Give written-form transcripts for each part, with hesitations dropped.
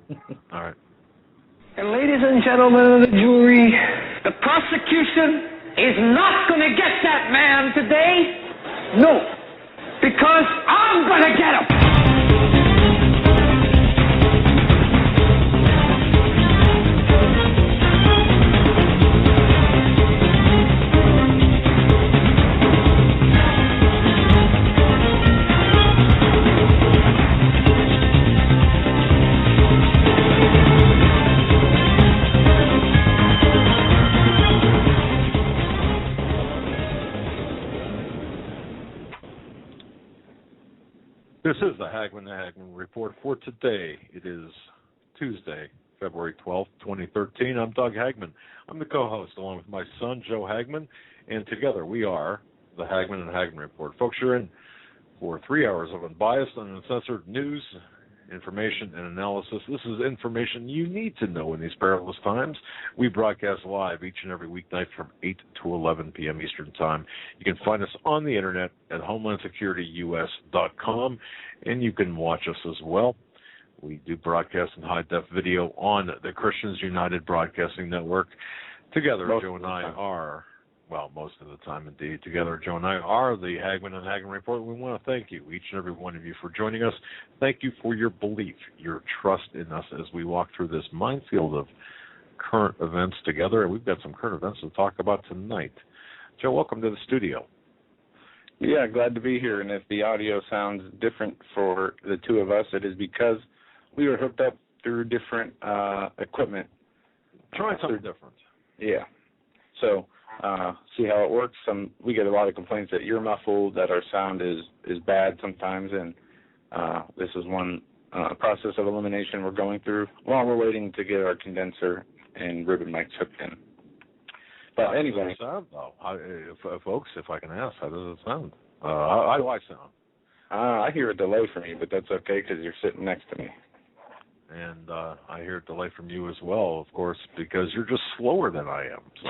All right. And ladies and gentlemen of the jury, the prosecution is not going to get that man today. No, because I'm going to get him. This is the Hagmann Report for today. It is Tuesday, February 12th, 2013. I'm Doug Hagmann. I'm the co-host along with my son, Joe Hagmann, and together we are the Hagmann Report. Folks, you're in for 3 hours of unbiased and uncensored news, information, and analysis. This is information you need to know in these perilous times. We broadcast live each and every weeknight from 8 to 11 p.m. Eastern Time. You can find us on the internet at HomelandSecurityUS.com, and you can watch us as well. We do broadcast in high-def video on the Christians United Broadcasting Network. Together, Joe and I are... Well, most of the time, indeed. Together, Joe and I are the Hagmann Report. We want to thank you, each and every one of you, for joining us. Thank you for your belief, your trust in us as we walk through this minefield of current events together. And we've got some current events to talk about tonight. Joe, welcome to the studio. Yeah, glad to be here. And if the audio sounds different for the two of us, it is because we were hooked up through different equipment. Trying something different. Yeah. So... see how it works. We get a lot of complaints that you're muffled, that our sound is bad sometimes, and this is one process of elimination we're going through while we're waiting to get our condenser and ribbon mics hooked in. But anyway. How does it sound, though? Folks, if I can ask, how does it sound? How do I sound? I hear a delay from you, but that's okay because you're sitting next to me. And I hear a delay from you as well, of course, because you're just slower than I am. So.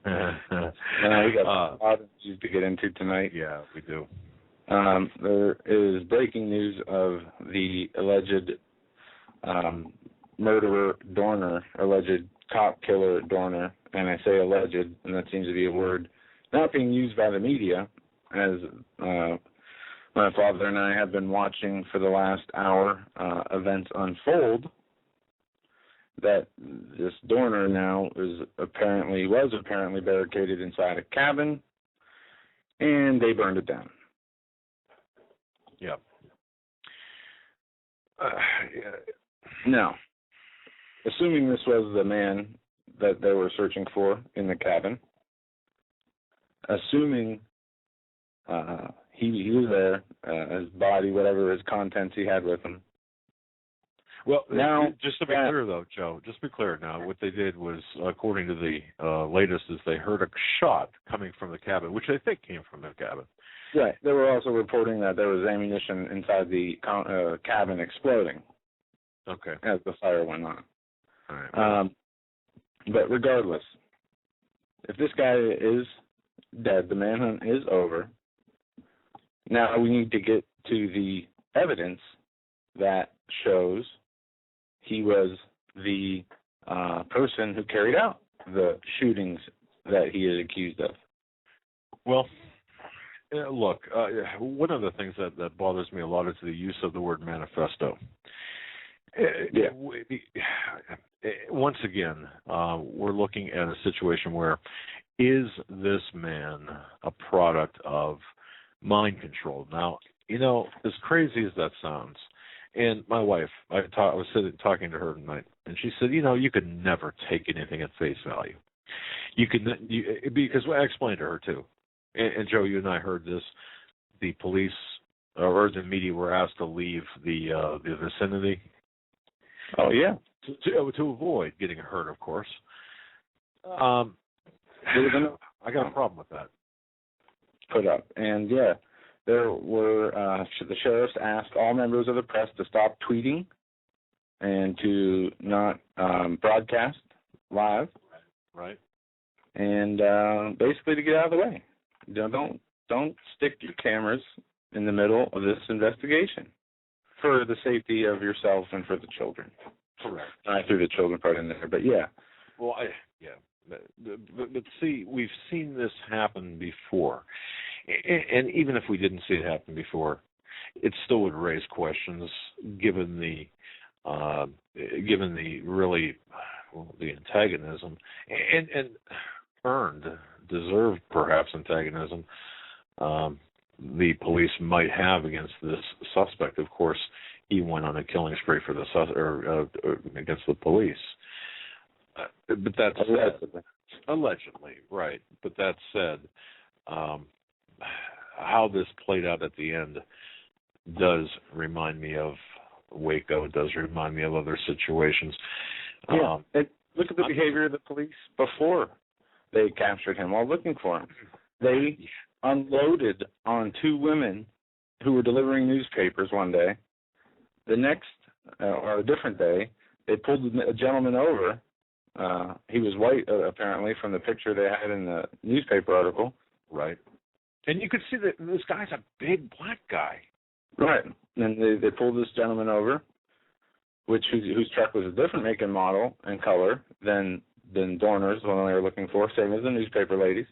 We got a lot of issues to get into tonight. Yeah, we do. There is breaking news of the alleged murderer Dorner, alleged cop killer Dorner, and I say alleged, and that seems to be a word not being used by the media, as my father and I have been watching for the last hour events unfold, that this Dorner now was apparently barricaded inside a cabin, and they burned it down. Yep. Now, assuming this was the man that they were searching for in the cabin, assuming he was there, his body, whatever his contents he had with him. Well, now, just to be clear, though, Joe, just to be clear now, what they did was, according to the latest, is they heard a shot coming from the cabin, which they think came from the cabin. Right. They were also reporting that there was ammunition inside the cabin exploding. Okay. As the fire went on. All right. But regardless, if this guy is dead, the manhunt is over. Now we need to get to the evidence that shows he was the person who carried out the shootings that he is accused of. Well, look, one of the things that bothers me a lot is the use of the word manifesto. Once again, we're looking at a situation where, is this man a product of mind control? Now, as crazy as that sounds, and my wife, I was talking to her tonight, and she said, you could never take anything at face value. Because I explained to her too, and Joe, you and I heard this. The police or the media were asked to leave the vicinity. Oh yeah, to avoid getting hurt, of course. I got a problem with that. Put up, and yeah. There were the sheriffs asked all members of the press to stop tweeting and to not broadcast live. Right. And basically to get out of the way. Don't stick your cameras in the middle of this investigation. for the safety of yourself and for the children. Correct. I threw the children part in there, but yeah. Well, but see, we've seen this happen before, and even if we didn't see it happen before, it still would raise questions given the really the antagonism and earned, deserved perhaps antagonism the police might have against this suspect. Of course, he went on a killing spree for the against the police. But that's allegedly, right? But that said, how this played out at the end does remind me of Waco. Does remind me of other situations. Yeah. Look at the behavior of the police before they captured him while looking for him. They unloaded on two women who were delivering newspapers one day. The next, or a different day, they pulled a gentleman over. He was white, apparently, from the picture they had in the newspaper article. Right. And you could see that this guy's a big black guy. Right. And they pulled this gentleman over, whose truck was a different make and model and color than Dorner's, the one they were looking for, same as the newspaper ladies.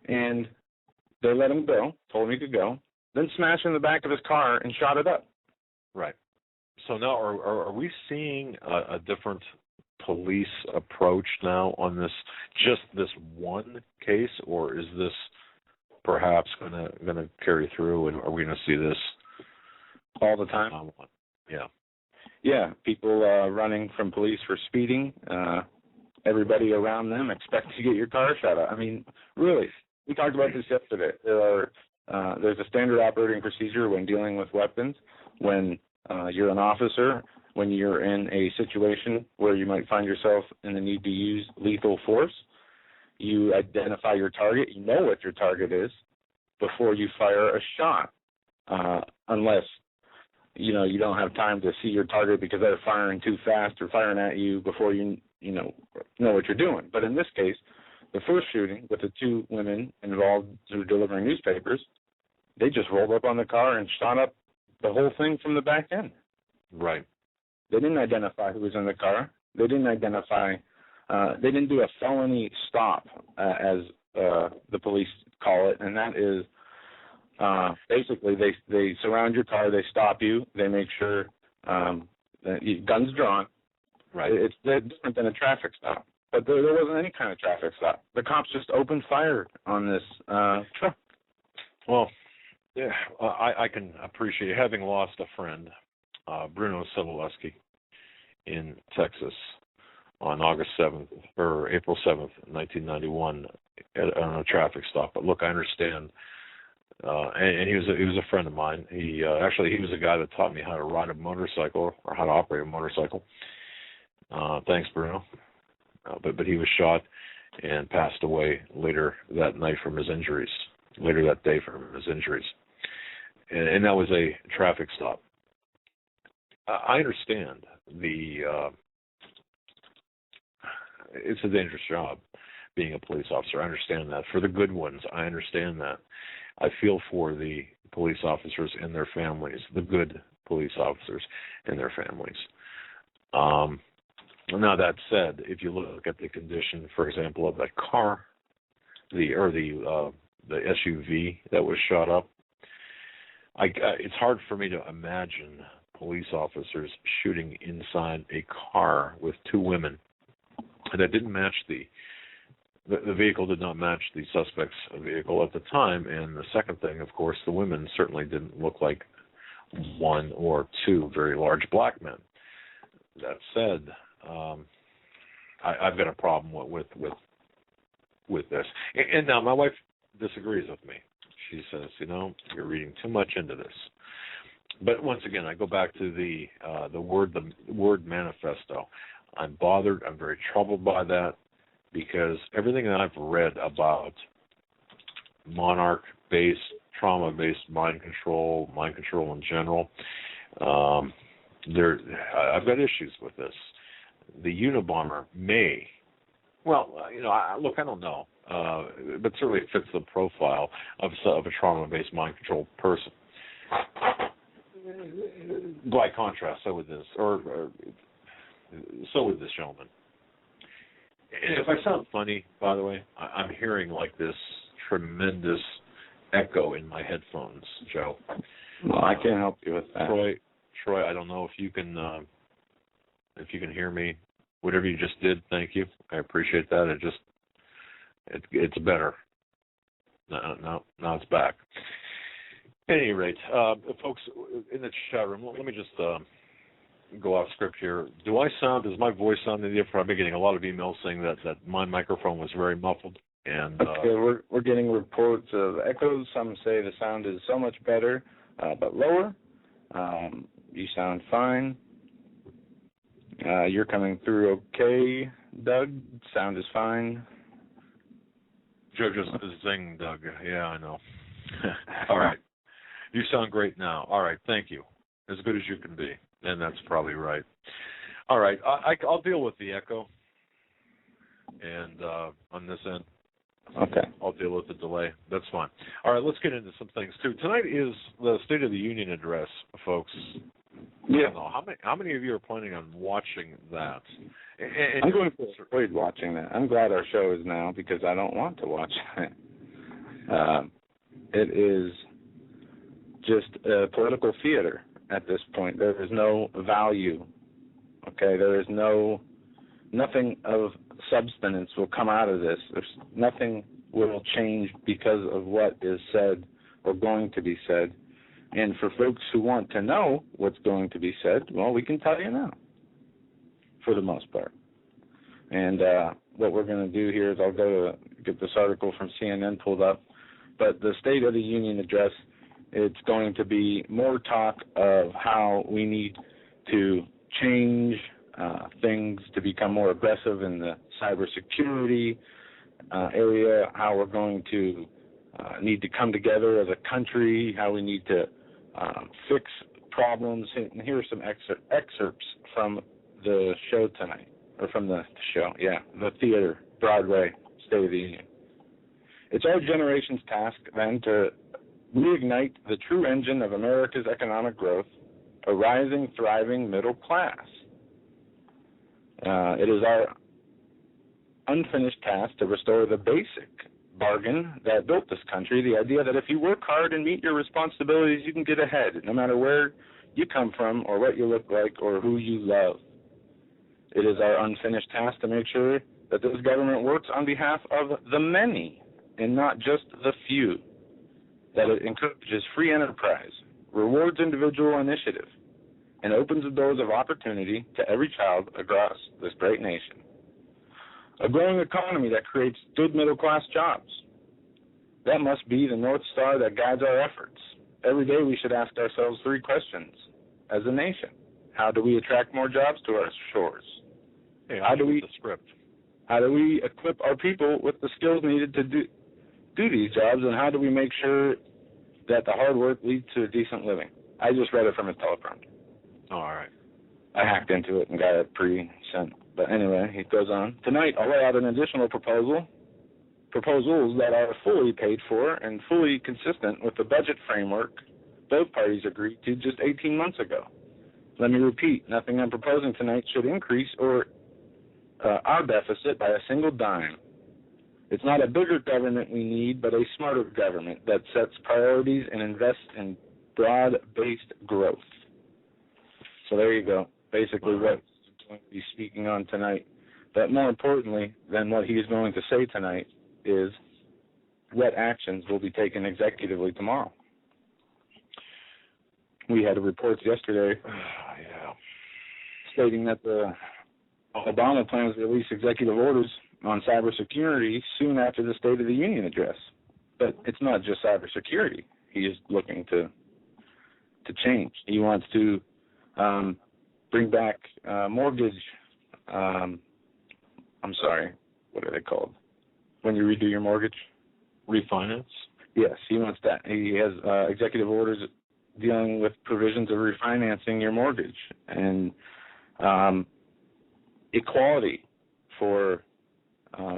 And they let him go, told him he could go, then smashed in the back of his car and shot it up. Right. So now are we seeing a different police approach now on this one case, or is this perhaps going to carry through, and are we going to see this all the time? Yeah. Yeah, people running from police for speeding. Everybody around them expects to get your car shot up. I mean, really, we talked about this yesterday. There's a standard operating procedure when dealing with weapons. When you're an officer, when you're in a situation where you might find yourself in the need to use lethal force, you identify your target. You know what your target is before you fire a shot, unless you don't have time to see your target because they're firing too fast or firing at you before you know what you're doing. But in this case, the first shooting with the two women involved who were delivering newspapers, they just rolled up on the car and shot up the whole thing from the back end. Right. They didn't identify who was in the car. They didn't identify. They didn't do a felony stop, as the police call it, and that is basically they surround your car, they stop you, they make sure guns drawn. Right. It's different than a traffic stop. But there wasn't any kind of traffic stop. The cops just opened fire on this truck. Well, yeah, I can appreciate, having lost a friend, Bruno Sobolewski, in Texas on April 7th, 1991, on a traffic stop. But look, I understand. And he was a friend of mine. He was a guy that taught me how to ride a motorcycle or how to operate a motorcycle. Thanks, Bruno. But he was shot and passed away later that night from his injuries. Later that day from his injuries, and that was a traffic stop. I understand it's a dangerous job being a police officer. I understand that. For the good ones, I understand that. I feel for the police officers and their families, the good police officers and their families. Now, that said, if you look at the condition, for example, of that car, the SUV that was shot up, it's hard for me to imagine police officers shooting inside a car with two women that didn't match the vehicle did not match the suspect's vehicle at the time. And the second thing, of course, the women certainly didn't look like one or two very large black men. That said, I've got a problem with this. And now my wife disagrees with me. She says, you're reading too much into this. But once again, I go back to the word manifesto. I'm bothered. I'm very troubled by that, because everything that I've read about monarch-based, trauma-based mind control in general, I've got issues with this. The Unabomber may, look, I don't know, but certainly it fits the profile of a trauma-based mind control person. by contrast, so would this, or so would this gentleman. And if I sound funny, by the way, I'm hearing like this tremendous echo in my headphones, Joe. Well, I can't help you with that. Troy, I don't know if you can hear me. Whatever you just did, thank you. I appreciate that. It's better. Now it's back. At any rate, folks in the chat room, let me just go off script here. Does my voice sound any different? I've been getting a lot of emails saying that my microphone was very muffled. And okay, we're getting reports of echoes. Some say the sound is so much better, but lower. You sound fine. You're coming through okay, Doug. Sound is fine. Joe just zing, Doug. Yeah, I know. All right. You sound great now. All right, thank you. As good as you can be. And that's probably right. All right, I'll deal with the echo. And on this end, okay, I'll deal with the delay. That's fine. All right, let's get into some things, too. Tonight is the State of the Union address, folks. Yeah. I don't know. How many of you are planning on watching that? I'm going to avoid watching that. I'm glad our show is now because I don't want to watch it. It is just political theater at this point. There is no value. Okay, there is nothing of substance will come out of this. Nothing will change because of what is said or going to be said. And for folks who want to know what's going to be said, well, we can tell you now, for the most part. And what we're going to do here is I'll go to get this article from CNN pulled up. But the State of the Union address, it's going to be more talk of how we need to change things to become more aggressive in the cybersecurity area, how we're going to need to come together as a country, how we need to fix problems. And here are some excerpts from the show tonight, or from the show, the theater, Broadway, State of the Union. It's our generation's task, then, to reignite the true engine of America's economic growth, a rising, thriving middle class. It is our unfinished task to restore the basic bargain that built this country, the idea that if you work hard and meet your responsibilities, you can get ahead, no matter where you come from or what you look like or who you love. It is our unfinished task to make sure that this government works on behalf of the many and not just the few, that it encourages free enterprise, rewards individual initiative, and opens the doors of opportunity to every child across this great nation. A growing economy that creates good middle-class jobs. That must be the North Star that guides our efforts. Every day we should ask ourselves 3 questions as a nation. How do we attract more jobs to our shores? Hey, how do we equip our people with the skills needed to do these jobs, and how do we make sure that the hard work leads to a decent living? I just read it from a teleprompter. Oh, all right. I hacked into it and got it pre-sent. But anyway, he goes on. Tonight, I'll lay out an additional proposals that are fully paid for and fully consistent with the budget framework both parties agreed to just 18 months ago. Let me repeat, nothing I'm proposing tonight should increase or our deficit by a single dime. It's not a bigger government we need, but a smarter government that sets priorities and invests in broad-based growth. So there you go. Basically what he's going to be speaking on tonight. But more importantly than what he is going to say tonight is what actions will be taken executively tomorrow. We had reports yesterday stating that the Obama plans to release executive orders on cybersecurity soon after the State of the Union address. But it's not just cybersecurity. He is looking to change. He wants to bring back mortgage. I'm sorry, what are they called? When you redo your mortgage? Refinance? Yes, he wants that. He has executive orders dealing with provisions of refinancing your mortgage and equality for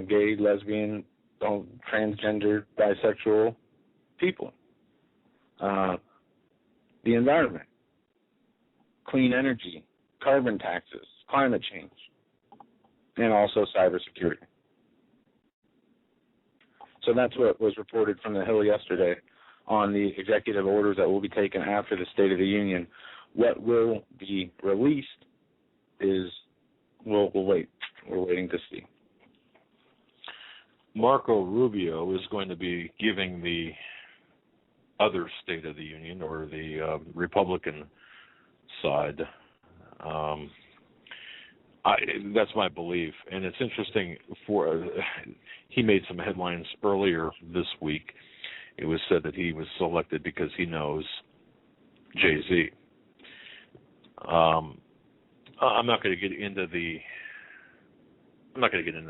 gay, lesbian, transgender, bisexual people. The environment. clean energy, carbon taxes, climate change, and also cybersecurity. So that's what was reported from the Hill yesterday on the executive orders that will be taken after the State of the Union. What will be released is, we'll wait. We're waiting to see. Marco Rubio is going to be giving the other State of the Union, or the Republican side. That's my belief, and it's interesting. He made some headlines earlier this week. It was said that he was selected because he knows Jay-Z. I'm not going to get into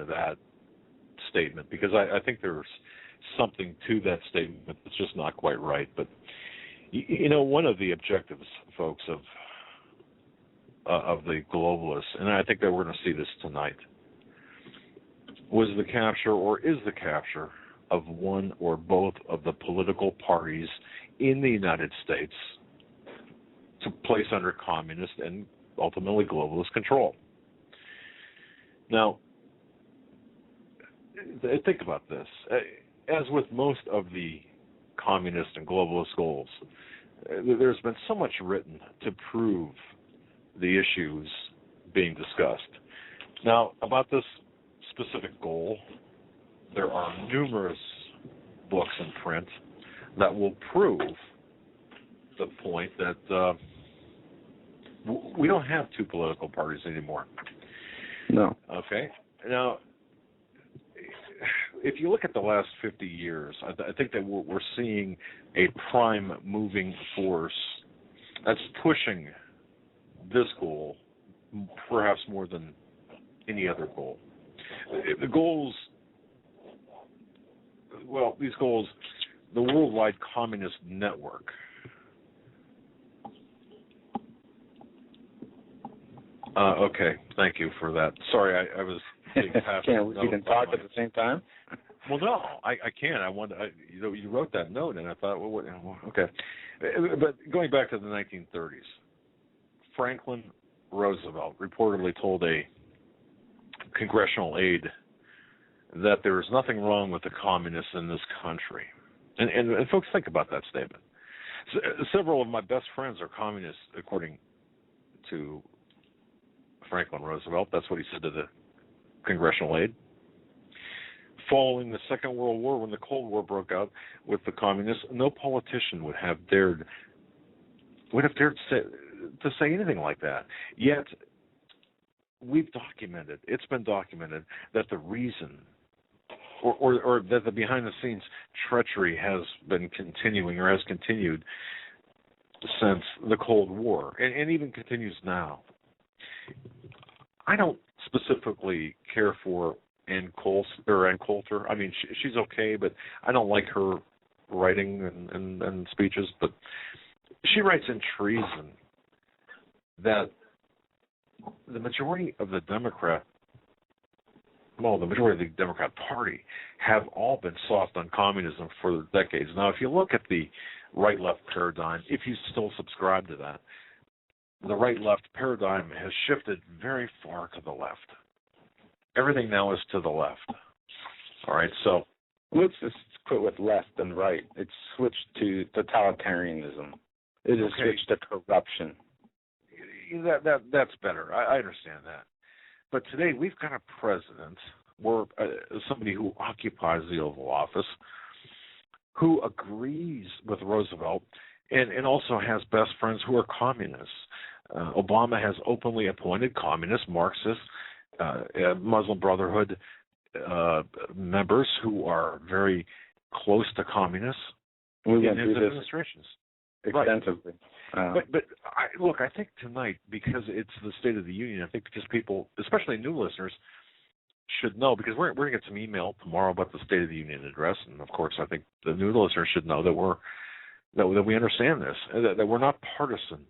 that statement, because I think there's something to that statement that's just not quite right. But one of the objectives, folks, of the globalists, and I think that we're going to see this tonight, was the capture, or is the capture, of one or both of the political parties in the United States to place under communist and ultimately globalist control. Now, think about this. As with most of the communist and globalist goals, there's been so much written to prove the issues being discussed. Now, about this specific goal, there are numerous books in print that will prove the point that we don't have two political parties anymore. No. Okay. Now, if you look at the last 50 years, I think that we're seeing a prime moving force that's pushing this goal perhaps more than any other goal. The goals, these goals, the Worldwide Communist Network. Okay, thank you for that. Sorry, I was being passed. We can talk at the same time? Well, no, I can't. You wrote that note, and I thought, okay. But going back to the 1930s, Franklin Roosevelt reportedly told a congressional aide that there is nothing wrong with the communists in this country. And folks, think about that statement. Several of my best friends are communists, according to Franklin Roosevelt. That's what he said to the congressional aide. Following the Second World War, when the Cold War broke out with the communists, no politician would have dared to say anything like that. Yet, it's been documented that the reason, or that the behind-the-scenes treachery has been continuing, or has continued since the Cold War, and even continues now. I don't specifically care for Ann Coulter. I mean, she's okay, but I don't like her writing and speeches. But she writes in treason that the majority of the Democrat Party have all been soft on communism for decades. Now, if you look at the right-left paradigm, if you still subscribe to that, the right-left paradigm has shifted very far to the left. Everything now is to the left. All right, so let's just quit with left and right. It's switched to totalitarianism. It has switched to corruption. That's better. I understand that. But today we've got a president, or somebody who occupies the Oval Office, who agrees with Roosevelt and also has best friends who are communists. Obama has openly appointed communist, Marxist, Muslim Brotherhood members who are very close to communists in his administrations. Extensively. Right. But I think tonight, because it's the State of the Union, I think because people, especially new listeners, should know, because we're going to get some email tomorrow about the State of the Union address, and of course I think the new listeners should know that we understand this, that we're not partisan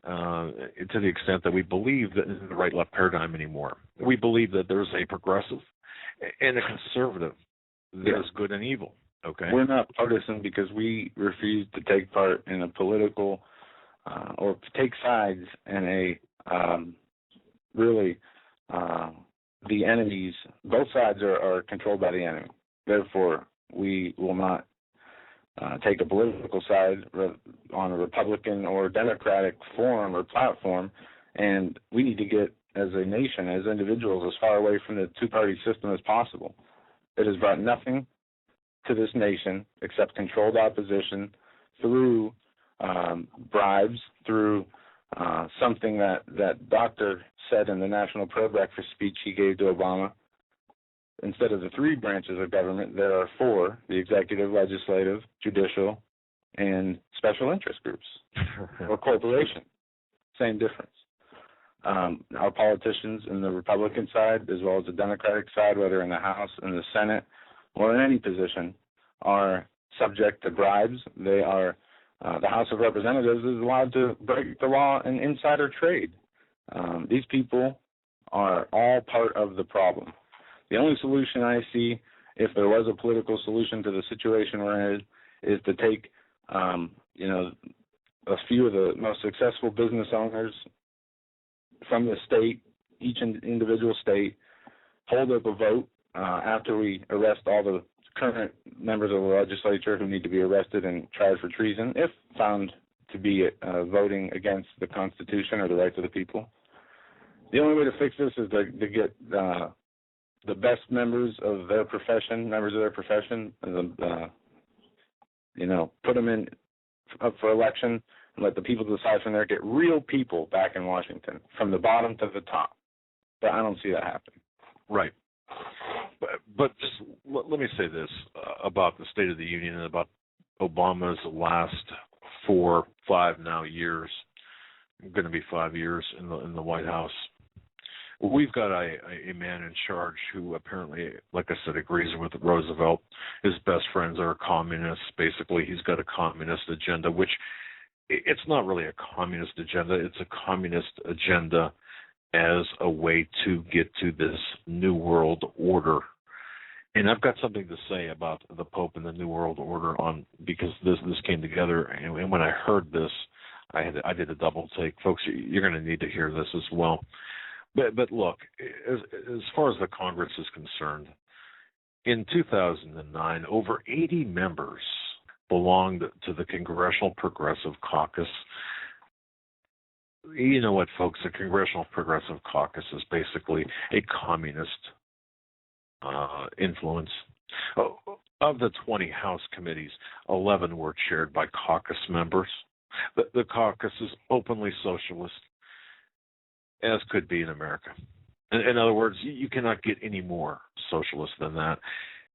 to the extent that we believe that in the right-left paradigm anymore. We believe that there's a progressive and a conservative. There's good and evil. Okay. We're not partisan because we refuse to take part in a political or take sides in a really the enemies. Both sides are controlled by the enemy. Therefore, we will not take a political side on a Republican or Democratic forum or platform, and we need to get, as a nation, as individuals, as far away from the two-party system as possible. It has brought nothing to this nation except controlled opposition through bribes, through something that Doctor said in the National Prayer Breakfast speech he gave to Obama. Instead of the 3 branches of government, there are 4, the executive, legislative, judicial, and special interest groups, or corporation. Same difference. Our politicians in the Republican side, as well as the Democratic side, whether in the House, in the Senate, or in any position, are subject to bribes. They are, the House of Representatives is allowed to break the law and insider trade. These people are all part of the problem. The only solution I see, if there was a political solution to the situation we're in, is to take, a few of the most successful business owners from the state, each individual state, hold up a vote after we arrest all the current members of the legislature who need to be arrested and tried for treason, if found to be voting against the Constitution or the rights of the people. The only way to fix this is to get the best members of their profession, put them up for election and let the people decide from there. Get real people back in Washington, from the bottom to the top. But I don't see that happening. Right. But just let me say this about the State of the Union and about Obama's last 4, 5 now years. Going to be 5 years in the White House. We've got a man in charge who apparently, like I said, agrees with Roosevelt. His best friends are communists. Basically, he's got a communist agenda, which it's not really a communist agenda. It's a communist agenda as a way to get to this New World Order. And I've got something to say about the Pope and the New World Order because this came together. And when I heard this, I did a double take. Folks, you're going to need to hear this as well. But look, as far as the Congress is concerned, in 2009, over 80 members belonged to the Congressional Progressive Caucus. You know what, folks? The Congressional Progressive Caucus is basically a communist influence. Of the 20 House committees, 11 were chaired by caucus members. The caucus is openly socialist, as could be in America. In other words, you cannot get any more socialist than that.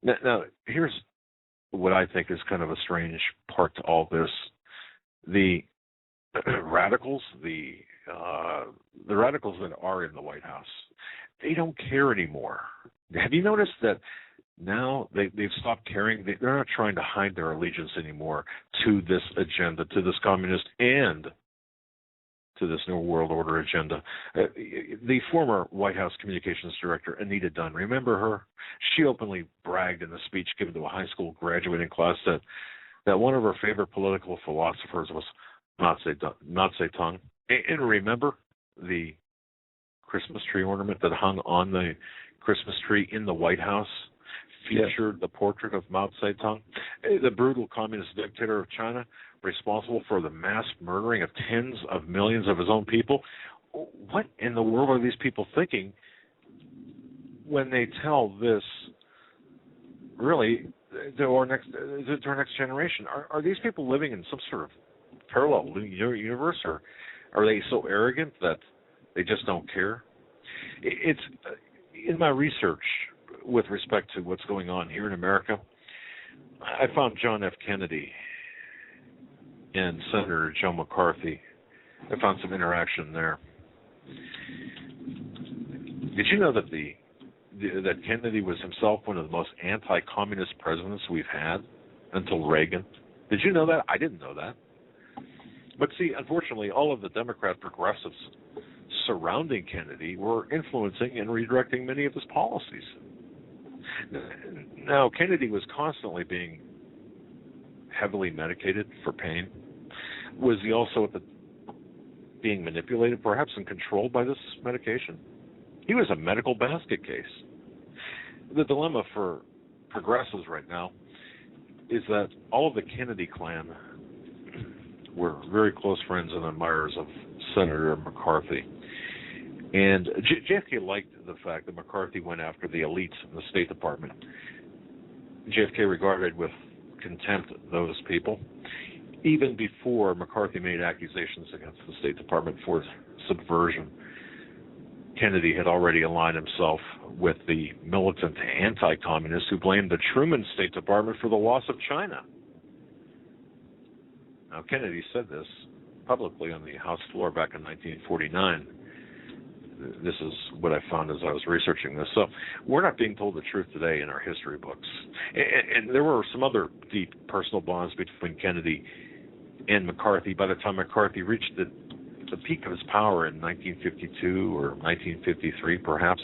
Now, here's what I think is kind of a strange part to all this. The radicals, the radicals that are in the White House, they don't care anymore. Have you noticed that now they've stopped caring? They're not trying to hide their allegiance anymore to this agenda, to this communist and to this New World Order agenda. The former White House Communications Director, Anita Dunn, remember her? She openly bragged in a speech given to a high school graduating class that one of her favorite political philosophers was Mao Zedong. And remember the Christmas tree ornament that hung on the Christmas tree in the White House featured the portrait of Mao Zedong, the brutal communist dictator of China, responsible for the mass murdering of tens of millions of his own people. What in the world are these people thinking when they tell this, really, to our next generation? Are these people living in some sort of parallel universe, or are they so arrogant that they just don't care? It's in my research with respect to what's going on here in America, I found John F. Kennedy and Senator Joe McCarthy. I found some interaction there. Did you know that that Kennedy was himself one of the most anti-communist presidents we've had until Reagan? Did you know that? I didn't know that. But see, unfortunately, all of the Democrat progressives surrounding Kennedy were influencing and redirecting many of his policies. Now, Kennedy was constantly being heavily medicated for pain. Was he also at the being manipulated, perhaps, and controlled by this medication. He was a medical basket case. The dilemma for progressives right now is that all of the Kennedy clan were very close friends and admirers of Senator McCarthy. And JFK liked the fact that McCarthy went after the elites in the State Department. JFK regarded with contempt those people, even before McCarthy made accusations against the State Department for subversion. Kennedy had already aligned himself with the militant anti-communists who blamed the Truman State Department for the loss of China. Now, Kennedy said this publicly on the House floor back in 1949. This is what I found as I was researching this. So we're not being told the truth today in our history books. And there were some other deep personal bonds between Kennedy and McCarthy by the time McCarthy reached the peak of his power in 1952 or 1953, perhaps.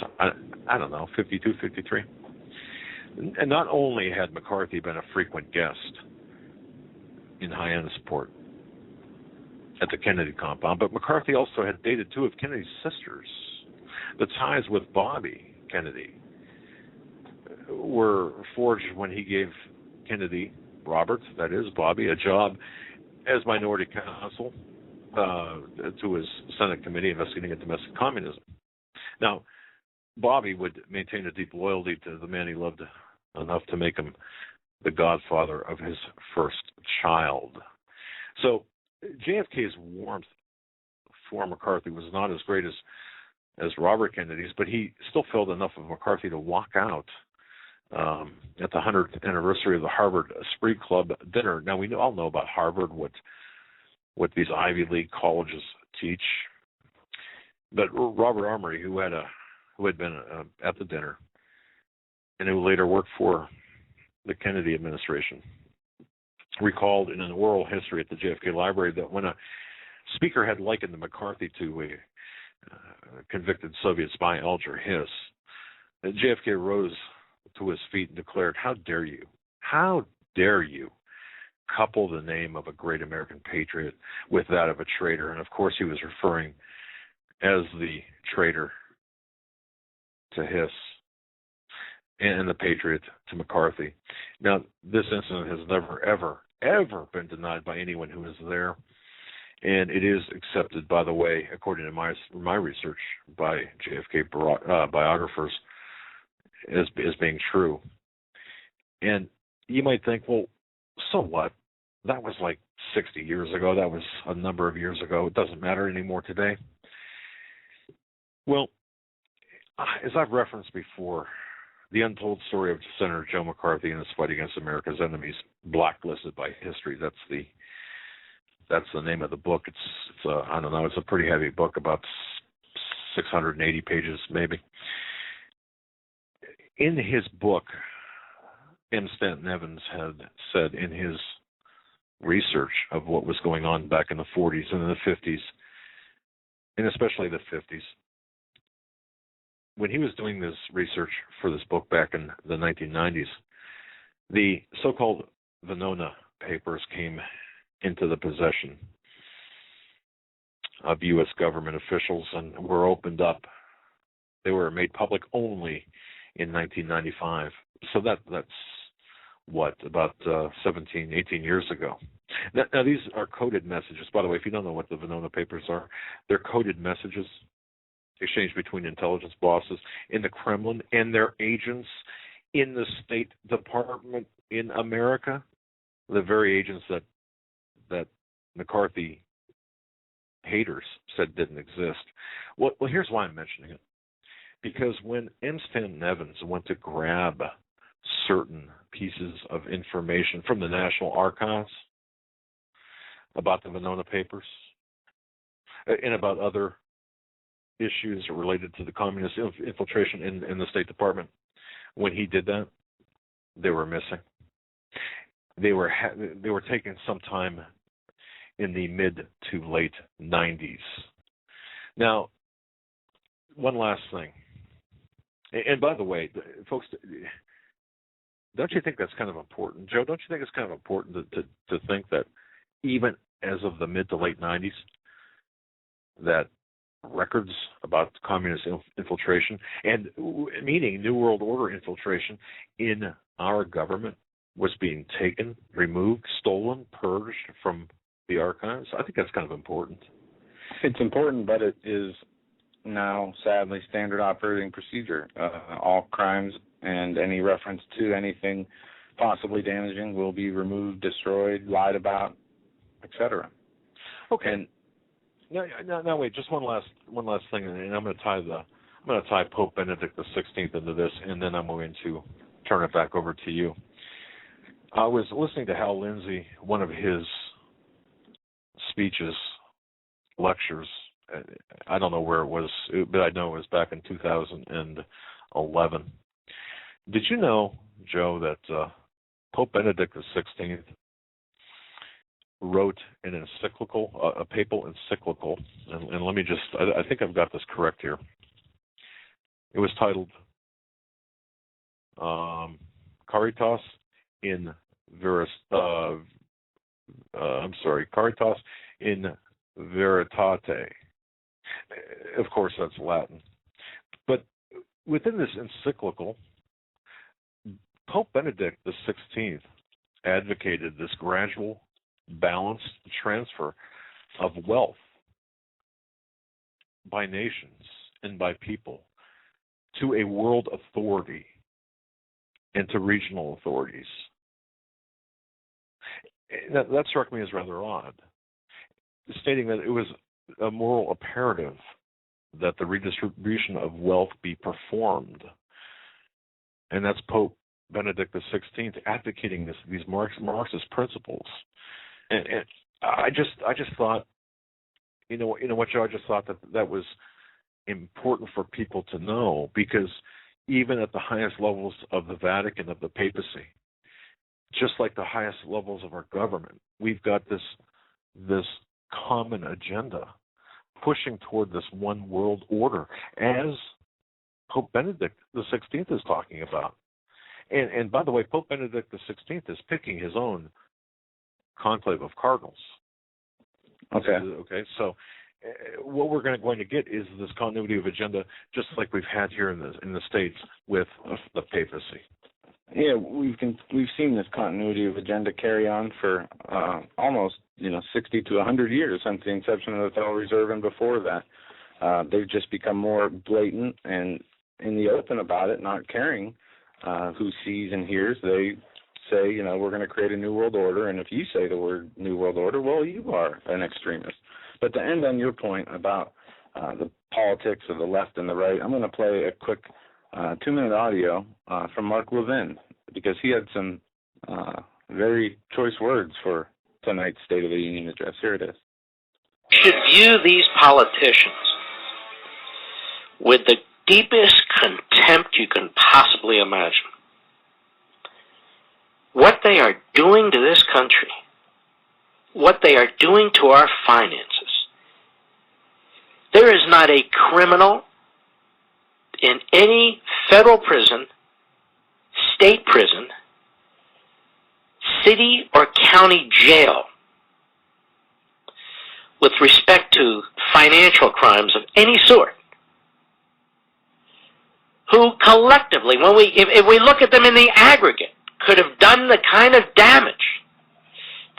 I don't know, 52, 53. And not only had McCarthy been a frequent guest in high-end support at the Kennedy compound, but McCarthy also had dated two of Kennedy's sisters. The ties with Bobby Kennedy were forged when he gave Kennedy, Robert, that is, Bobby, a job as minority counsel to his Senate committee investigating domestic communism. Now, Bobby would maintain a deep loyalty to the man he loved enough to make him the godfather of his first child. So JFK's warmth for McCarthy was not as great as Robert Kennedy's, but he still felt enough of McCarthy to walk out at the 100th anniversary of the Harvard Spree Club dinner. Now, we all know about Harvard, what these Ivy League colleges teach, but Robert Armory, who had been at the dinner and who later worked for the Kennedy administration, recalled in an oral history at the JFK Library that when a speaker had likened McCarthy to a convicted Soviet spy, Alger Hiss, JFK rose to his feet and declared, "How dare you? How dare you couple the name of a great American patriot with that of a traitor?" And of course, he was referring as the traitor to Hiss and the patriot to McCarthy. Now, this incident has never, ever been denied by anyone who is there, and it is accepted, by the way, according to my research by JFK biographers, as being true. And you might think, well, so what? That was like 60 years ago. That was a number of years ago. It doesn't matter anymore today. Well, as I've referenced before, the untold story of Senator Joe McCarthy and his fight against America's enemies, blacklisted by history. That's the name of the book. It's I don't know. It's a pretty heavy book, about 680 pages maybe. In his book, M. Stanton Evans had said in his research of what was going on back in the 40s and in the 50s, and especially the 50s, when he was doing this research for this book back in the 1990s, the so-called Venona papers came into the possession of U.S. government officials and were opened up. They were made public only in 1995. So that's what, about 17, 18 years ago. Now, these are coded messages. By the way, if you don't know what the Venona papers are, they're coded messages exchanged between intelligence bosses in the Kremlin and their agents in the State Department in America, the very agents that McCarthy haters said didn't exist. Well, here's why I'm mentioning it. Because when M. Stanton Evans went to grab certain pieces of information from the National Archives about the Venona papers and about other issues related to the communist infiltration in the State Department, when he did that, they were missing. They were taken sometime in the mid to late 90s. Now, one last thing. And by the way, folks, don't you think that's kind of important? Joe, don't you think it's kind of important to think that even as of the mid to late 90s, that records about communist infiltration, and meaning New World Order infiltration in our government, was being taken, removed, stolen, purged from the archives? I think that's kind of important. It's important, but it is now, sadly, standard operating procedure. All crimes and any reference to anything possibly damaging will be removed, destroyed, lied about, etc. Okay. And now wait, just one last thing, and I'm going to tie Pope Benedict XVI into this, and then I'm going to turn it back over to you. I was listening to Hal Lindsey, one of his speeches, lectures. I don't know where it was, but I know it was back in 2011. Did you know, Joe, that Pope Benedict XVI wrote an encyclical, a papal encyclical, and let me just, I think I've got this correct here. It was titled Caritas in Caritas in Veritate. Of course, that's Latin. But within this encyclical, Pope Benedict XVI advocated this gradual, balanced transfer of wealth by nations and by people to a world authority and to regional authorities. That struck me as rather odd, stating that it was a moral imperative that the redistribution of wealth be performed. And that's Pope Benedict XVI advocating these Marxist principles. And I just thought, you know what, Joe, I just thought that was important for people to know, because even at the highest levels of the Vatican, of the papacy, just like the highest levels of our government, we've got this common agenda pushing toward this one world order, as Pope Benedict XVI is talking about. And by the way, Pope Benedict XVI is picking his own conclave of cardinals. Okay. So what we're going to get is this continuity of agenda, just like we've had here in the States with the papacy. Yeah, we've seen this continuity of agenda carry on for almost 60 to 100 years since the inception of the Federal Reserve, and before that, they've just become more blatant and in the open about it, not caring who sees and hears. They say, we're going to create a new world order, and if you say the word new world order, well, you are an extremist. But to end on your point about the politics of the left and the right, I'm going to play a quick 2-minute audio from Mark Levin, because he had some very choice words for tonight's State of the Union address. Here it is. You should view these politicians with the deepest contempt you can possibly imagine. What they are doing to this country, what they are doing to our finances. There is not a criminal in any federal prison, state prison, city or county jail with respect to financial crimes of any sort, who collectively, if we look at them in the aggregate, could have done the kind of damage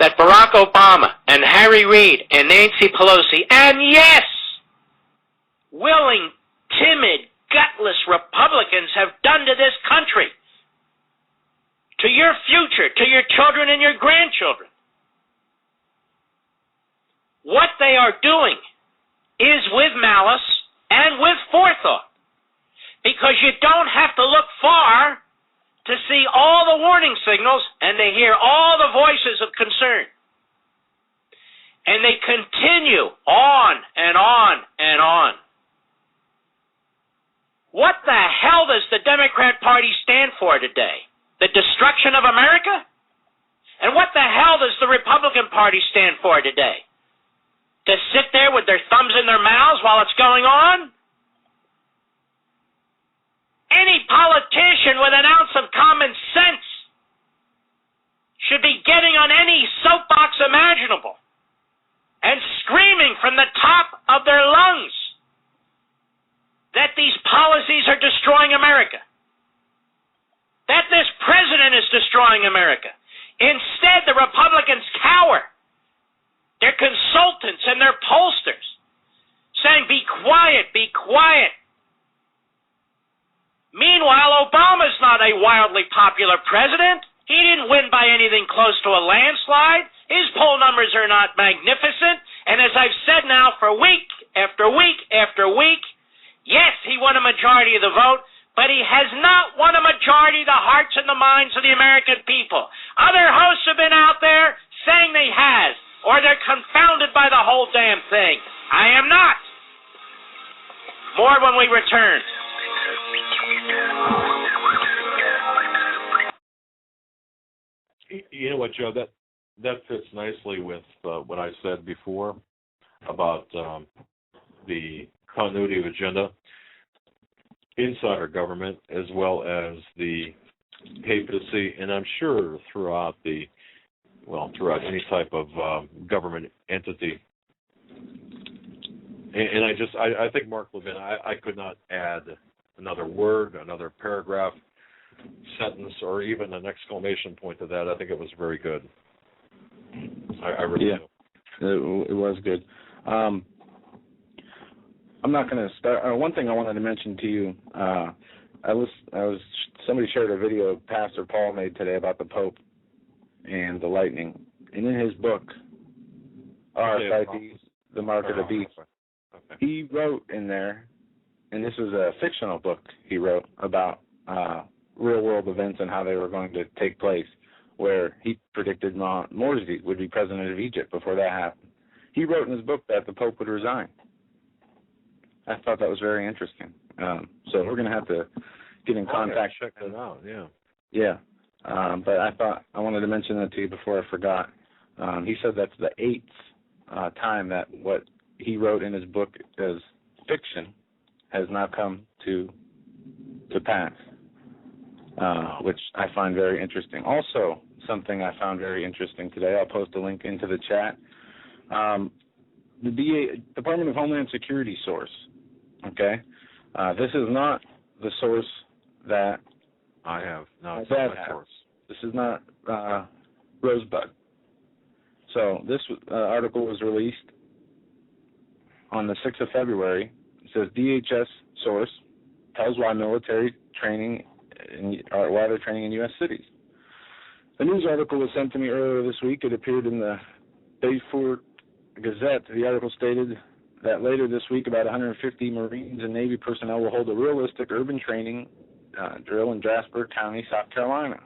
that Barack Obama and Harry Reid and Nancy Pelosi and, yes, willing, timid, gutless Republicans have done to this country, to your future, to your children and your grandchildren. What they are doing is with malice and with forethought, because you don't have to look far to see all the warning signals and to hear all the voices of concern. And they continue on and on and on. What the hell does the Democrat Party stand for today? The destruction of America? And what the hell does the Republican Party stand for today? To sit there with their thumbs in their mouths while it's going on? Any politician with an ounce of common sense should be getting on any soapbox imaginable and screaming from the top of their Democrats are destroying America, that this president is destroying America. Instead, the Republicans cower. Their consultants and their pollsters saying, be quiet, be quiet. Meanwhile, Obama's not a wildly popular president. He didn't win by anything close to a landslide. His poll numbers are not magnificent. And as I've said now for week after week after week, yes, he won a majority of the vote, but he has not won a majority of the hearts and the minds of the American people. Other hosts have been out there saying they has, or they're confounded by the whole damn thing. I am not. More when we return. You know what, Joe? That fits nicely with what I said before about the continuity of agenda inside our government, as well as the papacy, and I'm sure throughout any type of government entity. And I think Mark Levin, I could not add another word, another paragraph, sentence, or even an exclamation point to that. I think it was very good. I really do. It was good. I'm not going to start. One thing I wanted to mention to you, somebody shared a video Pastor Paul made today about the Pope and the lightning, and in his book, RFID, The Mark of the Beast, he wrote in there, and this was a fictional book he wrote about real-world events and how they were going to take place, where he predicted Morsi would be president of Egypt before that happened. He wrote in his book that the Pope would resign. I thought that was very interesting. So we're going to have to get in contact. Check that out, yeah. Yeah. But I wanted to mention that to you before I forgot. He said that's the 8th time that what he wrote in his book as fiction has now come to pass, which I find very interesting. Also, something I found very interesting today, I'll post a link into the chat, the Department of Homeland Security source, okay? This is not the source that I have. No, it's not not my source. This is not Rosebud. So this article was released on the 6th of February. It says DHS source tells why military training, why they're training in U.S. cities. The news article was sent to me earlier this week. It appeared in the Bayfort Gazette. The article stated that later this week, about 150 Marines and Navy personnel will hold a realistic urban training drill in Jasper County, South Carolina.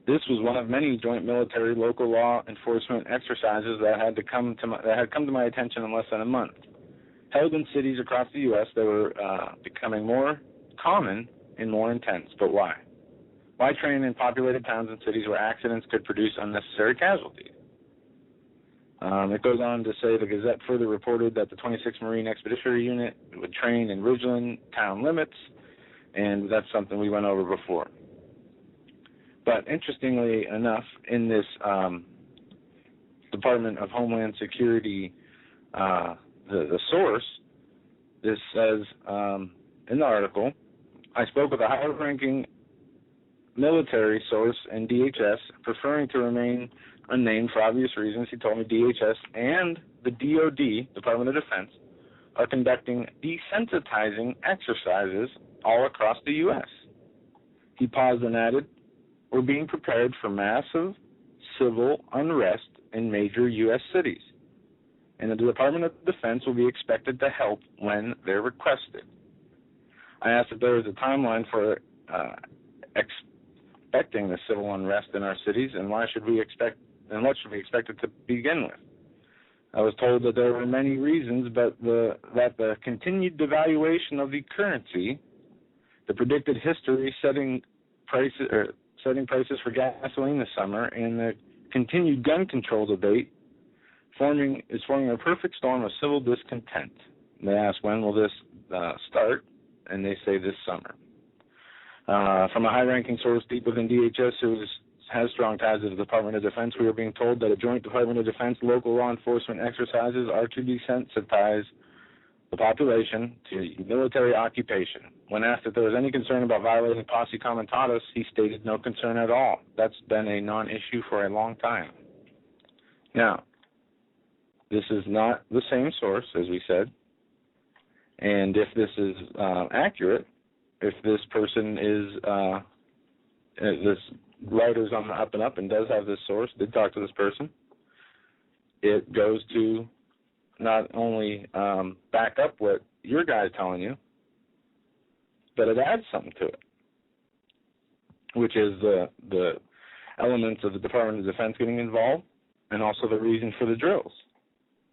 This was one of many joint military local law enforcement exercises that had come to my attention in less than a month. Held in cities across the U.S., they were becoming more common and more intense. But why? Why train in populated towns and cities where accidents could produce unnecessary casualties? It goes on to say the Gazette further reported that the 26th Marine Expeditionary Unit would train in Ridgeland town limits, and that's something we went over before. But interestingly enough, in this Department of Homeland Security, the source, this says in the article, I spoke with a high-ranking military source in DHS, preferring to remain unnamed for obvious reasons. He told me DHS and the DOD, Department of Defense, are conducting desensitizing exercises all across the U.S. He paused and added, we're being prepared for massive civil unrest in major U.S. cities, and the Department of Defense will be expected to help when they're requested. I asked if there was a timeline for expecting the civil unrest in our cities, and what should we expect it to begin with. I was told that there were many reasons, but that the continued devaluation of the currency, the predicted history setting prices for gasoline this summer, and the continued gun control debate is forming a perfect storm of civil discontent. They asked, when will this start? And they say this summer. From a high-ranking source deep within DHS who has strong ties to the Department of Defense, we are being told that a joint Department of Defense local law enforcement exercises are to desensitize the population to military occupation. When asked if there was any concern about violating posse comitatus, he stated no concern at all. That's been a non-issue for a long time. Now, this is not the same source, as we said, and if this is accurate, if this person is, this writer's on the up and up and does have this source, did talk to this person, it goes to not only back up what your guy's telling you, but it adds something to it, which is the elements of the Department of Defense getting involved, and also the reason for the drills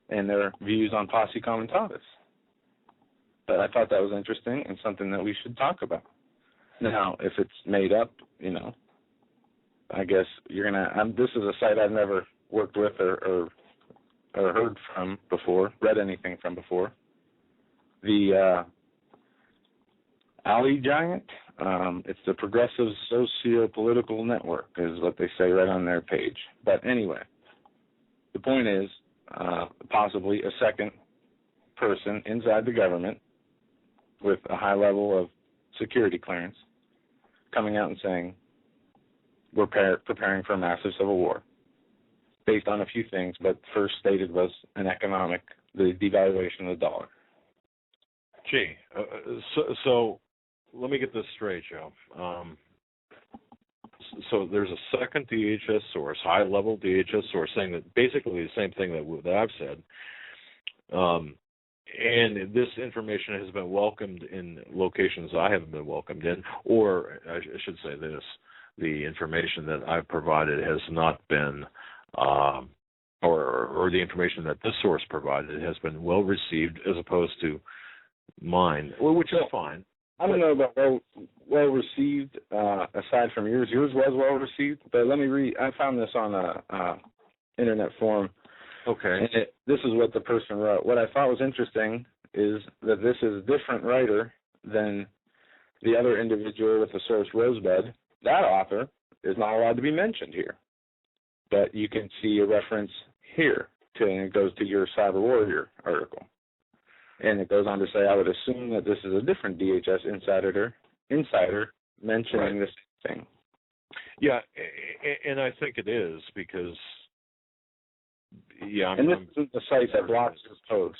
and their views on posse comitatus. But I thought that was interesting and something that we should talk about. Now, if it's made up, I guess you're gonna. This is a site I've never worked with or heard from before, read anything from before. The Alley Giant. It's the Progressive Socio-Political Network, is what they say right on their page. But anyway, the point is possibly a second person inside the government with a high level of security clearance coming out and saying, we're preparing for a massive civil war based on a few things, but first stated was the devaluation of the dollar. Gee, so let me get this straight, Joe. So there's a second DHS source, high-level DHS source, saying that basically the same thing that I've said. And this information has been welcomed in locations I haven't been welcomed in, or I should say this, the information that I've provided has not been, or the information that this source provided has been well received as opposed to mine, which is fine. I don't know about well received aside from yours. Yours was well received, but let me read. I found this on a internet forum. Okay. And this is what the person wrote. What I thought was interesting is that this is a different writer than the other individual with the source Rosebud. That author is not allowed to be mentioned here. But you can see a reference here, and it goes to your Cyber Warrior article. And it goes on to say, I would assume that this is a different DHS insider mentioning this thing. Yeah, and I think it is because, and this isn't the site that blocks your posts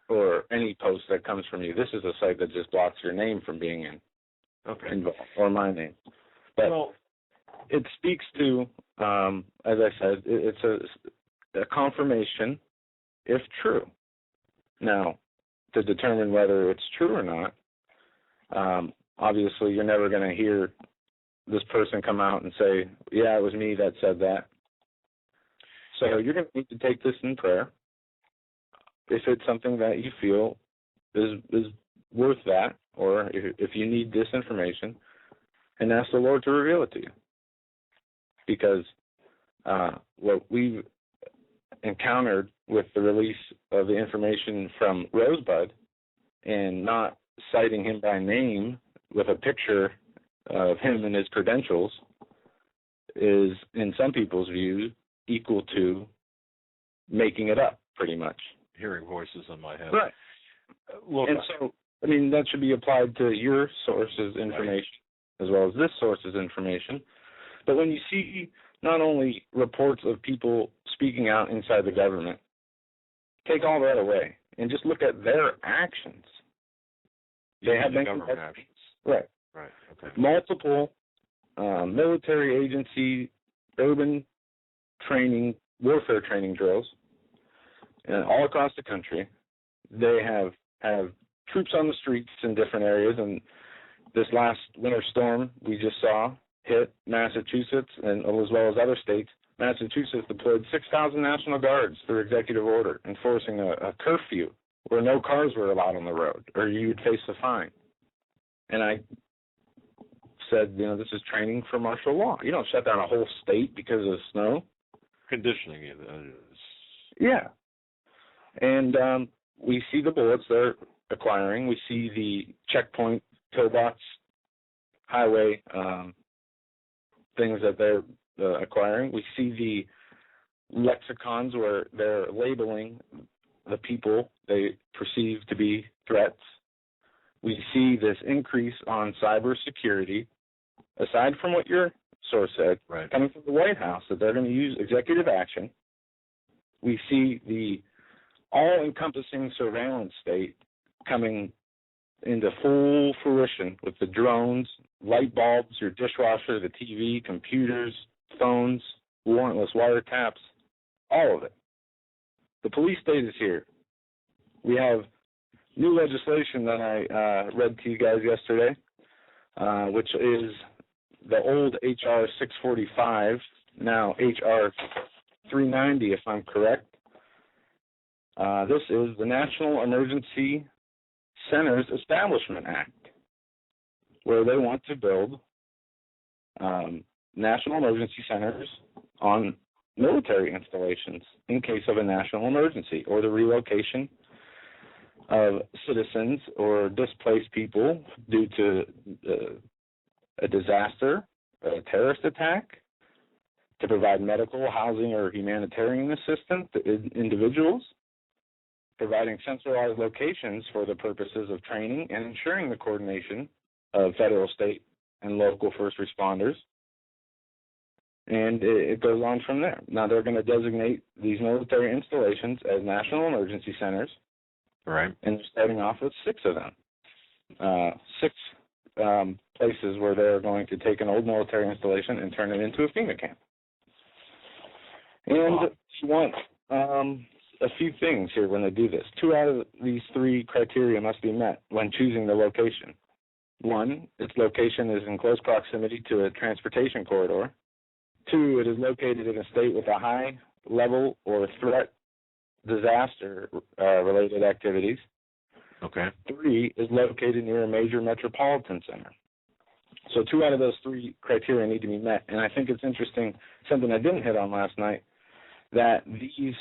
or any post that comes from you. This is a site that just blocks your name from being involved, or my name. But it speaks to, as I said, it's a confirmation, if true. Now, to determine whether it's true or not, obviously you're never going to hear this person come out and say, yeah, it was me that said that. So you're going to need to take this in prayer if it's something that you feel is worth that, or if you need this information, and ask the Lord to reveal it to you. Because what we've encountered with the release of the information from Rosebud and not citing him by name with a picture of him and his credentials is, in some people's view, equal to making it up, pretty much. Hearing voices in my head. Right. Look, and so, that should be applied to your source's information as well as this source's information. But when you see not only reports of people speaking out inside the government, take all that away and just look at their actions. They have been government actions. Right. Right. Okay. Multiple military agency, urban training, warfare training drills, all across the country. They have troops on the streets in different areas, and this last winter storm we just saw hit Massachusetts and as well as other states. Massachusetts deployed 6,000 National Guards through executive order, enforcing a curfew where no cars were allowed on the road, or you would face a fine. And I said, this is training for martial law. You don't shut down a whole state because of snow. Conditioning it. Yeah. And we see the bullets they're acquiring. We see the checkpoint, pillbox, highway things that they're acquiring. We see the lexicons where they're labeling the people they perceive to be threats. We see this increase on cybersecurity, aside from what your source said, right, coming from the White House, that they're going to use executive action. We see the all-encompassing surveillance state coming into full fruition with the drones, light bulbs, your dishwasher, the TV, computers, phones, warrantless wiretaps, all of it. The police state is here. We have new legislation that I read to you guys yesterday, which is the old H.R. 645, now H.R. 390, if I'm correct. This is the National Emergency Centers Establishment Act, where they want to build national emergency centers on military installations in case of a national emergency or the relocation of citizens or displaced people due to a disaster, a terrorist attack, to provide medical, housing, or humanitarian assistance to individuals, providing centralized locations for the purposes of training and ensuring the coordination of federal, state, and local first responders. And it goes on from there. Now they're going to designate these military installations as national emergency centers. right, And they're starting off with 6 of them. 6 places where they're going to take an old military installation and turn it into a FEMA camp. And you want a few things here when they do this. 2 out of these 3 criteria must be met when choosing the location. 1, its location is in close proximity to a transportation corridor. 2, it is located in a state with a high level or threat disaster-related activities. okay, 3, is located near a major metropolitan center. So 2 out of those 3 criteria need to be met. And I think it's interesting, something I didn't hit on last night, that these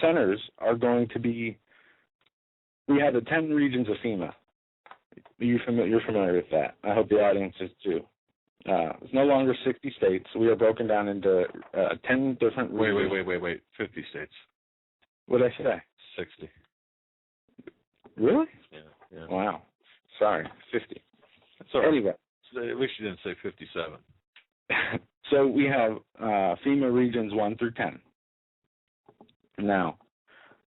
centers are going to be, we have the 10 regions of FEMA. You're familiar with that. I hope the audience is too. It's no longer 60 states. We are broken down into 10 different regions. Wait. 50 states. What did I say? 60. Really? Yeah. Wow. Sorry, 50. That's all right. Anyway. At least you didn't say 57. So we have FEMA regions 1 through 10. Now,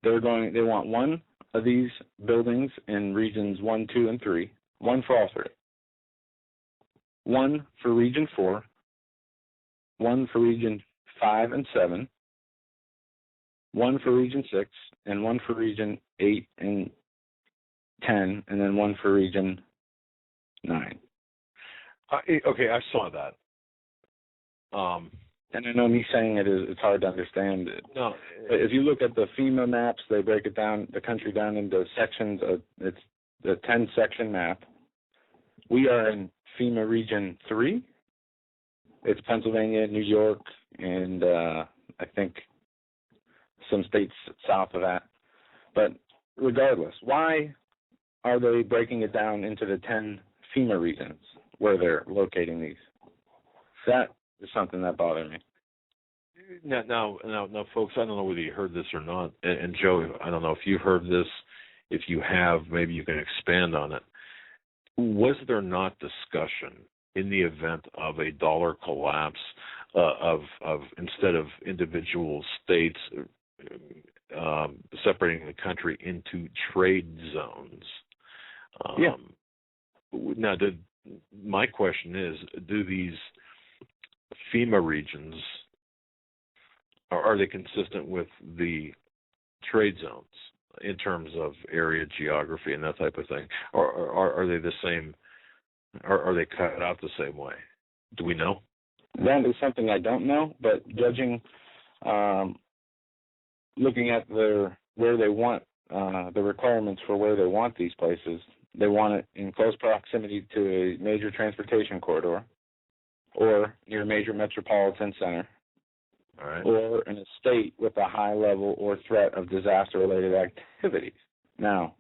they want 1 of these buildings in regions 1, 2, and 3, 1 for all 3. 1 for region 4, 1 for region 5 and 7, 1 for region 6, and 1 for region 8 and 10, and then 1 for region 9. Okay, I saw that. And I know me saying it's hard to understand. No, If you look at the FEMA maps, they break it down, the country down into sections. It's the 10-section map. We are in FEMA Region 3. It's Pennsylvania, New York, and I think some states south of that. But regardless, why are they breaking it down into the 10 FEMA regions where they're locating these? That is something that bothered me. Now, folks, I don't know whether you heard this or not. And Joe, I don't know if you heard this. If you have, maybe you can expand on it. Was there not discussion in the event of a dollar collapse of instead of individual states separating the country into trade zones? Yeah. Now, my question is, do these FEMA regions, are they consistent with the trade zones in terms of area, geography, and that type of thing? Or are they the same? Are they cut out the same way? Do we know? That is something I don't know, but judging, looking at where they want the requirements for where they want these places, they want it in close proximity to a major transportation corridor, or near a major metropolitan center, all right, or in a state with a high level or threat of disaster-related activities. Now,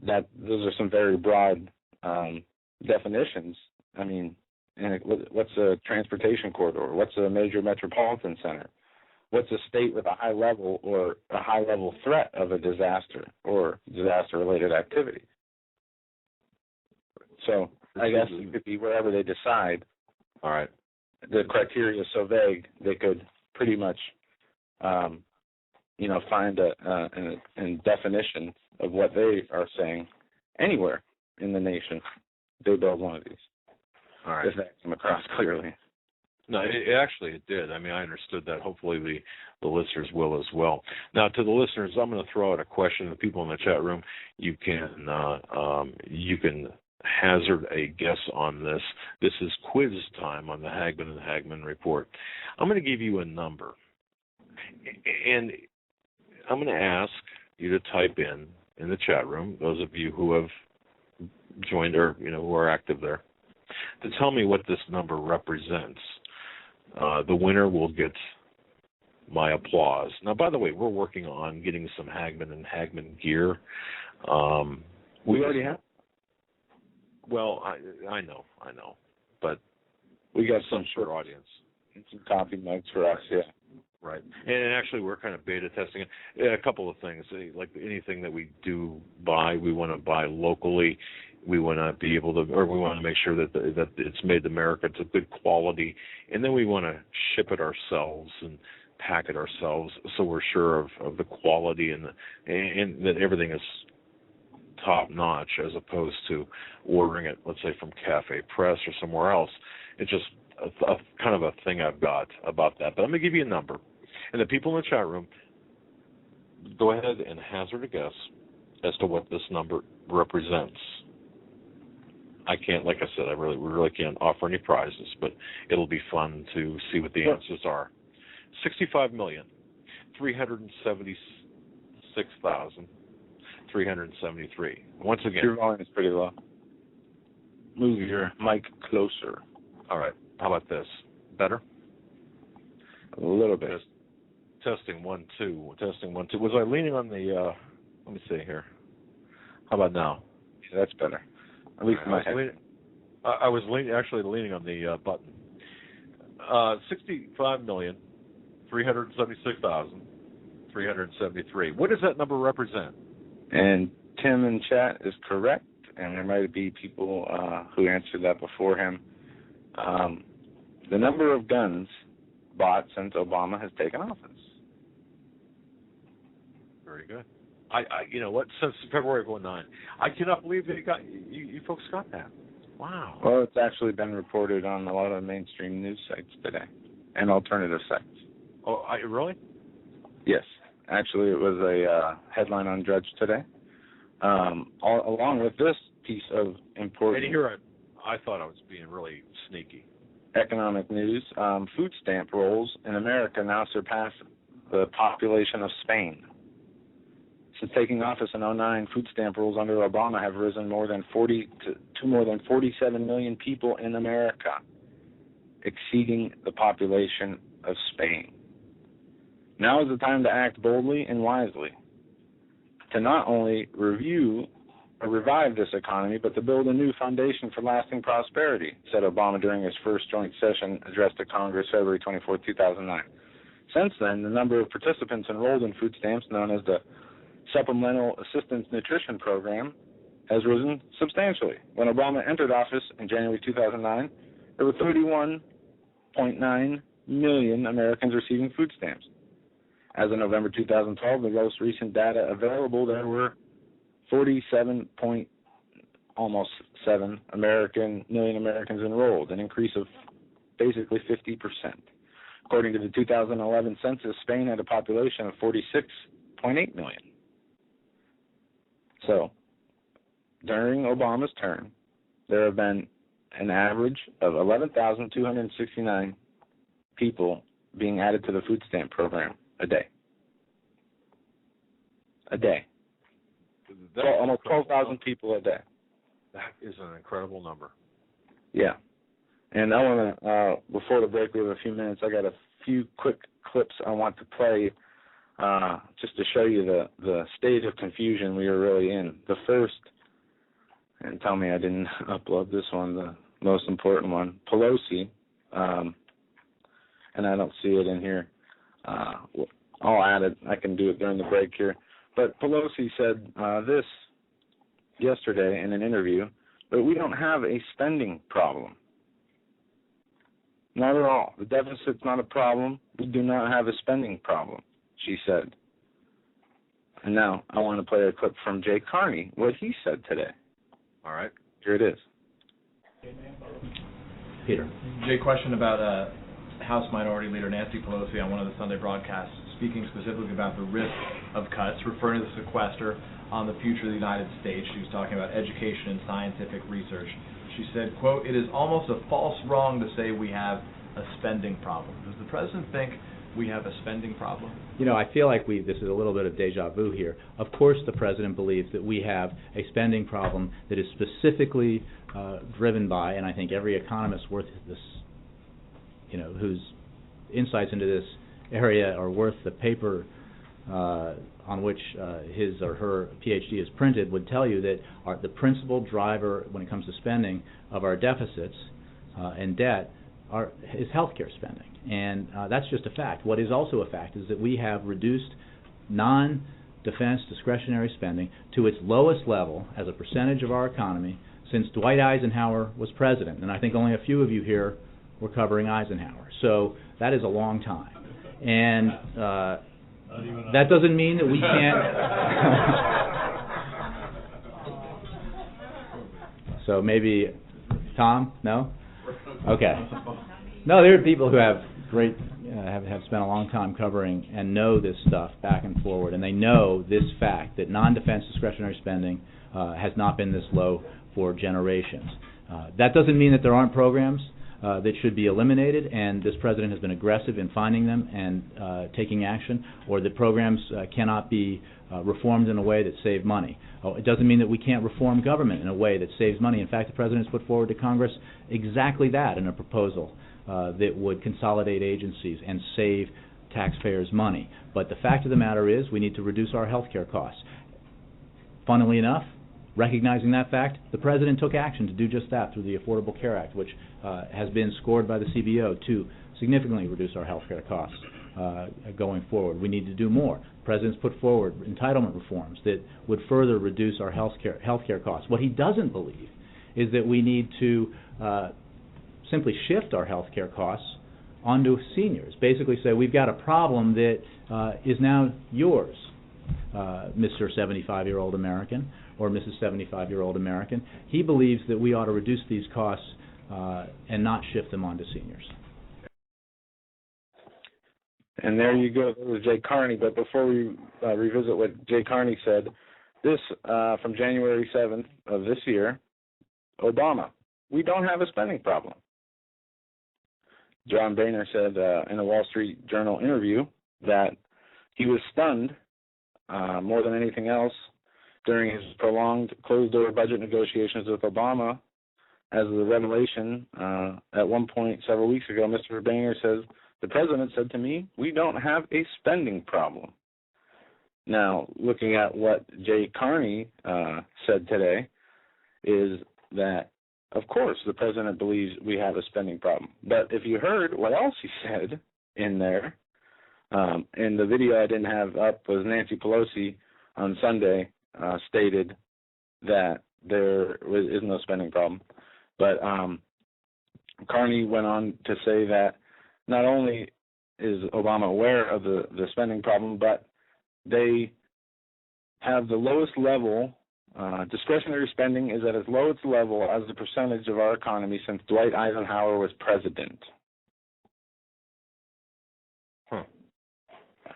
those are some very broad definitions. I mean, what's a transportation corridor? What's a major metropolitan center? what's a state with a high level or a high level threat of a disaster or disaster-related activity? So I guess it could be wherever they decide. All right. The criteria is so vague, they could pretty much, find a definition of what they are saying anywhere in the nation. They build one of these. All right. If that came across clearly. No, it did. I mean, I understood that. Hopefully the listeners will as well. Now, to the listeners, I'm going to throw out a question. The people in the chat room, you can hazard a guess on this. This is quiz time on the Hagmann and Hagmann report. I'm going to give you a number, and I'm going to ask you to type in the chat room, those of you who have joined or who are active there, to tell me what this number represents. The winner will get my applause. Now, by the way, we're working on getting some Hagmann and Hagmann gear. We already have. Well, I know, but we got some short audience. Some coffee mugs for us, yeah. Right, and actually we're kind of beta testing it. A couple of things, like anything that we do buy, we want to buy locally. We want to be able to, or we want to make sure that it's made in America. It's of good quality, and then we want to ship it ourselves and pack it ourselves, so we're sure of the quality and that everything is top notch, as opposed to ordering it, let's say, from Cafe Press or somewhere else. It's just a kind of a thing I've got about that. But I'm going to give you a number. And the people in the chat room, go ahead and hazard a guess as to what this number represents. I can't, like I said, we really can't offer any prizes, but it'll be fun to see what the answers are. 65,376,373. Once again. Your volume is pretty low. Move your mic closer. All right. How about this? Better? A little bit. Testing 1 2. Testing 1 2. Was I leaning on the? Let me see here. How about now? Yeah, that's better. At least in my head. I was actually leaning on the button. 65,376,373. What does that number represent? And Tim in chat is correct, and there might be people who answered that before him. The number of guns bought since Obama has taken office. Very good. You know what? Since February of 2009, I cannot believe that you folks got that. Wow. Well, it's actually been reported on a lot of mainstream news sites today and alternative sites. Oh, really? Yes. Actually, it was a headline on Drudge today. Along with this piece of important... And here I thought I was being really sneaky. Economic news. Food stamp rolls in America now surpass the population of Spain. Since taking office in 2009, food stamp rolls under Obama have risen to more than 47 million people in America, exceeding the population of Spain. Now is the time to act boldly and wisely, to not only revive this economy, but to build a new foundation for lasting prosperity, said Obama during his first joint session addressed to Congress February 24, 2009. Since then, the number of participants enrolled in food stamps, known as the Supplemental Assistance Nutrition Program, has risen substantially. When Obama entered office in January 2009, there were 31.9 million Americans receiving food stamps. As of November 2012, the most recent data available, there were 47.7 million Americans enrolled, an increase of basically 50%. According to the 2011 census, Spain had a population of 46.8 million. So, during Obama's term, there have been an average of 11,269 people being added to the food stamp program a day. A day. Almost 12,000 people a day. That is an incredible number. Yeah. And I want to, before the break, we have a few minutes, I got a few quick clips I want to play just to show you the state of confusion we are really in. The first, and tell me I didn't upload this one, the most important one, Pelosi, and I don't see it in here, I'll add it. I can do it during the break here. But Pelosi said this yesterday in an interview, that we don't have a spending problem. Not at all. The deficit's not a problem. We do not have a spending problem, she said. And now I want to play a clip from Jay Carney, what he said today. All right. Here it is. Peter. Jay, question about House Minority Leader Nancy Pelosi on one of the Sunday broadcasts, speaking specifically about the risk of cuts, referring to the sequester on the future of the United States. She was talking about education and scientific research. She said, quote, "It is almost a false wrong to say we have a spending problem." Does the president think we have a spending problem? You know, I feel like this is a little bit of deja vu here. Of course the president believes that we have a spending problem that is specifically driven by, and I think every economist worth this, you know, whose insights into this area are worth the paper on which his or her PhD is printed, would tell you that the principal driver when it comes to spending of our deficits and debt is healthcare spending. And that's just a fact. What is also a fact is that we have reduced non-defense discretionary spending to its lowest level as a percentage of our economy since Dwight Eisenhower was president. And I think only a few of you here were covering Eisenhower. So that is a long time. And that doesn't mean that we can't... So maybe... Tom? No? Okay. No, there are people who have great, have spent a long time covering and know this stuff back and forward, and they know this fact that non-defense discretionary spending has not been this low for generations. That doesn't mean that there aren't programs that should be eliminated, and this president has been aggressive in finding them and taking action, or that programs cannot be reformed in a way that save money. It doesn't mean that we can't reform government in a way that saves money. In fact, the president has put forward to Congress exactly that in a proposal that would consolidate agencies and save taxpayers money. But the fact of the matter is we need to reduce our health care costs. Funnily enough, recognizing that fact, the president took action to do just that through the Affordable Care Act, which has been scored by the CBO to significantly reduce our health care costs going forward. We need to do more. The president's put forward entitlement reforms that would further reduce our health care costs. What he doesn't believe is that we need to simply shift our health care costs onto seniors. Basically say we've got a problem that is now yours, Mr. 75-year-old American or Mrs. 75-year-old American. He believes that we ought to reduce these costs and not shift them onto seniors. And there you go. That was Jay Carney. But before we revisit what Jay Carney said, this from January 7th of this year, Obama, we don't have a spending problem. John Boehner said in a Wall Street Journal interview that he was stunned more than anything else during his prolonged closed-door budget negotiations with Obama as the revelation at one point several weeks ago. Mr. Boehner says, "The president said to me, we don't have a spending problem." Now, looking at what Jay Carney said today is that, of course, the president believes we have a spending problem. But if you heard what else he said in there, in the video I didn't have up was Nancy Pelosi on Sunday stated that there is no spending problem. But Carney went on to say that not only is Obama aware of the spending problem, but they have the lowest level. Discretionary spending is at its lowest level as a percentage of our economy since Dwight Eisenhower was president.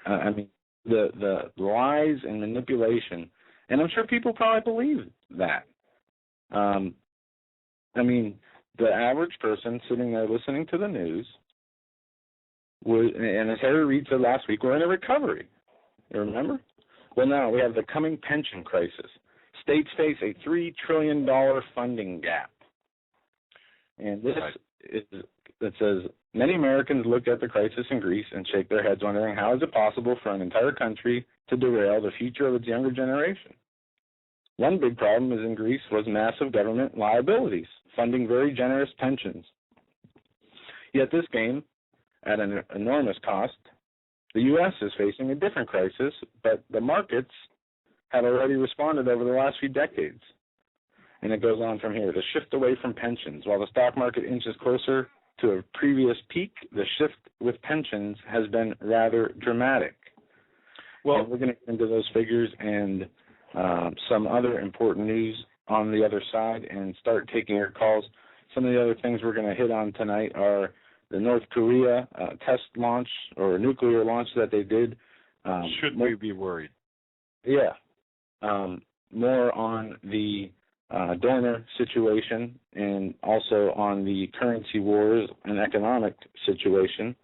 I mean, the lies and manipulation, and I'm sure people probably believe that. I mean, the average person sitting there listening to the news, and as Harry Reid said last week, we're in a recovery. You remember? Well, now we have the coming pension crisis. States face a $3 trillion funding gap. And this it says, many Americans look at the crisis in Greece and shake their heads wondering how is it possible for an entire country to derail the future of its younger generation. One big problem is in Greece was massive government liabilities, funding very generous pensions. Yet this came at an enormous cost The U.S. is facing a different crisis, but the markets had already responded over the last few decades. And it goes on from here. The shift away from pensions. While the stock market inches closer to a previous peak, the shift with pensions has been rather dramatic. Well, and we're going to get into those figures and some other important news on the other side and start taking your calls. Some of the other things we're going to hit on tonight are the North Korea test launch or nuclear launch that they did. Should we be worried? Yeah. More on the donor situation and also on the currency wars and economic situation,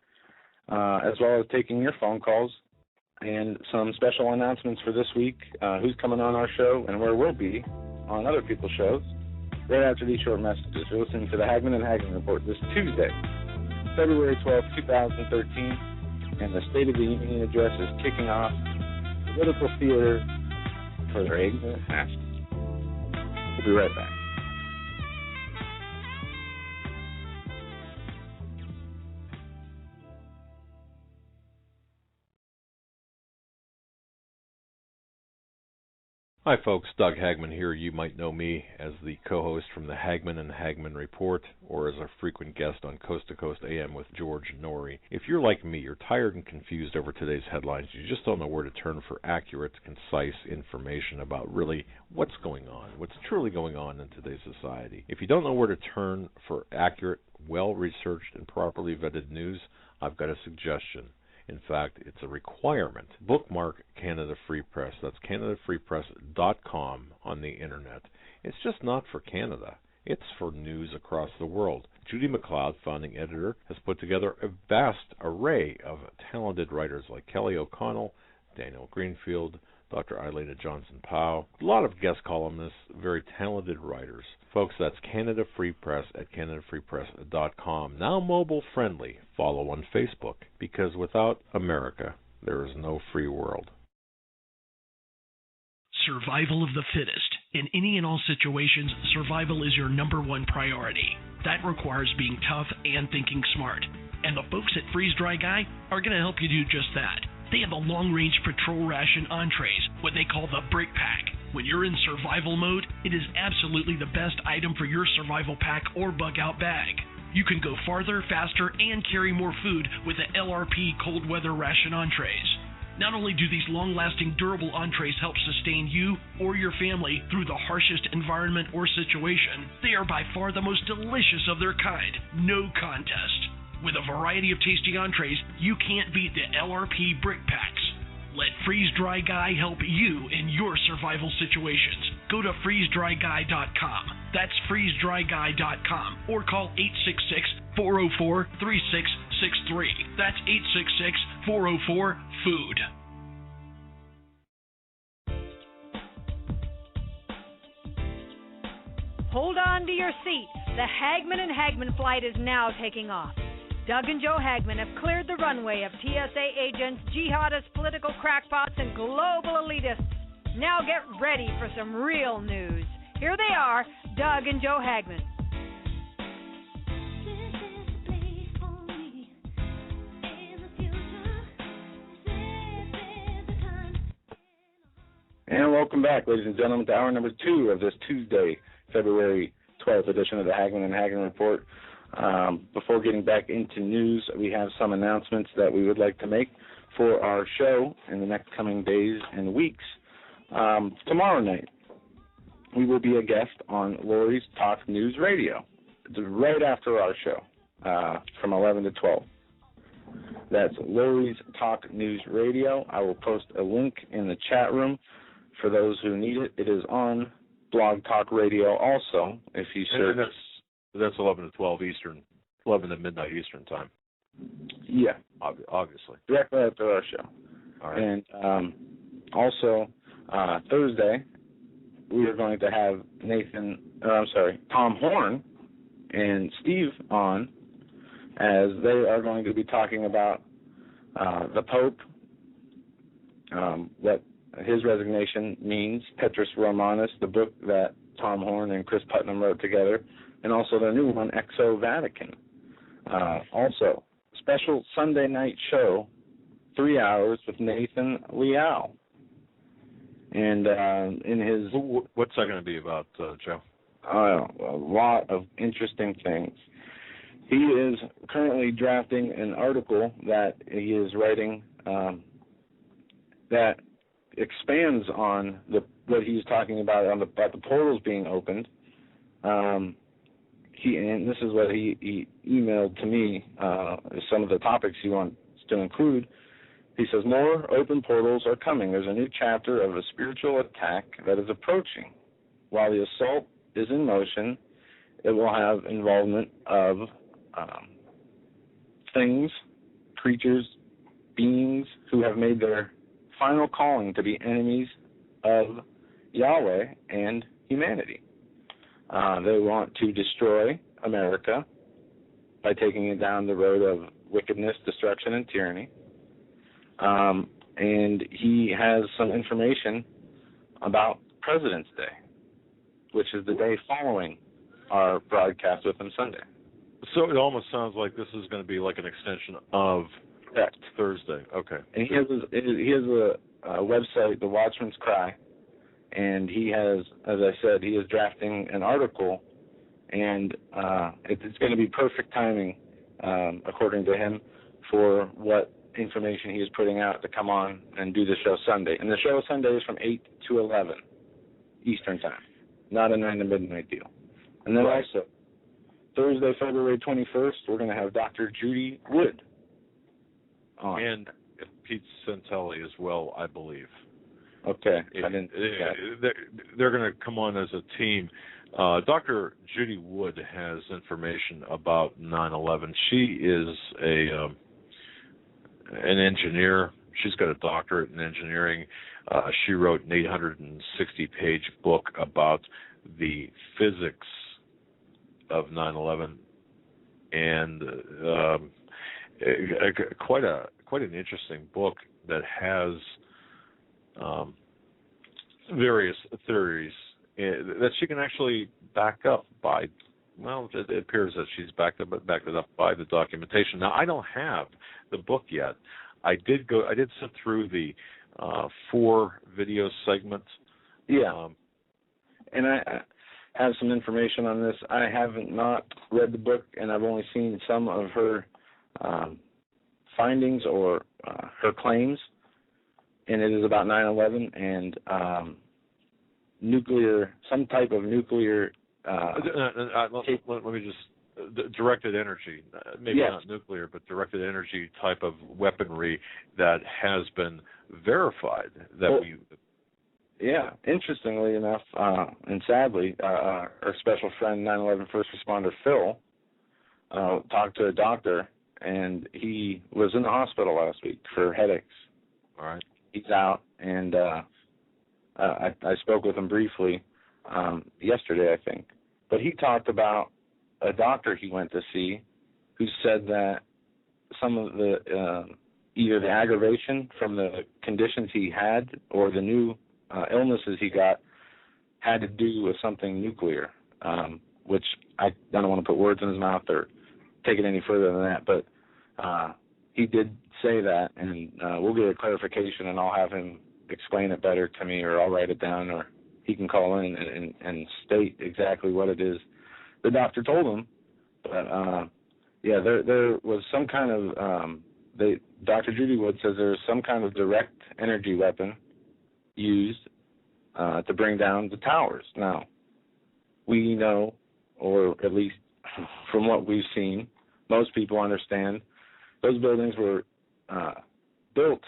as well as taking your phone calls and some special announcements for this week, who's coming on our show and where we'll be on other people's shows right after these short messages. You're listening to the Hagmann and Hagmann Report this Tuesday, February 12, 2013, and the State of the Union address is kicking off political theater for their ignorant masses. We'll be right back. Hi folks, Doug Hagmann here. You might know me as the co-host from the Hagmann and Hagmann Report, or as a frequent guest on Coast to Coast AM with George Norrie. If you're like me, you're tired and confused over today's headlines. You just don't know where to turn for accurate, concise information about really what's going on, what's truly going on in today's society. If you don't know where to turn for accurate, well-researched, and properly vetted news, I've got a suggestion. In fact, it's a requirement. Bookmark Canada Free Press. That's CanadaFreePress.com on the internet. It's just not for Canada. It's for news across the world. Judy McLeod, founding editor, has put together a vast array of talented writers like Kelly O'Connell, Daniel Greenfield, Dr. Eilena Johnson-Powell, a lot of guest columnists, very talented writers. Folks, that's Canada Free Press at CanadaFreePress.com. Now mobile friendly. Follow on Facebook, because without America, there is no free world. Survival of the fittest. In any and all situations, survival is your number one priority. That requires being tough and thinking smart. And the folks at Freeze Dry Guy are going to help you do just that. They have a long-range patrol ration entrees, what they call the Brick Pack. When you're in survival mode, it is absolutely the best item for your survival pack or bug-out bag. You can go farther, faster, and carry more food with the LRP cold weather ration entrees. Not only do these long-lasting, durable entrees help sustain you or your family through the harshest environment or situation, they are by far the most delicious of their kind. No contest. With a variety of tasty entrees, you can't beat the LRP Brick Packs. Let Freeze Dry Guy help you in your survival situations. Go to freezedryguy.com. That's freezedryguy.com. Or call 866-404-3663. That's 866-404-FOOD. Hold on to your seat. The Hagmann and Hagmann flight is now taking off. Doug and Joe Hagmann have cleared the runway of TSA agents, jihadists, political crackpots, and global elitists. Now get ready for some real news. Here they are, Doug and Joe Hagmann. And welcome back, ladies and gentlemen, to hour number 2 of this Tuesday, February 12th edition of the Hagmann and Hagmann Report. Before getting back into news, we have some announcements that we would like to make for our show in the next coming days and weeks. Tomorrow night, we will be a guest on Lori's Talk News Radio. It's right after our show, from 11 to 12. That's Lori's Talk News Radio. I will post a link in the chat room for those who need it. It is on Blog Talk Radio also, if you search. And that's 11 to 12 Eastern, 11 to midnight Eastern time. Yeah. Obviously. Directly after our show. All right. And also, Thursday, we are going to have Tom Horn and Steve on, as they are going to be talking about the Pope, what his resignation means, Petrus Romanus, the book that Tom Horn and Chris Putnam wrote together, and also their new one, Exo Vatican. Also, special Sunday night show, 3 hours with Nathan Liao. And in his... What's that going to be about, Joe? A lot of interesting things. He is currently drafting an article that he is writing that expands on what he's talking about about the portals being opened. And this is what he emailed to me, some of the topics he wants to include. He says, more open portals are coming. There's a new chapter of a spiritual attack that is approaching. While the assault is in motion, it will have involvement of things, creatures, beings who have made their final calling to be enemies of Yahweh and humanity. They want to destroy America by taking it down the road of wickedness, destruction, and tyranny. And he has some information about President's Day, which is the day following our broadcast with him Sunday. So it almost sounds like this is going to be like an extension of Thursday. Okay. And he has a website, The Watchman's Cry, and he has, as I said, he is drafting an article, and it's going to be perfect timing, according to him, for what information he is putting out to come on and do the show Sunday. And the show Sunday is from 8 to 11 Eastern Time, not a 9 to midnight deal. And then also, Thursday, February 21st, we're going to have Dr. Judy Wood on. And Pete Santelli as well, I believe. Okay. They're going to come on as a team. Dr. Judy Wood has information about 9/11. She is an engineer. She's got a doctorate in engineering. She wrote an 860-page book about the physics of 9/11, and quite an interesting book that has various theories that she can actually back up by. Well, it appears that she's backed it up by the documentation. Now, I don't have the book yet. I did sit through the 4 video segments. Yeah. And I have some information on this. I haven't not read the book, and I've only seen some of her findings or her claims, and it is about 9/11 and some type of nuclear. Let me just directed energy, maybe not nuclear, but directed energy type of weaponry that has been verified. Yeah, interestingly enough, and sadly, our special friend, 9/11 first responder Phil, talked to a doctor, and he was in the hospital last week for headaches. All right. He's out, and I spoke with him briefly yesterday, I think. But he talked about a doctor he went to see who said that some of the either the aggravation from the conditions he had or the new illnesses he got had to do with something nuclear, which I don't want to put words in his mouth or take it any further than that, but he did say that, and we'll get a clarification, and I'll have him explain it better to me, or I'll write it down, or he can call in and state exactly what it is the doctor told him. But there was some kind of Dr. Judy Wood says there was some kind of direct energy weapon used to bring down the towers. Now, we know, or at least from what we've seen, most people understand those buildings were built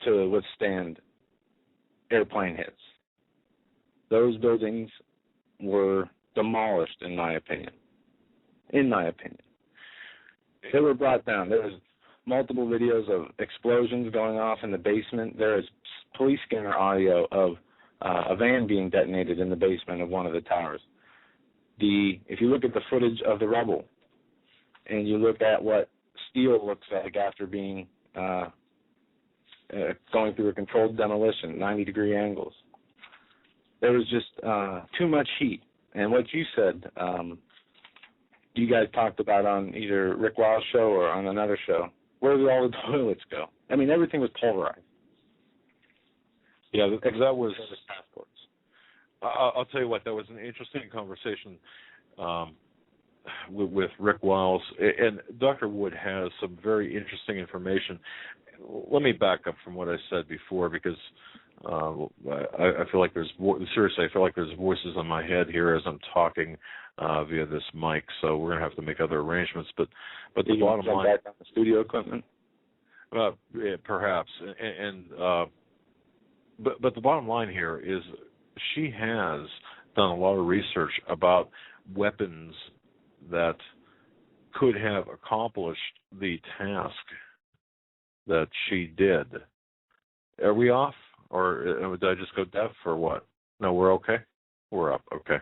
to withstand airplane hits. Those buildings were demolished, in my opinion. They were brought down. There was multiple videos of explosions going off in the basement. There is police scanner audio of a van being detonated in the basement of one of the towers. If you look at the footage of the rubble, and you look at what steel looks like after being going through a controlled demolition, 90-degree angles, there was just too much heat. And what you said, you guys talked about on either Rick Wild's show or on another show, where did all the toilets go? I mean, everything was pulverized. Yeah, that was passports. I'll tell you what, that was an interesting conversation with Rick Wiles, and Dr. Wood has some very interesting information. Let me back up from what I said before, because I feel like seriously, I feel like there's voices in my head here as I'm talking via this mic, so we're gonna have to make other arrangements. But the bottom line, back on the studio equipment. Yeah, perhaps, but the bottom line here is she has done a lot of research about weapons that could have accomplished the task that she did. Are we off, or did I just go deaf, or what? No, we're okay. We're up. Okay.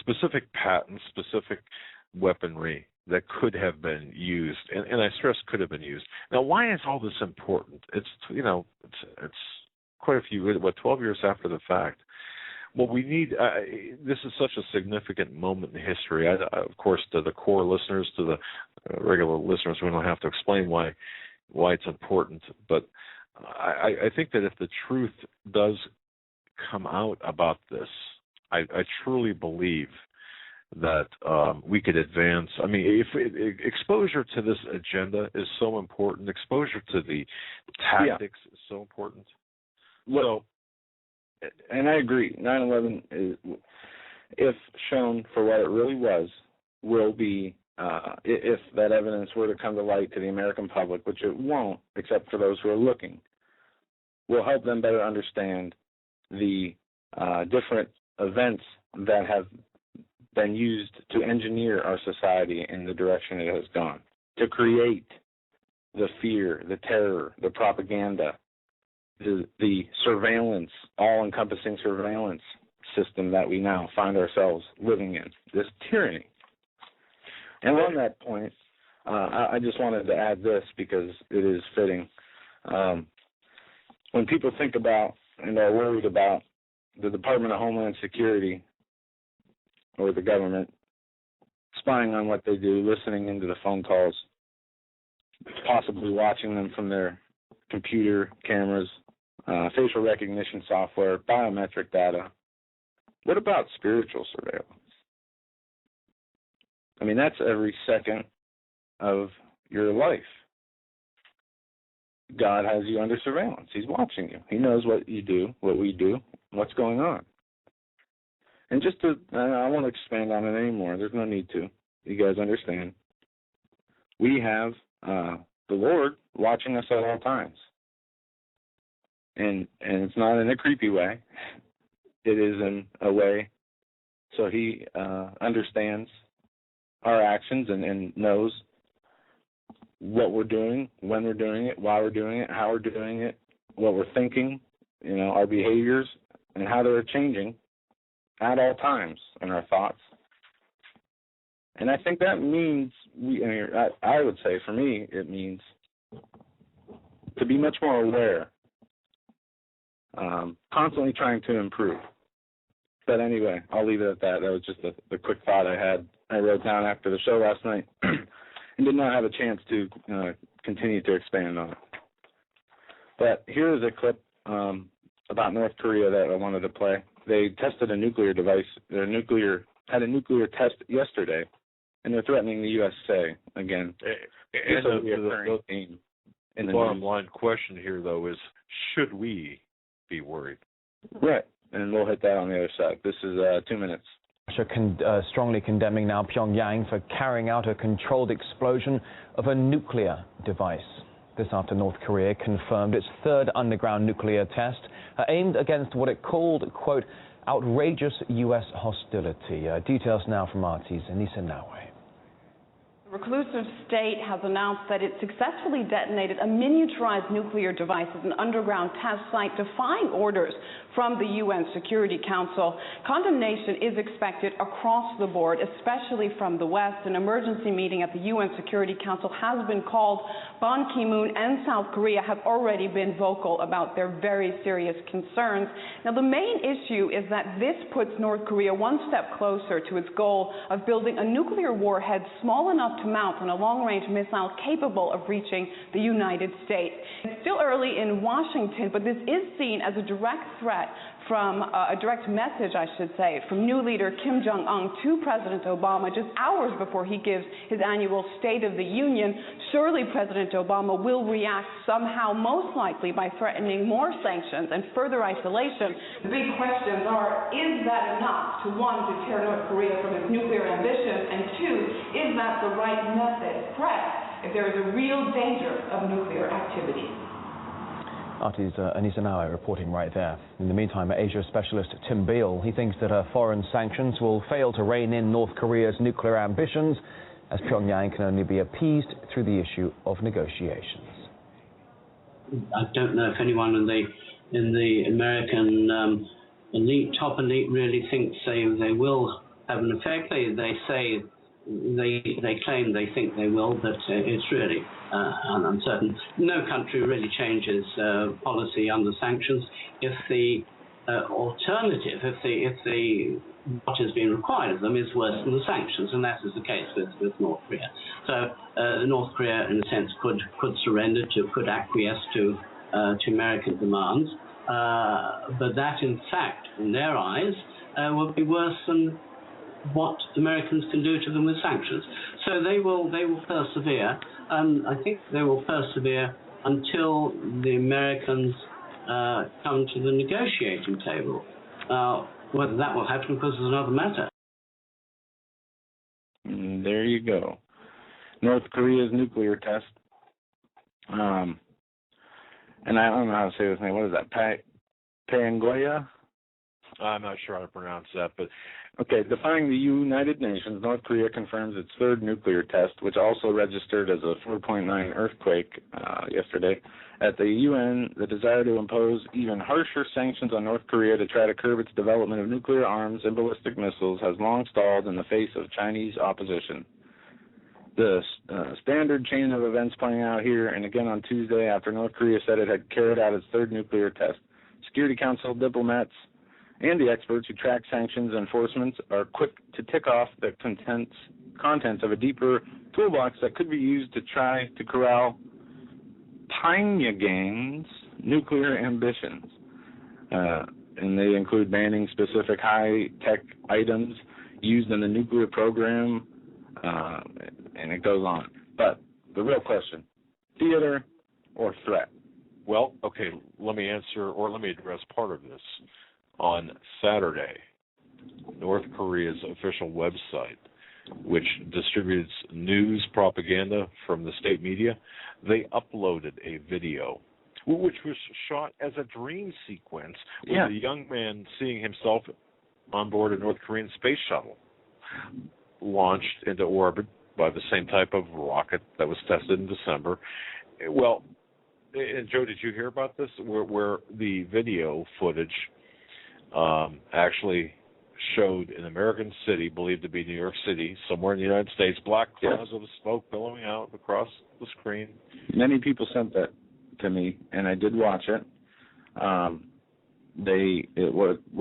Specific patents, specific weaponry that could have been used, and I stress could have been used. Now, why is all this important? It's quite a few, 12 years after the fact. Well, we need, this is such a significant moment in history. Of course, to the core listeners, to the regular listeners, we don't have to explain why it's important. But I think that if the truth does come out about this, I truly believe that we could advance. I mean, if exposure to this agenda is so important, exposure to the tactics is so important. Well, and I agree. 9/11 is, if shown for what it really was, will be, if that evidence were to come to light to the American public, which it won't, except for those who are looking, will help them better understand the different events that have been used to engineer our society in the direction it has gone, to create the fear, the terror, the propaganda, the surveillance, all-encompassing surveillance system that we now find ourselves living in, this tyranny. And on that point, I just wanted to add this because it is fitting. When people think about and are worried about the Department of Homeland Security or the government spying on what they do, listening into the phone calls, possibly watching them from their computer cameras, facial recognition software, biometric data. What about spiritual surveillance? I mean, that's every second of your life. God has you under surveillance. He's watching you. He knows what you do, what we do, what's going on. And just to, I won't expand on it anymore. There's no need to. You guys understand. We have the Lord watching us at all times. And it's not in a creepy way. It is in a way so he understands our actions and knows what we're doing, when we're doing it, why we're doing it, how we're doing it, what we're thinking, our behaviors, and how they're changing at all times in our thoughts. And I think that means, I would say for me, it means to be much more aware, constantly trying to improve. But anyway, I'll leave it at that. That was just the quick thought I wrote down after the show last night and did not have a chance to continue to expand on it. But here is a clip about North Korea that I wanted to play. They tested a nuclear device. Had a nuclear test yesterday, and they're threatening the USA again. And the bottom line question here, though, is should we be worried? Right, and we'll hit that on the other side. This is 2 minutes. Russia strongly condemning now Pyongyang for carrying out a controlled explosion of a nuclear device. This after North Korea confirmed its third underground nuclear test aimed against what it called, quote, outrageous U.S. hostility. Details now from RT's Anissa Nawe. The reclusive state has announced that it successfully detonated a miniaturized nuclear device at an underground test site, defying orders from the UN Security Council. Condemnation is expected across the board, especially from the West. An emergency meeting at the UN Security Council has been called. Ban Ki-moon and South Korea have already been vocal about their very serious concerns. Now, the main issue is that this puts North Korea one step closer to its goal of building a nuclear warhead small enough to mount on a long-range missile capable of reaching the United States. It's still early in Washington, but this is seen as a direct threat from a direct message, I should say, from new leader Kim Jong-un to President Obama just hours before he gives his annual State of the Union. Surely President Obama will react somehow, most likely by threatening more sanctions and further isolation. The big questions are, is that enough to, one, deter North Korea from its nuclear ambitions, and two, is that the right method, threat, if there is a real danger of nuclear activity? RT's Anisa Nawe reporting right there. In the meantime, Asia specialist Tim Beale, he thinks that foreign sanctions will fail to rein in North Korea's nuclear ambitions, as Pyongyang can only be appeased through the issue of negotiations. I don't know if anyone in the American top elite really thinks they will have an effect. They say they claim they think they will, but it's really uncertain. No country really changes policy under sanctions if the alternative, if what is being required of them is worse than the sanctions, and that is the case with North Korea. So North Korea, in a sense, could surrender could acquiesce to American demands, but that, in fact, in their eyes, would be worse than what Americans can do to them with sanctions. So they will persevere, and I think they will persevere until the Americans come to the negotiating table. Whether that will happen, of course, is another matter. There you go. North Korea's nuclear test. And I don't know how to say this name. What is that? Pangoya? I'm not sure how to pronounce that, but okay. Defying the United Nations, North Korea confirms its third nuclear test, which also registered as a 4.9 earthquake yesterday. At the UN, the desire to impose even harsher sanctions on North Korea to try to curb its development of nuclear arms and ballistic missiles has long stalled in the face of Chinese opposition. The standard chain of events playing out here and again on Tuesday after North Korea said it had carried out its third nuclear test. Security Council diplomats and the experts who track sanctions enforcement are quick to tick off the contents of a deeper toolbox that could be used to try to corral Pyongyang's nuclear ambitions. And they include banning specific high-tech items used in the nuclear program, and it goes on. But the real question, theater or threat? Well, okay, let me answer, or let me address part of this. On Saturday, North Korea's official website, which distributes news propaganda from the state media, they uploaded a video, which was shot as a dream sequence with a young man seeing himself on board a North Korean space shuttle, launched into orbit by the same type of rocket that was tested in December. Well, and Joe, did you hear about this? Where the video footage actually showed an American city, believed to be New York City, somewhere in the United States, black clouds of smoke billowing out across the screen. Many people sent that to me, and I did watch it. What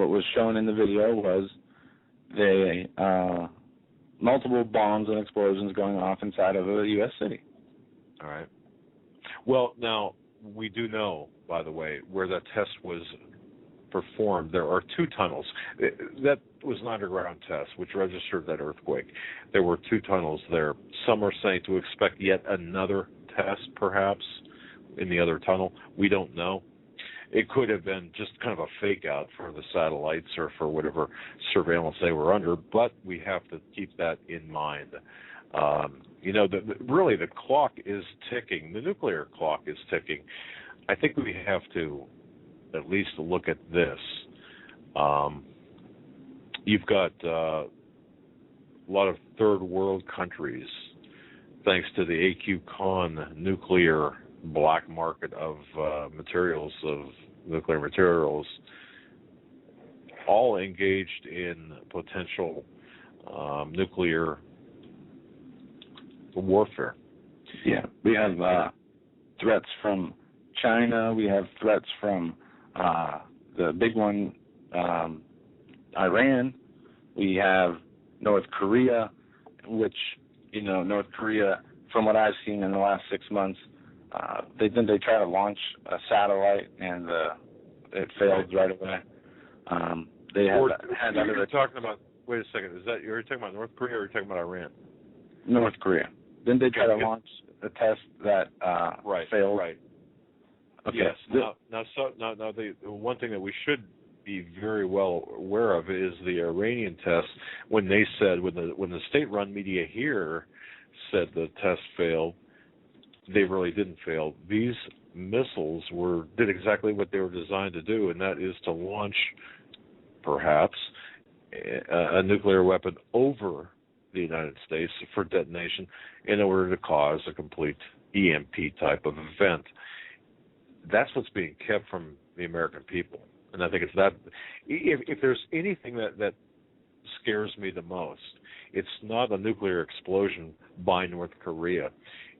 was shown in the video was multiple bombs and explosions going off inside of a U.S. city. All right. Well, now, we do know, by the way, where that test was performed. There are two tunnels. That was an underground test, which registered that earthquake. There were two tunnels there. Some are saying to expect yet another test, perhaps, in the other tunnel. We don't know. It could have been just kind of a fake out for the satellites or for whatever surveillance they were under, but we have to keep that in mind. Really the clock is ticking. The nuclear clock is ticking. I think we have to at least look at this. You've got a lot of third world countries, thanks to the AQ Khan nuclear black market of nuclear materials, all engaged in potential nuclear warfare. Yeah, we have threats from China. We have threats from the big one, Iran. We have North Korea, which North Korea, from what I've seen in the last 6 months, they try to launch a satellite and it failed right away. They had you're talking about. Wait a second. You're talking about North Korea or you're talking about Iran? North Korea. Didn't they try to launch a test that failed? Right. Okay. Yes. Now, the one thing that we should be very well aware of is the Iranian test. When they said, when the state-run media here said the test failed, they really didn't fail. These missiles did exactly what they were designed to do, and that is to launch, perhaps, a nuclear weapon over the United States for detonation in order to cause a complete EMP type of event. That's what's being kept from the American people. And I think it's that. If there's anything that scares me the most, it's not a nuclear explosion by North Korea.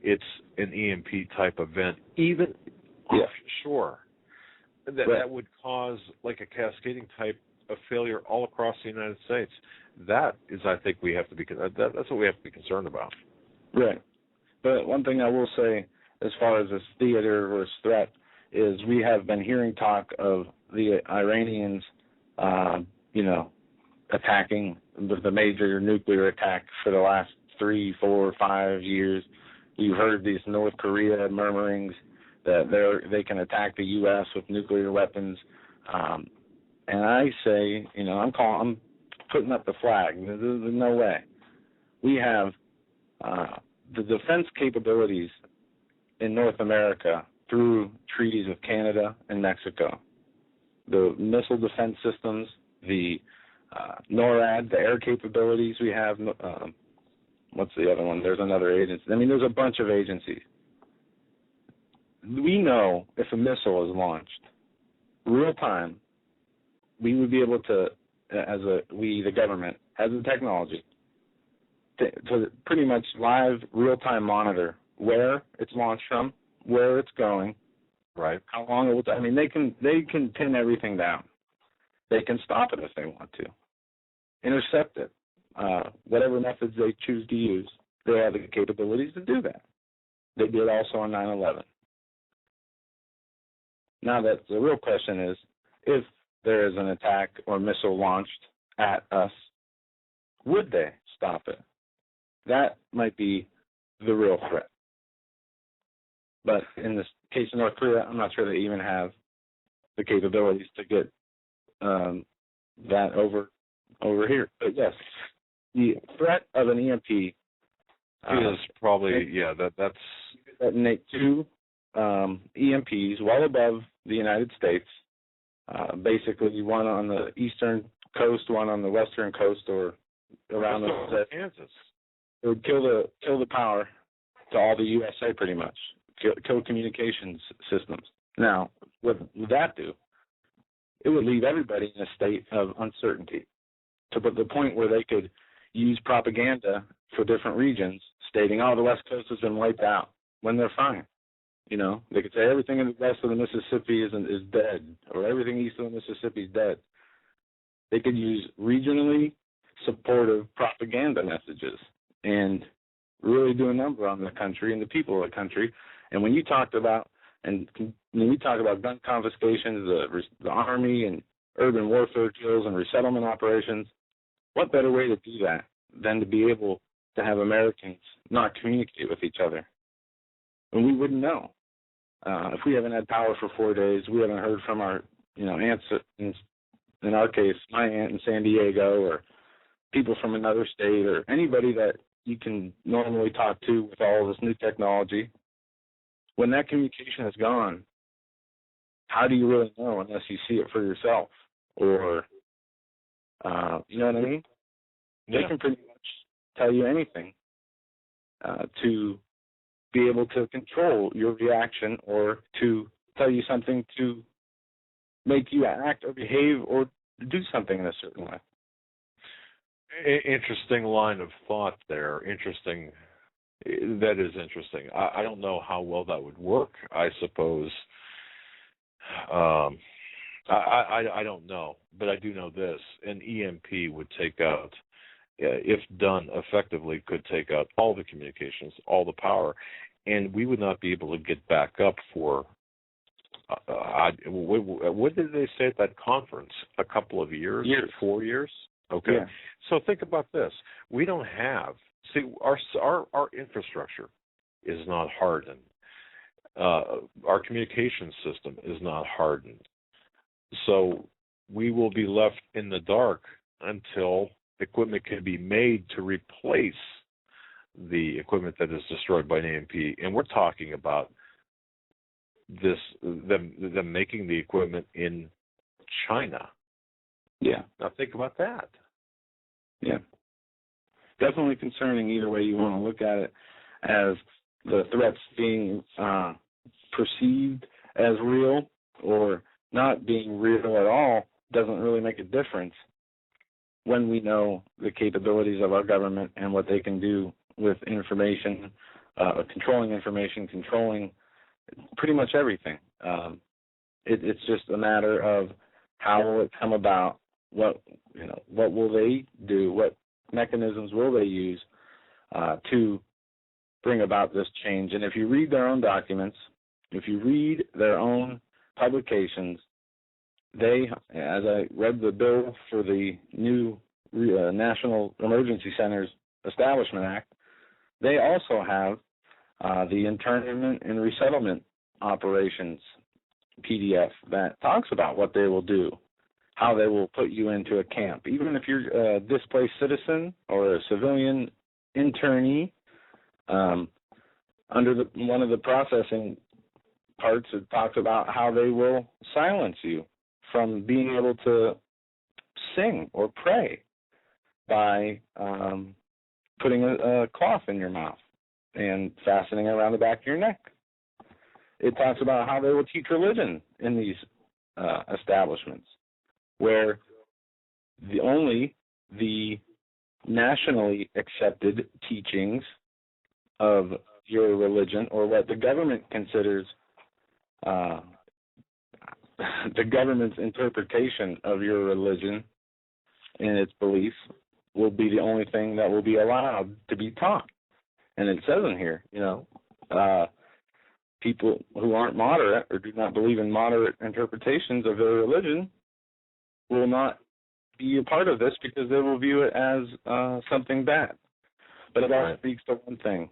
It's an EMP type event, even offshore, that would cause like a cascading type of failure all across the United States. That is, I think, that's what we have to be concerned about. Right. But one thing I will say, as far as this theater or this threat, is we have been hearing talk of the Iranians, attacking the major nuclear attack for the last 3, 4, 5 years. You've heard these North Korea murmurings that they can attack the U.S. with nuclear weapons. And I say, I'm putting up the flag. There's no way. We have the defense capabilities in North America through treaties with Canada and Mexico. The missile defense systems, the NORAD, the air capabilities we have. What's the other one? There's another agency. There's a bunch of agencies. We know if a missile is launched, real time, we would be able to, the government, has the technology to pretty much live, real-time monitor where it's launched from, where it's going, right? How long it will. They can pin everything down. They can stop it if they want to, intercept it, whatever methods they choose to use. They have the capabilities to do that. They did also on 9/11. Now that the real question is, if there is an attack or missile launched at us, would they stop it? That might be the real threat. But in this case of North Korea, I'm not sure they even have the capabilities to get that over here. But yes, the threat of an EMP is probably that's detonate 2 EMPs well above the United States. Basically, one on the eastern coast, one on the western coast, or around Kansas. It would kill the power to all the USA pretty much. Kill communications systems. Now, what would that do? It would leave everybody in a state of uncertainty to the point where they could use propaganda for different regions stating, the West Coast has been wiped out, when they're fine. They could say everything in the west of the Mississippi is dead, or everything east of the Mississippi is dead. They could use regionally supportive propaganda messages and really do a number on the country and the people of the country. And when you talk about gun confiscations, the Army and urban warfare drills and resettlement operations, what better way to do that than to be able to have Americans not communicate with each other? And we wouldn't know. If we haven't had power for 4 days, we haven't heard from our, aunts, in our case, my aunt in San Diego, or people from another state, or anybody that you can normally talk to with all this new technology. When that communication is gone, how do you really know unless you see it for yourself? Or, you know what I mean? Yeah. They can pretty much tell you anything to be able to control your reaction, or to tell you something to make you act or behave or do something in a certain way. Interesting line of thought there. Interesting. That is interesting. I don't know how well that would work, I suppose. I don't know, but I do know this. An EMP would take out if done effectively, could take out all the communications, all the power, and we would not be able to get back up for, what did they say at that conference? A couple of years? 4 years? Okay. Yeah. So think about this. We don't have, our infrastructure is not hardened. Our communication system is not hardened. So we will be left in the dark until equipment can be made to replace the equipment that is destroyed by an EMP. And we're talking about them making the equipment in China. Yeah. Now think about that. Yeah. Definitely concerning either way you want to look at it, as the threats being perceived as real or not being real at all doesn't really make a difference when we know the capabilities of our government and what they can do with information, controlling pretty much everything. It's just a matter of how will it come about, what will they do, what mechanisms will they use to bring about this change. And if you read their own documents, if you read their own publications, they, as I read the bill for the new National Emergency Centers Establishment Act, they also have the internment and resettlement operations PDF that talks about what they will do, how they will put you into a camp. Even if you're a displaced citizen or a civilian internee, under one of the processing parts, it talks about how they will silence you from being able to sing or pray by putting a cloth in your mouth and fastening it around the back of your neck. It talks about how they will teach religion in these establishments, where only the nationally accepted teachings of your religion, or what the government considers the government's interpretation of your religion and its beliefs, will be the only thing that will be allowed to be taught. And it says in here, people who aren't moderate or do not believe in moderate interpretations of their religion will not be a part of this because they will view it as something bad. But it also speaks to one thing.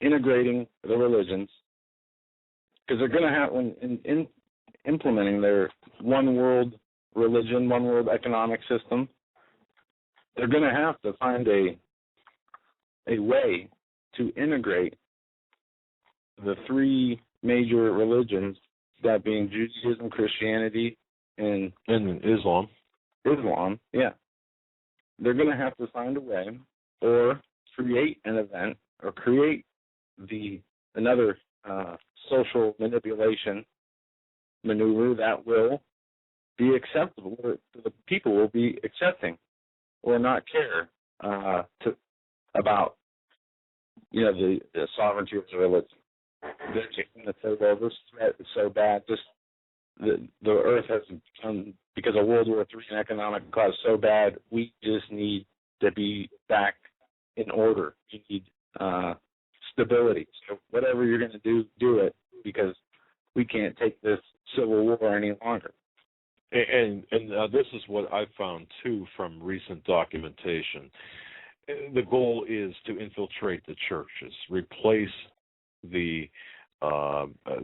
Integrating the religions, because they're going to have, when in implementing their one world religion, one world economic system, they're going to have to find a way to integrate the three major religions, that being Judaism, Christianity, and Islam. Islam, yeah. They're going to have to find a way, or create an event, or create another social manipulation maneuver that will be acceptable, or the people will be accepting or not care about the sovereignty of the religion. They're just going to say, well, this threat is so bad, the earth has become, because of World War III and economic cause, so bad, we just need to be back in order. You need stability. So whatever you're going to do it, because we can't take this civil war any longer. And this is what I found, too, from recent documentation. The goal is to infiltrate the churches, replace the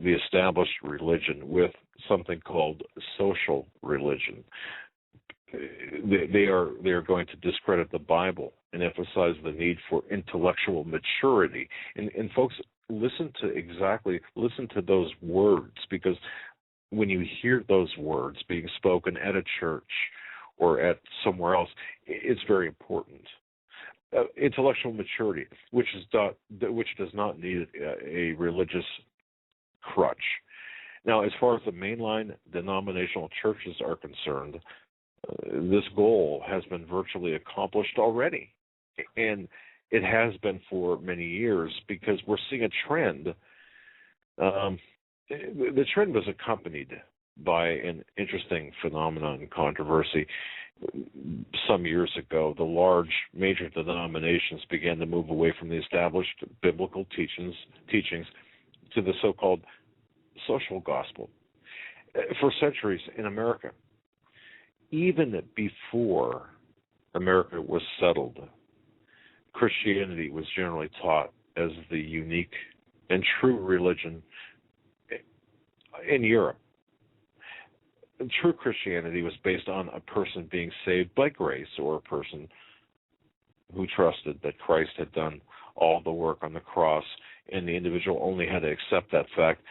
established religion with something called social religion. They are going to discredit the Bible and emphasize the need for intellectual maturity. And folks, listen to those words, because when you hear those words being spoken at a church or at somewhere else, it's very important. Intellectual maturity, which does not need a religious crutch. Now, as far as the mainline denominational churches are concerned, this goal has been virtually accomplished already, and it has been for many years, because we're seeing a trend. The trend was accompanied by an interesting phenomenon and controversy. some years ago, the large major denominations began to move away from the established biblical teachings to the so-called social gospel. For centuries in America, even before America was settled, Christianity was generally taught as the unique and true religion in Europe. And true Christianity was based on a person being saved by grace, or a person who trusted that Christ had done all the work on the cross, and the individual only had to accept that fact,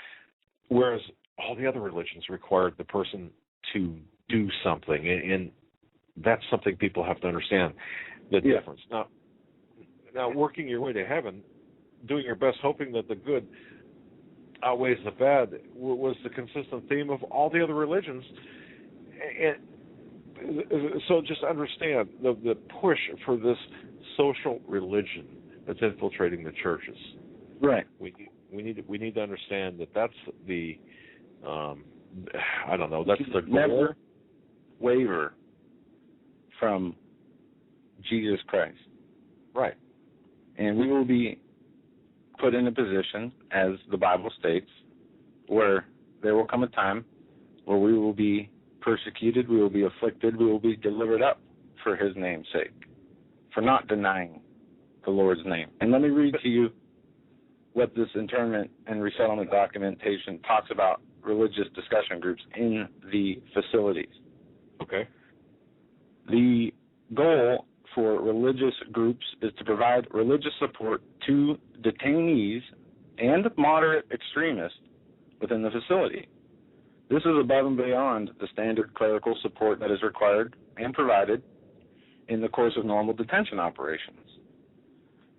whereas all the other religions required the person to do something, and that's something people have to understand, the difference. Now, working your way to heaven, doing your best, hoping that the good outweighs the bad, was the consistent theme of all the other religions. And so just understand the push for this social religion that's infiltrating the churches. Right. We need to understand that that's the that's the goal. Never waver from Jesus Christ. Right. And we will be put in a position, as the Bible states, where there will come a time where we will be persecuted, we will be afflicted, we will be delivered up for his name's sake, for not denying the Lord's name. And let me read to you what this internment and resettlement documentation talks about religious discussion groups in the facilities. Okay. The goal for religious groups is to provide religious support to detainees and moderate extremists within the facility. This is above and beyond the standard clerical support that is required and provided in the course of normal detention operations.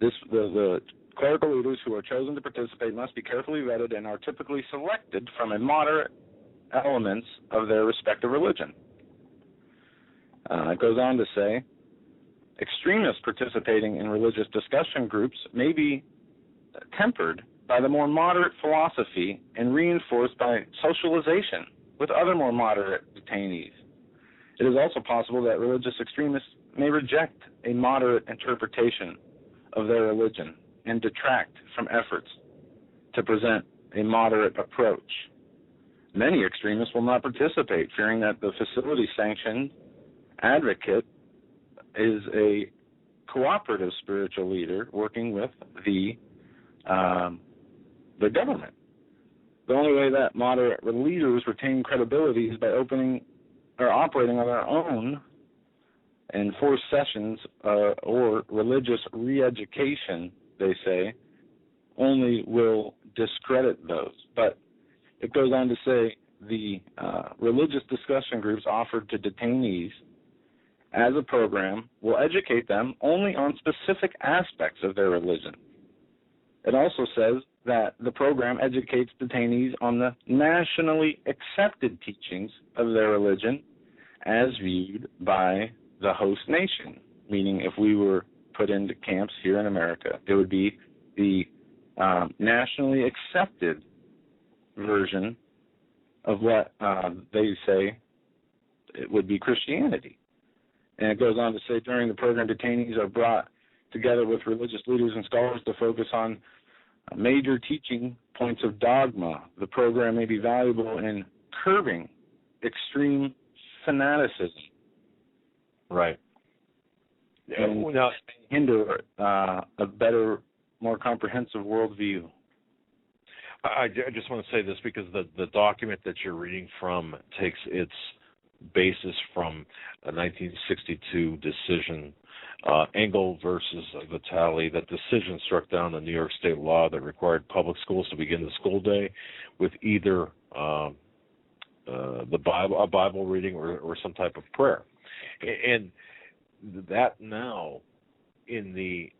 The clerical leaders who are chosen to participate must be carefully vetted and are typically selected from a moderate elements of their respective religion. It goes on to say, extremists participating in religious discussion groups may be tempered by the more moderate philosophy and reinforced by socialization with other more moderate detainees. It is also possible that religious extremists may reject a moderate interpretation of their religion and detract from efforts to present a moderate approach. Many extremists will not participate, fearing that the facility-sanctioned advocate is a cooperative spiritual leader working with the government. The only way that moderate leaders retain credibility is by operating on their own, and forced sessions or religious re-education, they say, only will discredit those. But it goes on to say the religious discussion groups offered to detainees as a program will educate them only on specific aspects of their religion. It also says that the program educates detainees on the nationally accepted teachings of their religion as viewed by the host nation, meaning if we were put into camps here in America, it would be the nationally accepted version of what they say it would be Christianity. And it goes on to say during the program, detainees are brought together with religious leaders and scholars to focus on major teaching points of dogma. The program may be valuable in curbing extreme fanaticism. Right. And hinder a better, more comprehensive worldview. I just want to say this because the document that you're reading from takes its basis from a 1962 decision, Engel versus Vitale. That decision struck down a New York state law that required public schools to begin the school day with either the Bible, a Bible reading, or some type of prayer. And that now, in the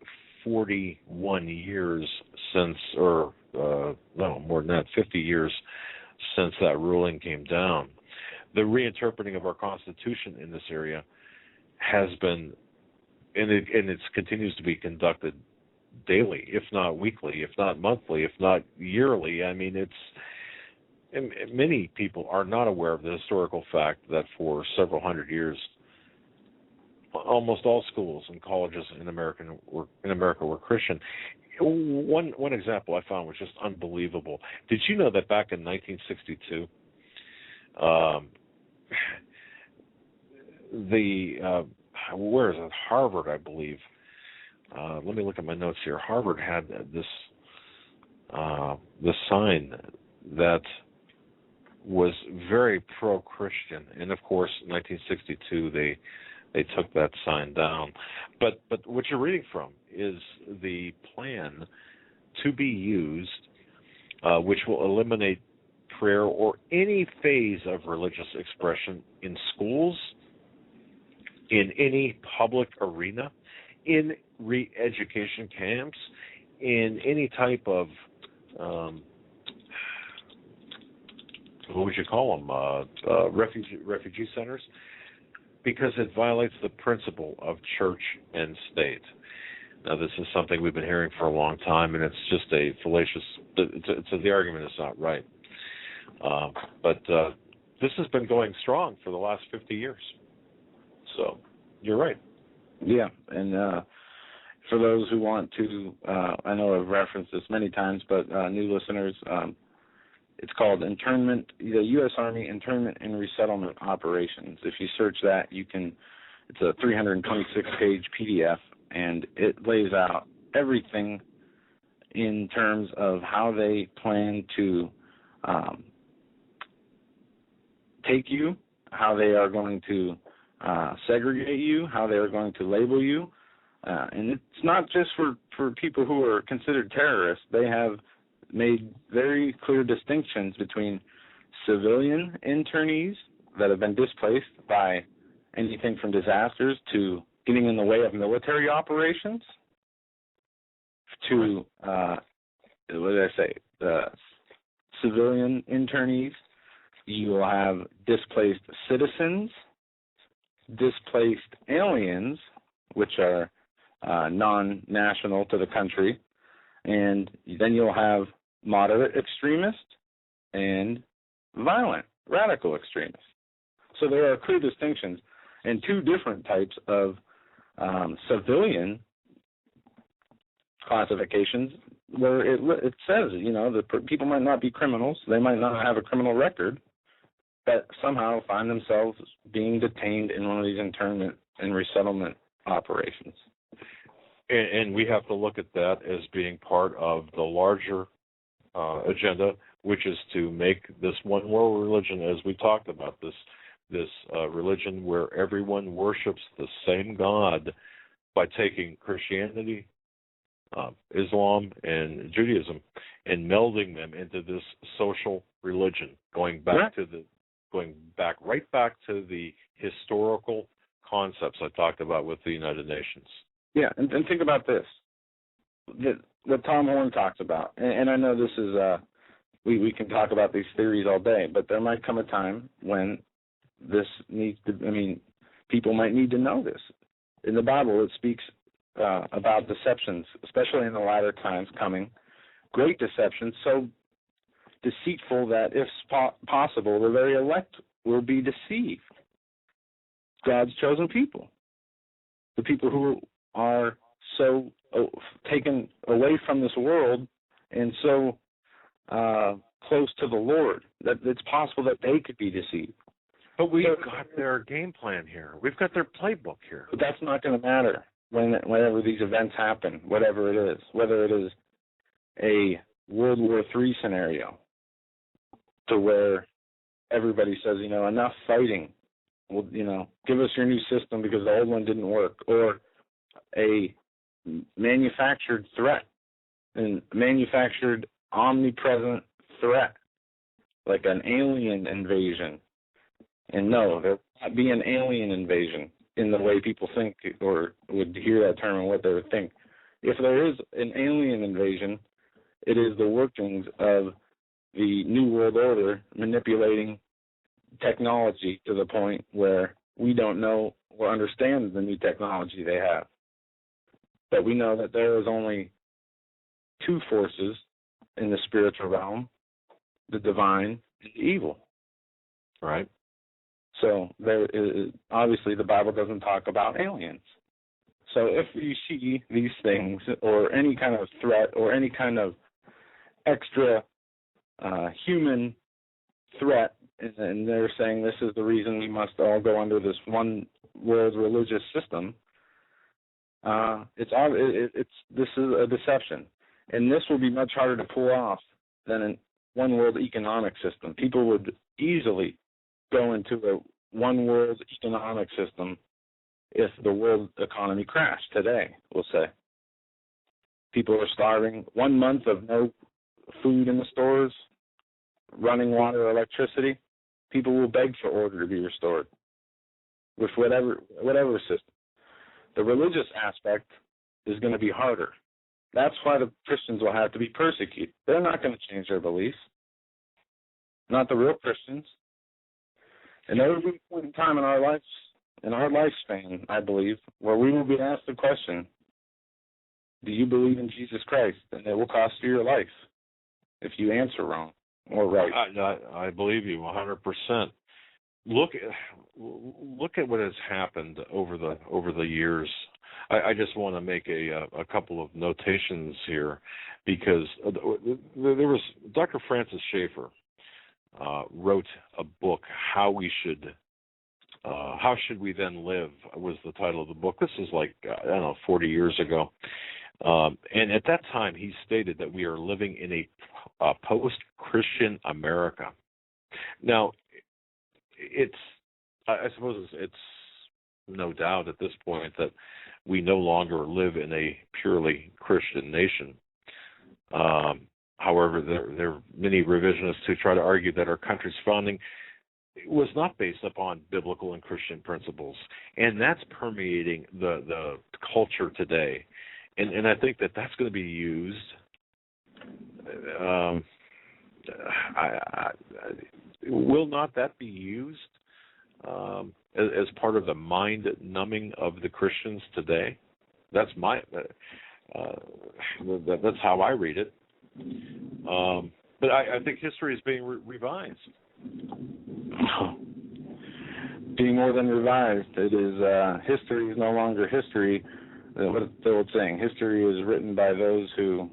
41 years since, or no, more than that, 50 years since that ruling came down, the reinterpreting of our Constitution in this area has been, and it continues to be conducted daily, if not weekly, if not monthly, if not yearly. I mean, many people are not aware of the historical fact that for several hundred years, almost all schools and colleges in America were Christian. One example I found was just unbelievable. Did you know that back in 1962, where is it? Harvard, I believe. Let me look at my notes here. Harvard had this sign that was very pro-Christian, and of course, in 1962 they took that sign down. But what you're reading from is the plan to be used, which will eliminate prayer or any phase of religious expression in schools, in any public arena, in re-education camps, in any type of what would you call them? Refugee centers, because it violates the principle of church and state. Now, this is something we've been hearing for a long time, and it's just a fallacious. The argument is not right. But this has been going strong for the last 50 years. So you're right. Yeah, and for those who want to, I know I've referenced this many times, but new listeners, it's called Internment, the U.S. Army Internment and Resettlement Operations. If you search that, it's a 326-page PDF, and it lays out everything in terms of how they plan to take you, how they are going to segregate you, how they are going to label you. And it's not just for people who are considered terrorists. They have made very clear distinctions between civilian internees that have been displaced by anything from disasters to getting in the way of military operations to, civilian internees. You will have displaced citizens, displaced aliens, which are non-national to the country, and then you'll have moderate extremists and violent, radical extremists. So there are clear distinctions and two different types of civilian classifications where it says, the people might not be criminals, they might not have a criminal record, but somehow find themselves being detained in one of these internment and resettlement operations. And we have to look at that as being part of the larger agenda, which is to make this one world religion, as we talked about, this religion where everyone worships the same God, by taking Christianity, Islam, and Judaism and melding them into this social religion, going back right back to the historical concepts I talked about with the United Nations. Yeah, and think about this, what Tom Horn talks about, and I know this is, we can talk about these theories all day, but there might come a time when this needs to, people might need to know this. In the Bible, it speaks about deceptions, especially in the latter times coming, great deceptions, so deceitful that if possible, the very elect will be deceived. God's chosen people, the people who are so taken away from this world and so close to the Lord that it's possible that they could be deceived. But we've got their game plan here. We've got their playbook here. But that's not going to matter whenever these events happen, whatever it is, whether it is a World War III scenario to where everybody says, enough fighting. Well, give us your new system because the old one didn't work, or a manufactured threat and manufactured omnipresent threat, like an alien invasion. And no, there will not be an alien invasion in the way people think or would hear that term and what they would think. If there is an alien invasion, it is the workings of the New World Order manipulating technology to the point where we don't know or understand the new technology they have. But we know that there is only two forces in the spiritual realm, the divine and the evil. Right. So there is, obviously the Bible doesn't talk about aliens. So if you see these things or any kind of threat or any kind of extra human threat, and they're saying this is the reason we must all go under this one world religious system, this is a deception. And this will be much harder to pull off than a one world economic system. People would easily go into a one world economic system if the world economy crashed today, we'll say. People are starving. 1 month of no food in the stores, running water or electricity, people will beg for order to be restored with whatever system. The religious aspect is going to be harder. That's why the Christians will have to be persecuted. They're not going to change their beliefs. Not the real Christians. And there will be a point in time in our lives, in our lifespan, I believe, where we will be asked the question, do you believe in Jesus Christ? And it will cost you your life if you answer wrong or right. I believe you 100%. Look at what has happened over the years. I just want to make a couple of notations here, because there was Dr. Francis Schaeffer wrote a book, How Should We Then Live, was the title of the book. This is 40 years ago. And at that time, he stated that we are living in a post-Christian America. Now, I suppose it's no doubt at this point that we no longer live in a purely Christian nation. However, there are many revisionists who try to argue that our country's founding was not based upon biblical and Christian principles, and that's permeating the culture today. And I think that that's going to be used. Will not that be used as part of the mind numbing of the Christians today? That's that's how I read it. But I think history is being revised. Being more than revised, it is history is no longer history. What is the old saying? History is written by those who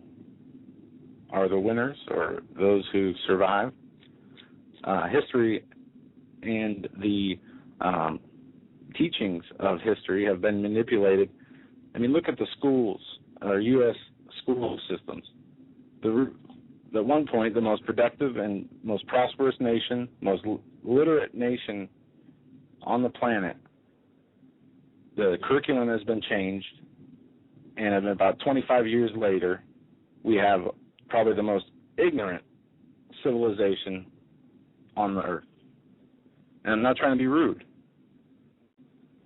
are the winners or those who survive. History and the teachings of history have been manipulated. I mean, look at the schools, our U.S. school systems. At one point, the most productive and most prosperous nation, most literate nation on the planet, the curriculum has been changed, and about 25 years later, we have probably the most ignorant civilization on the earth. And I'm not trying to be rude.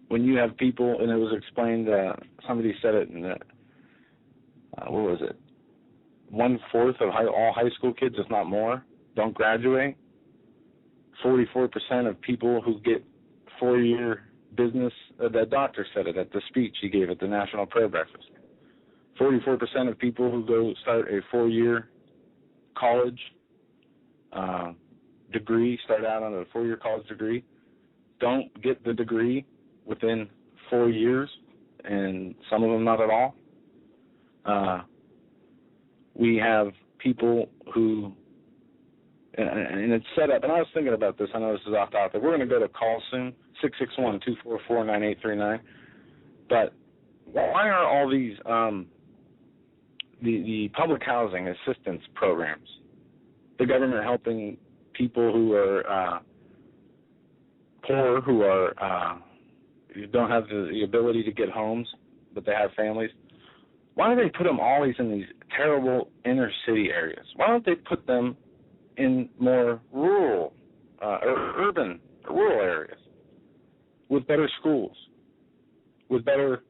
When you have people, and it was explained, somebody said it in what was it? 1/4 of all high school kids, if not more, don't graduate. 44% of people who get 4-year business, the doctor said it at the speech he gave at the National Prayer Breakfast. 44% of people who go start a 4-year college degree, start out on a 4-year college degree, don't get the degree within 4 years, and some of them not at all. We have people who, and it's set up, and I was thinking about this, I know this is off topic. We're going to go to call soon, 661-244-9839. But why are all these the public housing assistance programs, the government helping people who are poor, who don't have the ability to get homes, but they have families? Why do they put them always in these terrible inner city areas? Why don't they put them in more rural or urban, rural areas with better schools, with better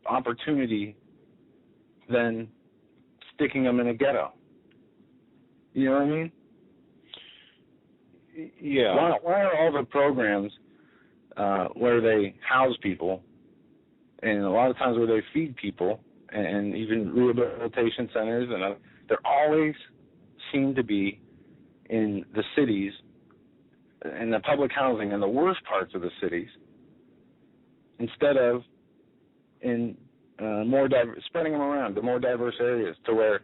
opportunity than sticking them in a ghetto? You know what I mean? Yeah. Why are all the programs where they house people, and a lot of times where they feed people, and even rehabilitation centers, and they always seem to be in the cities in the public housing in the worst parts of the cities, instead of in spreading them around to more diverse areas to where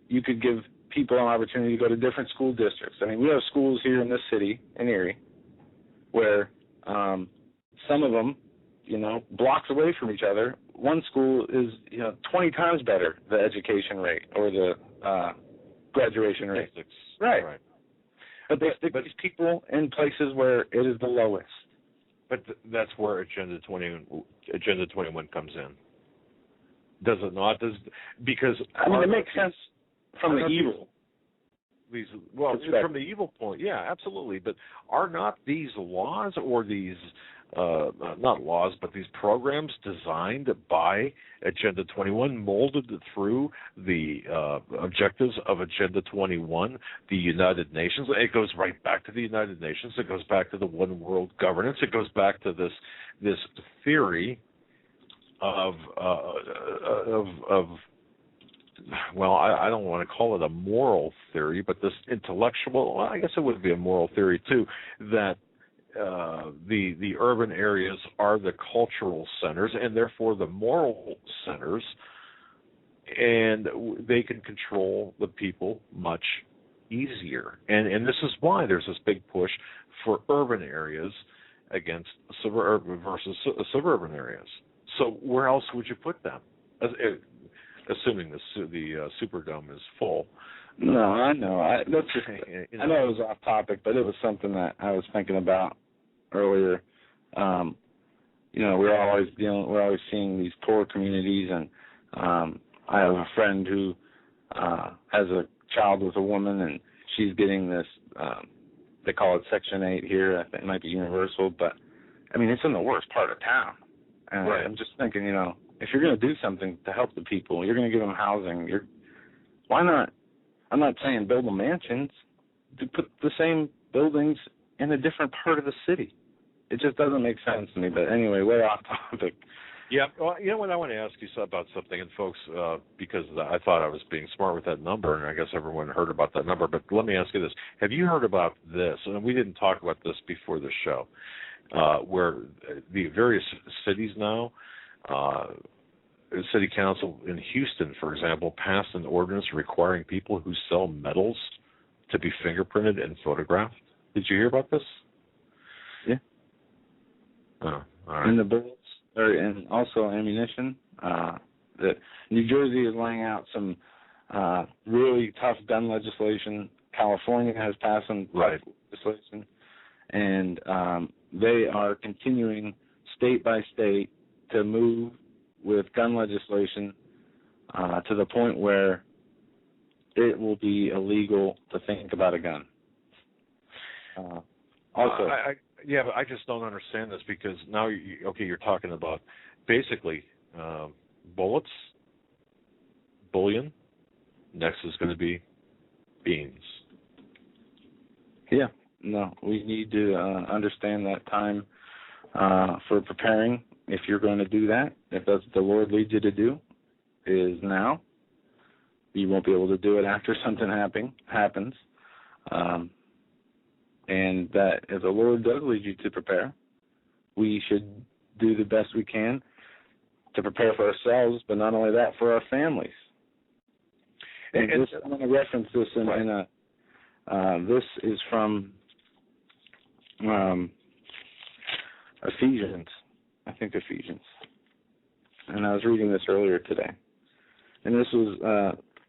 you could give people an opportunity to go to different school districts. I mean, we have schools here in this city, in Erie, where some of them, blocks away from each other. One school is, 20 times better, the education rate or the graduation rate. Right. But they stick these people in places where it is the lowest. But that's where Agenda 21 comes in. Does it not? Because it makes sense from the evil. From the evil point, yeah, absolutely. But are not these laws or these not laws, but these programs designed by Agenda 21, molded through the objectives of Agenda 21, the United Nations? It goes right back to the United Nations. It goes back to the one world governance. It goes back to this theory of I don't want to call it a moral theory, but this intellectual, I guess it would be a moral theory too, that the urban areas are the cultural centers and therefore the moral centers, and they can control the people much easier. And this is why there's this big push for urban areas against versus suburban areas. So where else would you put them? Assuming the Superdome is full. No, I know. I know it was off topic, but it was something that I was thinking about earlier. We're always seeing these poor communities, and I have a friend who has a child with a woman, and she's getting this. They call it Section 8 here. I think it might be universal, but I mean it's in the worst part of town. And right. I'm just thinking, if you're going to do something to help the people, you're going to give them housing. Why not? I'm not saying build them mansions. Put the same buildings in a different part of the city. It just doesn't make sense to me. But anyway, way off topic. Yeah. Well, you know what? I want to ask you about something, and folks, because I thought I was being smart with that number, and I guess everyone heard about that number. But let me ask you this: have you heard about this? And we didn't talk about this before the show, where the various cities now. City Council in Houston, for example, passed an ordinance requiring people who sell metals to be fingerprinted and photographed. Did you hear about this? Yeah. Oh, all right. And the bullets, and also ammunition. New Jersey is laying out some really tough gun legislation. California has passed some tough legislation, and they are continuing state by state to move with gun legislation to the point where it will be illegal to think about a gun. Also, but I just don't understand this because now, you're talking about basically bullets, bullion. Next is going to be beans. Yeah, no, we need to understand that time for preparing. If you're going to do that, if that's what the Lord leads you to do, is now. You won't be able to do it after something happens. And that if the Lord does lead you to prepare, we should do the best we can to prepare for ourselves, but not only that, for our families. And I'm going to reference this this is from Ephesians. I think Ephesians. And I was reading this earlier today. And this was,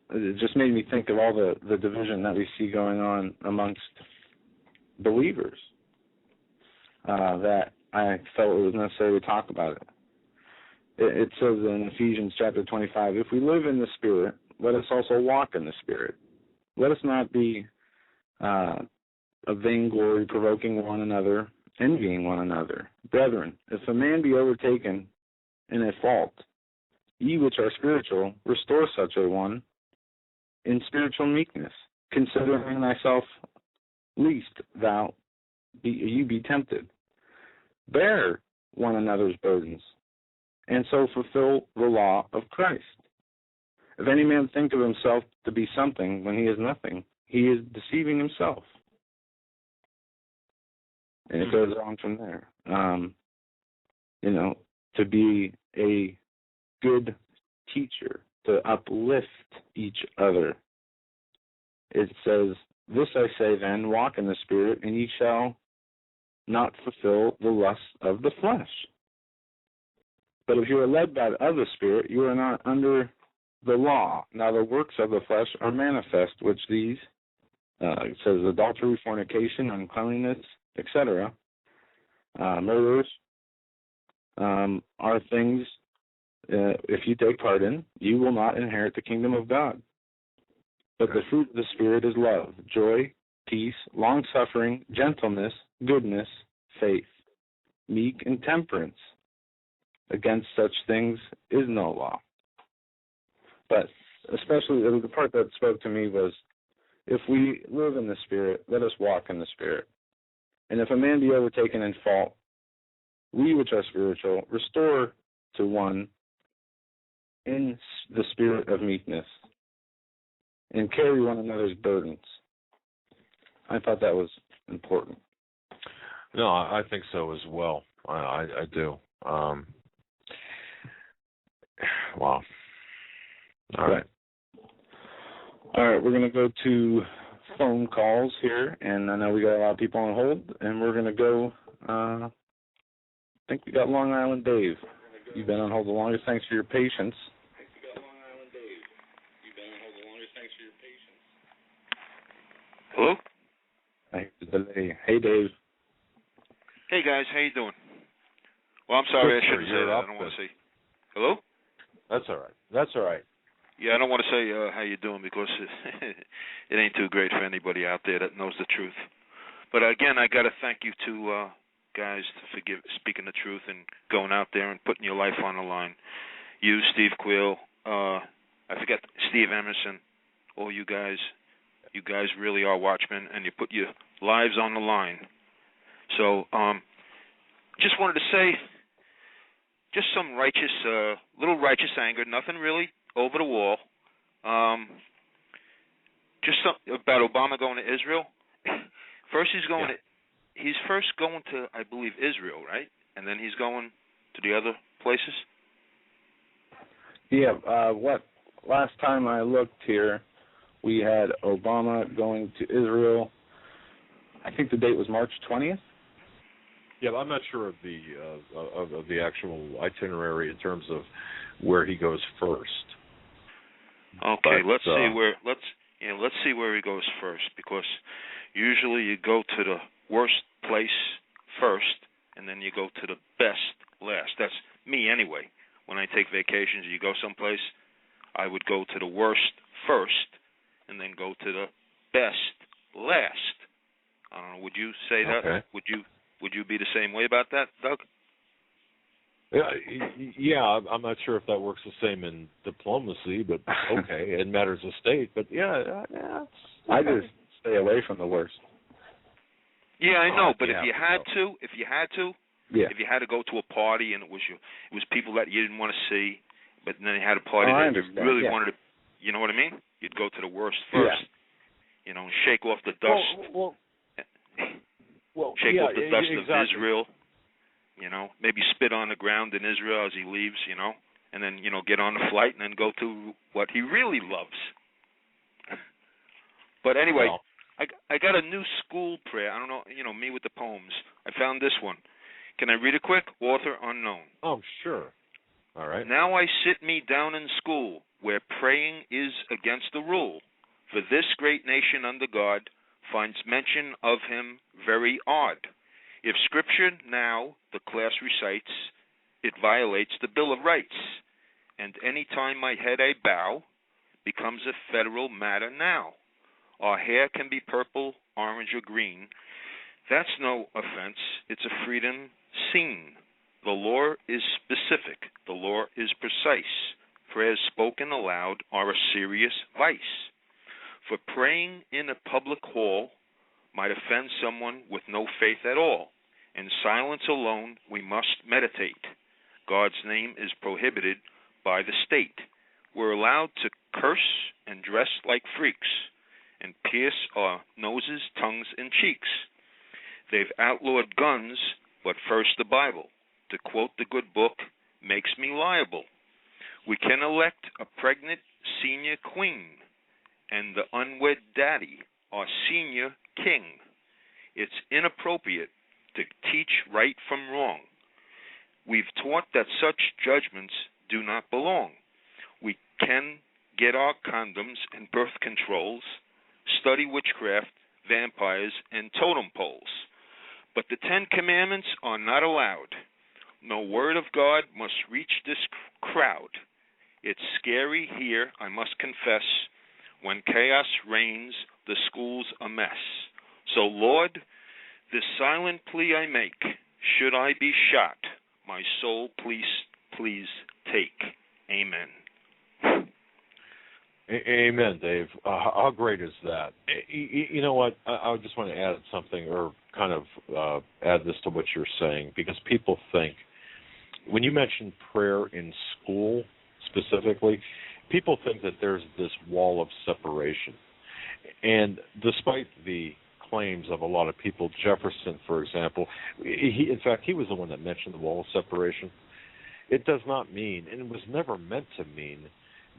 it just made me think of all the division that we see going on amongst believers that I felt it was necessary to talk about it. It says in Ephesians chapter 25, if we live in the Spirit, let us also walk in the Spirit. Let us not be a vainglory, provoking one another, envying one another. Brethren, if a man be overtaken in a fault, ye which are spiritual, restore such a one in spiritual meekness, considering thyself, lest you be tempted. Bear one another's burdens, and so fulfill the law of Christ. If any man think of himself to be something when he is nothing, he is deceiving himself. And it goes on from there. To be a good teacher, to uplift each other. It says, "This I say then, walk in the Spirit, and ye shall not fulfill the lusts of the flesh. But if you are led by the Spirit, you are not under the law. Now the works of the flesh are manifest, which these," it says, "adultery, fornication, uncleanness, etc., murders, are things, if you take part in, you will not inherit the kingdom of God. But the fruit of the Spirit is love, joy, peace, long-suffering, gentleness, goodness, faith, meek, and temperance. Against such things is no law." But especially the part that spoke to me was, if we live in the Spirit, let us walk in the Spirit. And if a man be overtaken in fault, we which are spiritual restore to one in the spirit of meekness, and carry one another's burdens. I thought that was important. No, I think so as well. I do. Wow. All right. We're going to go to phone calls here, and I know we got a lot of people on hold, and we're going to go, I think we got Long Island Dave. You've been on hold the longest. Thanks for your patience. Hello? Thanks for the delay. Hey, Dave. Hey, guys. How you doing? Well, I'm sorry. I shouldn't say that. I don't want to say... Hello? That's all right. Yeah, I don't want to say how you doing because it ain't too great for anybody out there that knows the truth. But again, I got to thank you two guys for speaking the truth and going out there and putting your life on the line. You, Steve Quill, I forget, Steve Emerson, all you guys really are watchmen, and you put your lives on the line. So just wanted to say, just some little righteous anger, nothing really over the wall. Just something about Obama going to Israel. First he's first going to, I believe, Israel, right? And then he's going to the other places? Yeah, last time I looked here, we had Obama going to Israel. I think the date was March 20th. Yeah, I'm not sure of the actual itinerary in terms of where he goes first. Okay, let's see where he goes first, because usually you go to the worst place first, and then you go to the best last. That's me anyway. When I take vacations, you go someplace, I would go to the worst first, and then go to the best last. I don't know. Would you say that? Okay. Would you be the same way about that, Doug? Yeah, I'm not sure if that works the same in diplomacy, but okay, in matters of state. But yeah. I just stay away from the worst. Yeah, I know. But yeah, if you had to go to a party and it was people that you didn't want to see, but then they had a party that you really wanted to, you know what I mean? You'd go to the worst first. Yeah. Shake off the dust. Shake off the dust of Israel. Maybe spit on the ground in Israel as he leaves, and then, get on the flight and then go to what he really loves. But anyway, I got a new school prayer. I don't know, me with the poems. I found this one. Can I read it quick? Author unknown. Oh, sure. All right. Now I sit me down in school, where praying is against the rule. For this great nation under God finds mention of him very odd. If Scripture now the class recites, it violates the Bill of Rights. And any time my head I bow, becomes a federal matter now. Our hair can be purple, orange, or green. That's no offense. It's a freedom seen. The law is specific. The law is precise. Prayers spoken aloud are a serious vice. For praying in a public hall might offend someone with no faith at all. In silence alone we must meditate. God's name is prohibited by the state. We're allowed to curse and dress like freaks and pierce our noses, tongues, and cheeks. They've outlawed guns, but first the Bible. To quote the good book, makes me liable. We can elect a pregnant senior queen, and the unwed daddy, our senior king. It's inappropriate to teach right from wrong. We've taught that such judgments do not belong. We can get our condoms and birth controls, study witchcraft, vampires, and totem poles. But the 10 Commandments are not allowed. No word of God must reach this crowd. It's scary here, I must confess. When chaos reigns, the school's a mess. So, Lord, this silent plea I make, should I be shot, my soul please take. Amen. Amen, Dave. How great is that? You know what? I just want to add something, or kind of add this to what you're saying, because people think, when you mention prayer in school specifically, people think that there's this wall of separation. And despite the claims of a lot of people, Jefferson, for example, in fact, he was the one that mentioned the wall of separation. It does not mean, and it was never meant to mean,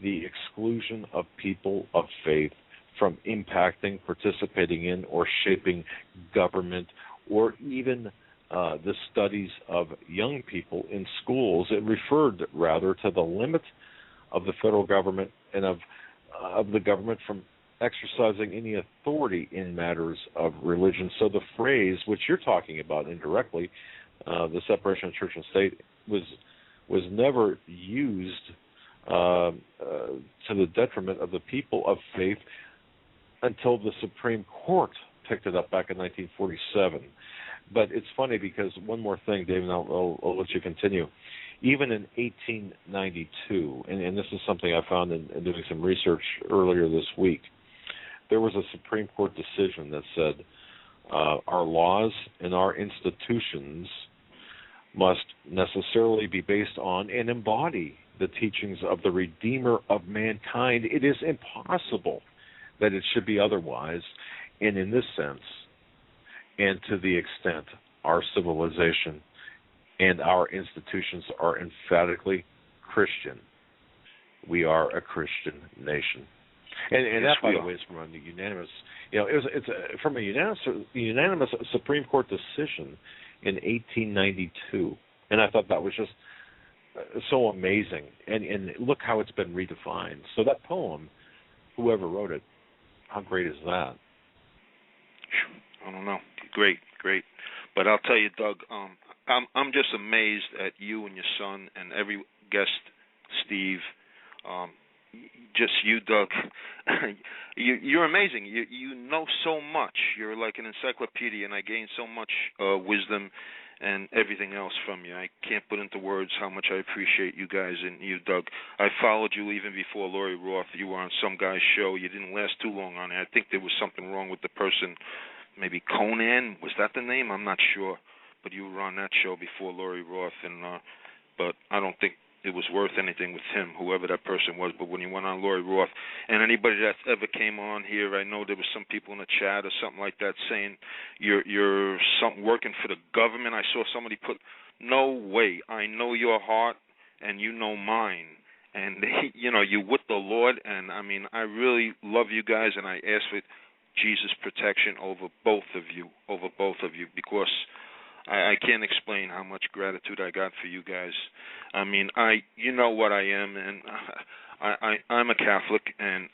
the exclusion of people of faith from impacting, participating in, or shaping government, or even the studies of young people in schools. It referred rather to the limit of the federal government and of the government from exercising any authority in matters of religion. So the phrase, which you're talking about indirectly, the separation of church and state, was never used to the detriment of the people of faith until the Supreme Court picked it up back in 1947. But it's funny because one more thing, Dave, and I'll let you continue. Even in 1892, and this is something I found in doing some research earlier this week, there was a Supreme Court decision that said our laws and our institutions must necessarily be based on and embody the teachings of the Redeemer of mankind. It is impossible that it should be otherwise. And in this sense, and to the extent our civilization and our institutions are emphatically Christian, we are a Christian nation. And that, by the way, is from a unanimous, it's from a unanimous Supreme Court decision in 1892. And I thought that was just so amazing. And look how it's been redefined. So that poem, whoever wrote it, how great is that? I don't know. Great. But I'll tell you, Doug, I'm just amazed at you and your son and every guest, Steve. Just you, Doug. You're amazing. You know so much. You're like an encyclopedia, and I gained so much wisdom and everything else from you. I can't put into words how much I appreciate you guys and you, Doug. I followed you even before Lori Roth. You were on some guy's show. You didn't last too long on it. I think there was something wrong with the person. Maybe Conan, was that the name? I'm not sure. But you were on that show before Lori Roth, but I don't think it was worth anything with him, whoever that person was. But when he went on Lori Roth, and anybody that ever came on here, I know there was some people in the chat or something like that saying you're something working for the government. I saw somebody put, no way. I know your heart and you know mine. And you with the Lord, and I mean, I really love you guys, and I ask for Jesus' protection over both of you, because I can't explain how much gratitude I got for you guys. I mean, you know what I am, and I'm a Catholic, and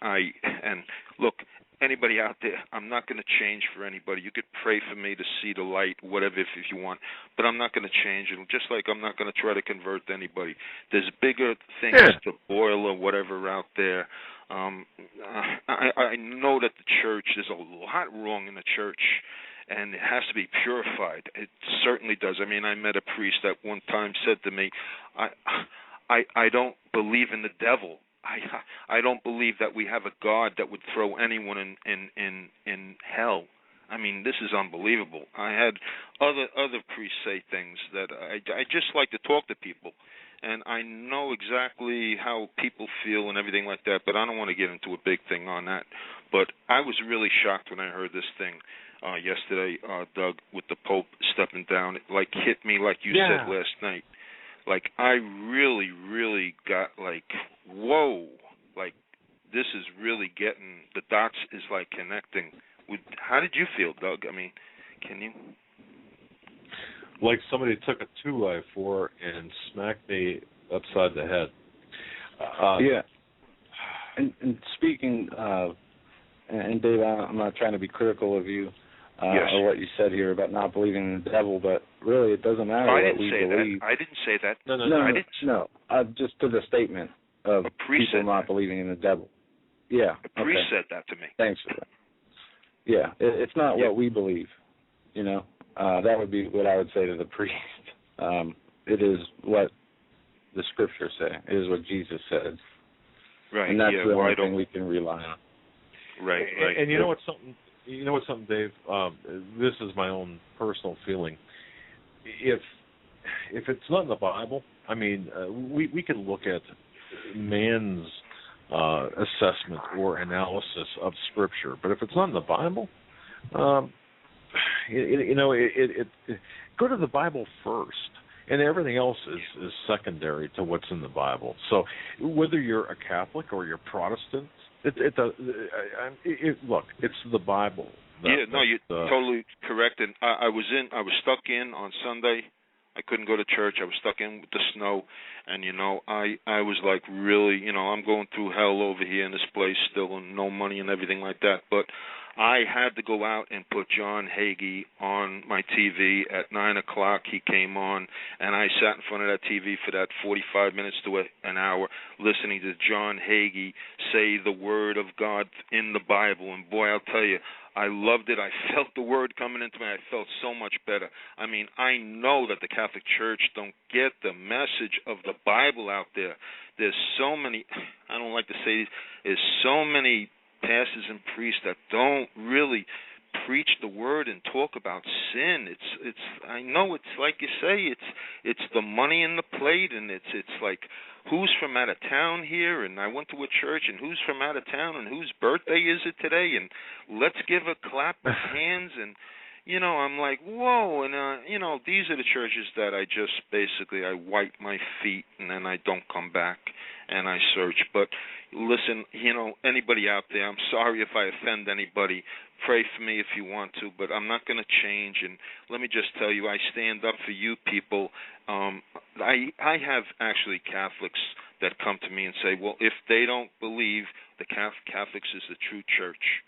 look, anybody out there, I'm not going to change for anybody. You could pray for me to see the light, whatever, if you want, but I'm not going to change it. Just like I'm not going to try to convert anybody. There's bigger things to boil or whatever out there. I know that the church, there's a lot wrong in the church, and it has to be purified. It certainly does. I mean, I met a priest that one time said to me, I don't believe in the devil. I don't believe that we have a God that would throw anyone in hell. I mean, this is unbelievable. I had other priests say things that I just like to talk to people, and I know exactly how people feel and everything like that, but I don't want to get into a big thing on that. But I was really shocked when I heard this thing. yesterday, Doug, with the Pope stepping down. It like hit me like you said last night. Like I really, really got like, whoa, like this is really getting, the dots is like connecting. How did you feel, Doug? I mean, can you? Like somebody took a 2x4 and smacked me upside the head. Yeah. And speaking of, and Dave, I'm not trying to be critical of you or what you said here about not believing in the devil, but really it doesn't matter what we believe. I didn't say that. No. Just to the statement of people not believing in the devil. Yeah. A priest said that to me. Thanks for that. Yeah, it's not what we believe, you know. That would be what I would say to the priest. It is what the scriptures say. It is what Jesus said. Right. And that's the only thing we can rely on. Right. And you know what's something? You know what's something, Dave? This is my own personal feeling. If it's not in the Bible, I mean, we can look at man's assessment or analysis of Scripture, but if it's not in the Bible, go to the Bible first, and everything else is secondary to what's in the Bible. So whether you're a Catholic or you're Protestant, look, it's the Bible. You're totally correct. And I was stuck in on Sunday. I couldn't go to church. I was stuck in with the snow, and I was like really, I'm going through hell over here in this place still, and no money and everything like that. But I had to go out and put John Hagee on my TV at 9 o'clock. He came on, and I sat in front of that TV for that 45 minutes to an hour listening to John Hagee say the word of God in the Bible. And boy, I'll tell you, I loved it. I felt the word coming into me. I felt so much better. I mean, I know that the Catholic Church don't get the message of the Bible out there. There's so many, I don't like to say this, there's so many pastors and priests that don't really preach the word and talk about sin. It's I know it's like you say, it's the money in the plate, and it's like who's from out of town here, and I went to a church, and who's from out of town, and whose birthday is it today, and let's give a clap of hands, and I'm like, whoa, and these are the churches that I just basically I wipe my feet and then I don't come back and I search. But listen, anybody out there, I'm sorry if I offend anybody. Pray for me if you want to, but I'm not going to change. And let me just tell you, I stand up for you people. I have actually Catholics that come to me and say, well, if they don't believe the Catholics is the true church,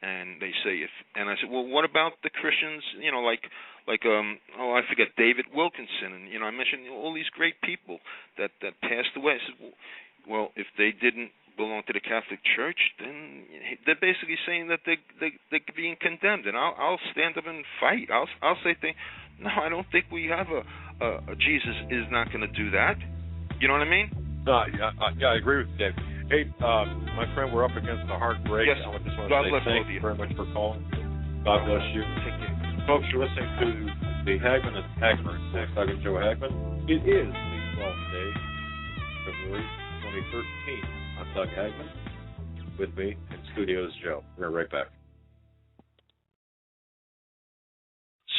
and they say and I said, well, what about the Christians? I forget David Wilkinson, and I mentioned all these great people that passed away. I said, well, if they didn't belong to the Catholic Church, then they're basically saying that they're being condemned, and I'll stand up and fight. I'll say things. No, I don't think we have a Jesus is not going to do that. You know what I mean? Yeah, I agree with you, Dave. Hey, my friend, we're up against a hard break. Yes. I just want to say thank you very much for calling. God bless you. Folks, you're listening to the Hagmann and Hagmann, Doug and Joe Hagmann. It is the 12th day, February 2013. I'm Doug Hagmann. With me in studio is Joe. We're right back.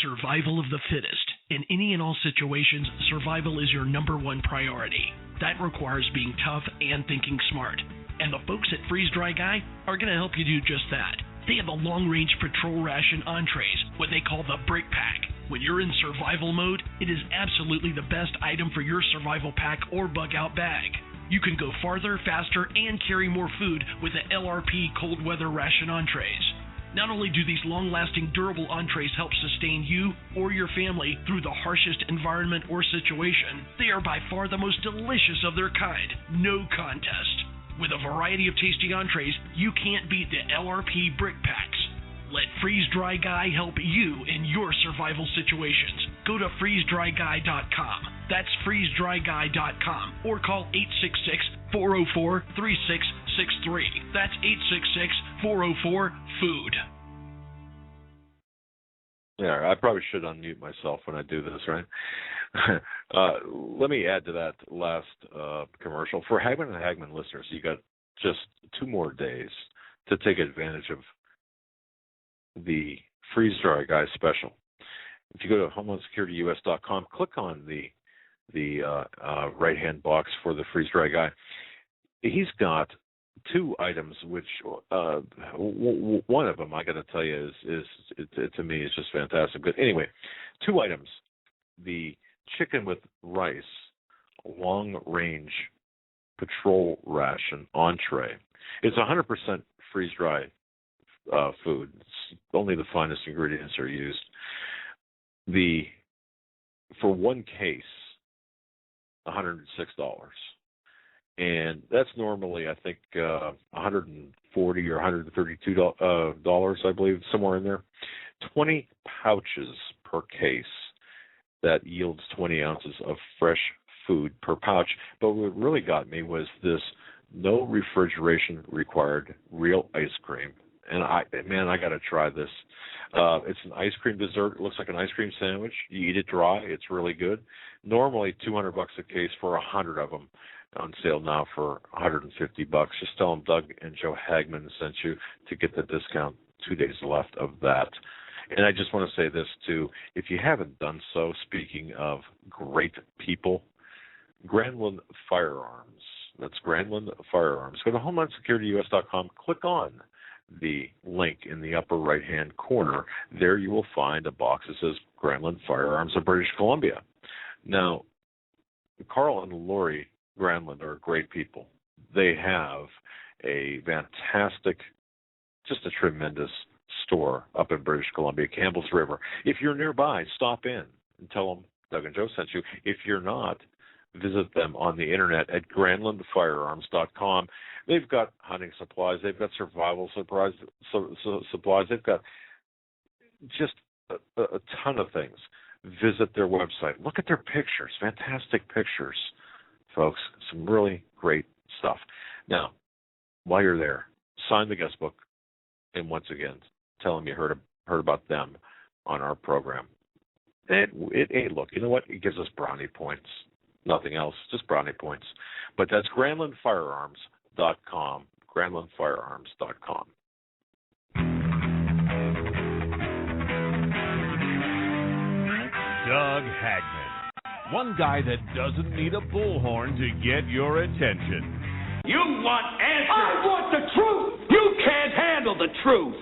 Survival of the fittest. In any and all situations, survival is your number one priority. That requires being tough and thinking smart. And the folks at Freeze Dry Guy are going to help you do just that. They have a long-range patrol ration entrees, what they call the Brick Pack. When you're in survival mode, it is absolutely the best item for your survival pack or bug-out bag. You can go farther, faster, and carry more food with the LRP cold weather ration entrees. Not only do these long-lasting, durable entrees help sustain you or your family through the harshest environment or situation, they are by far the most delicious of their kind. No contest. With a variety of tasty entrees, you can't beat the LRP Brick Packs. Let Freeze Dry Guy help you in your survival situations. Go to freezedryguy.com. That's freezedryguy.com, or call 866-404-3663. That's 866-404-FOOD. Yeah, I probably should unmute myself when I do this, right? Let me add to that last commercial. For Hagmann and Hagmann listeners, you got just 2 more days to take advantage of the Freeze Dry Guy special. If you go to HomelandSecurityUS.com, click on the right-hand box for the Freeze Dry Guy. He's got two items, which one of them I got to tell you is to me is just fantastic. But anyway, two items: the chicken with rice long-range patrol ration entree. It's 100% freeze-dry food. It's only the finest ingredients are used. For one case, $106, and that's normally I think $140 or $132, I believe, somewhere in there. 20 pouches per case. That yields 20 ounces of fresh food per pouch. But what really got me was this no refrigeration required real ice cream. And I got to try this. It's an ice cream dessert. It looks like an ice cream sandwich. You eat it dry. It's really good. Normally $200 a case for 100 of them. On sale now for $150. Just tell them Doug and Joe Hagmann sent you to get the discount. 2 days left of that. And I just want to say this too. If you haven't done so, speaking of great people, Granlund Firearms. That's Granlund Firearms. Go to HomelandSecurityUS.com. Click on the link in the upper right-hand corner. There you will find a box that says Granlund Firearms of British Columbia. Now, Carl and Lori Granlund are great people. They have a fantastic, just a tremendous store up in British Columbia, Campbell's River. If you're nearby, stop in and tell them Doug and Joe sent you. If you're not, visit them on the internet at GranlundFirearms.com. They've got hunting supplies. They've got survival supplies. They've got just a ton of things. Visit their website. Look at their pictures. Fantastic pictures, folks. Some really great stuff. Now, while you're there, sign the guest book, and once again, tell them you heard about them on our program. Hey, look, you know what? It gives us brownie points. Nothing else, just brownie points. But that's GranlundFirearms.com, GranlundFirearms.com. Doug Hagmann, one guy that doesn't need a bullhorn to get your attention. You want answers! I want the truth! You can't handle the truth!